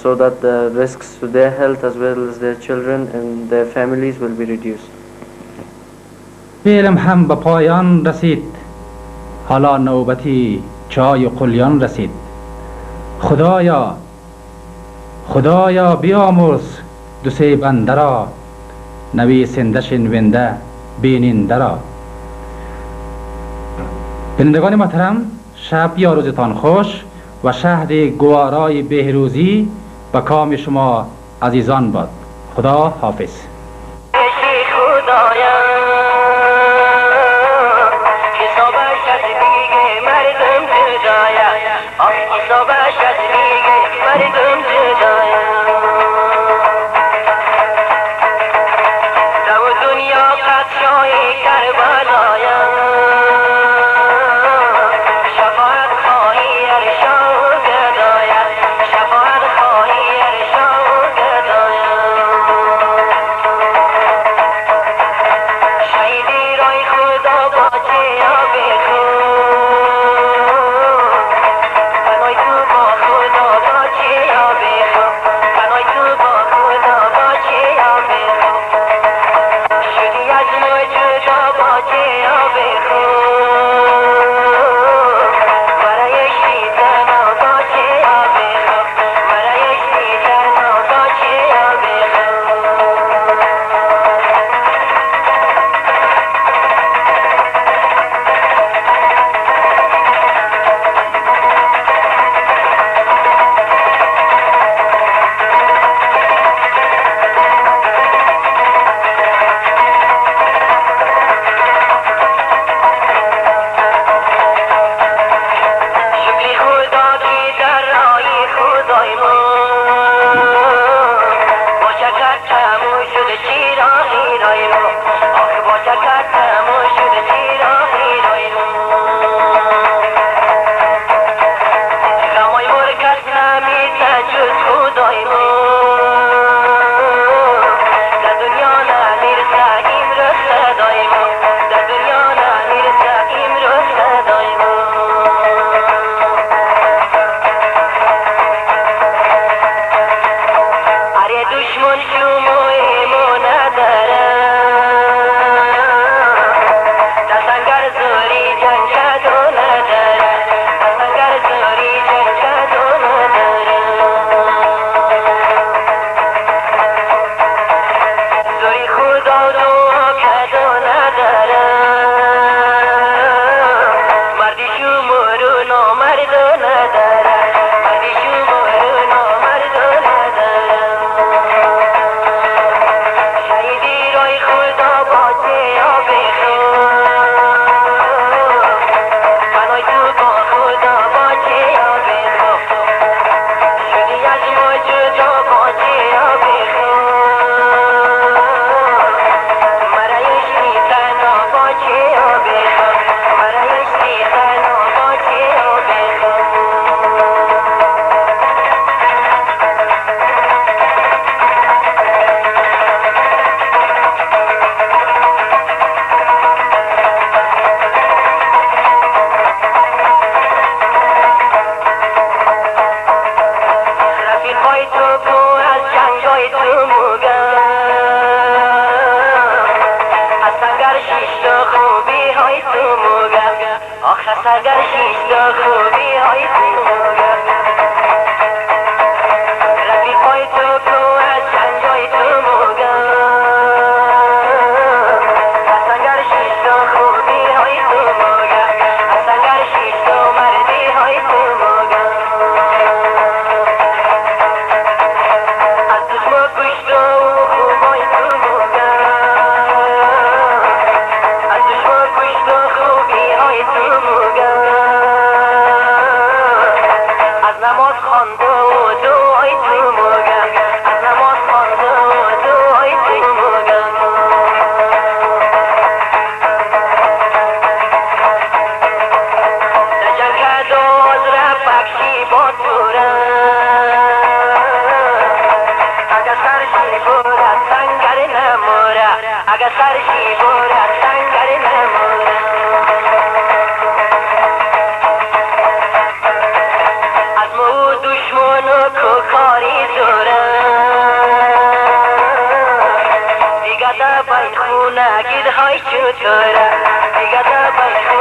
so that the risks to their health as well as their children and their families will be reduced. فیلم هم به پایان رسید حالا نوبتی چای و قلیان رسید خدایا بیامرز دو سه بنده را نویسنده شنونده بیننده را. بینندگان محترم، شب یا روزتان خوش و شهر گوارای بهروزی به کام شما عزیزان باد. خدا حافظ. های تو موگم آخه سگر شیشتا خوبی های تو موگم رفیقای تو کو از چنجای تو موگم سگر شیشتا خوبی های تو موگم سگر شیشتا مردی های تو موگم از دشمن گوشتا و خوبای تو موگم از دشمن گوشتا خوبی های تو موگم از نماز خوانده و دعای تو موگم از نماز خوانده و دعای تو موگم جنگ دوز را بخشی با اگر سرشی برد سنگر نموره اگر سرشی برد سنگر نموره از مو دشمن و کوکاری زوره دیگه دا بین خونه گید های چوتوره دیگه دا بین خونه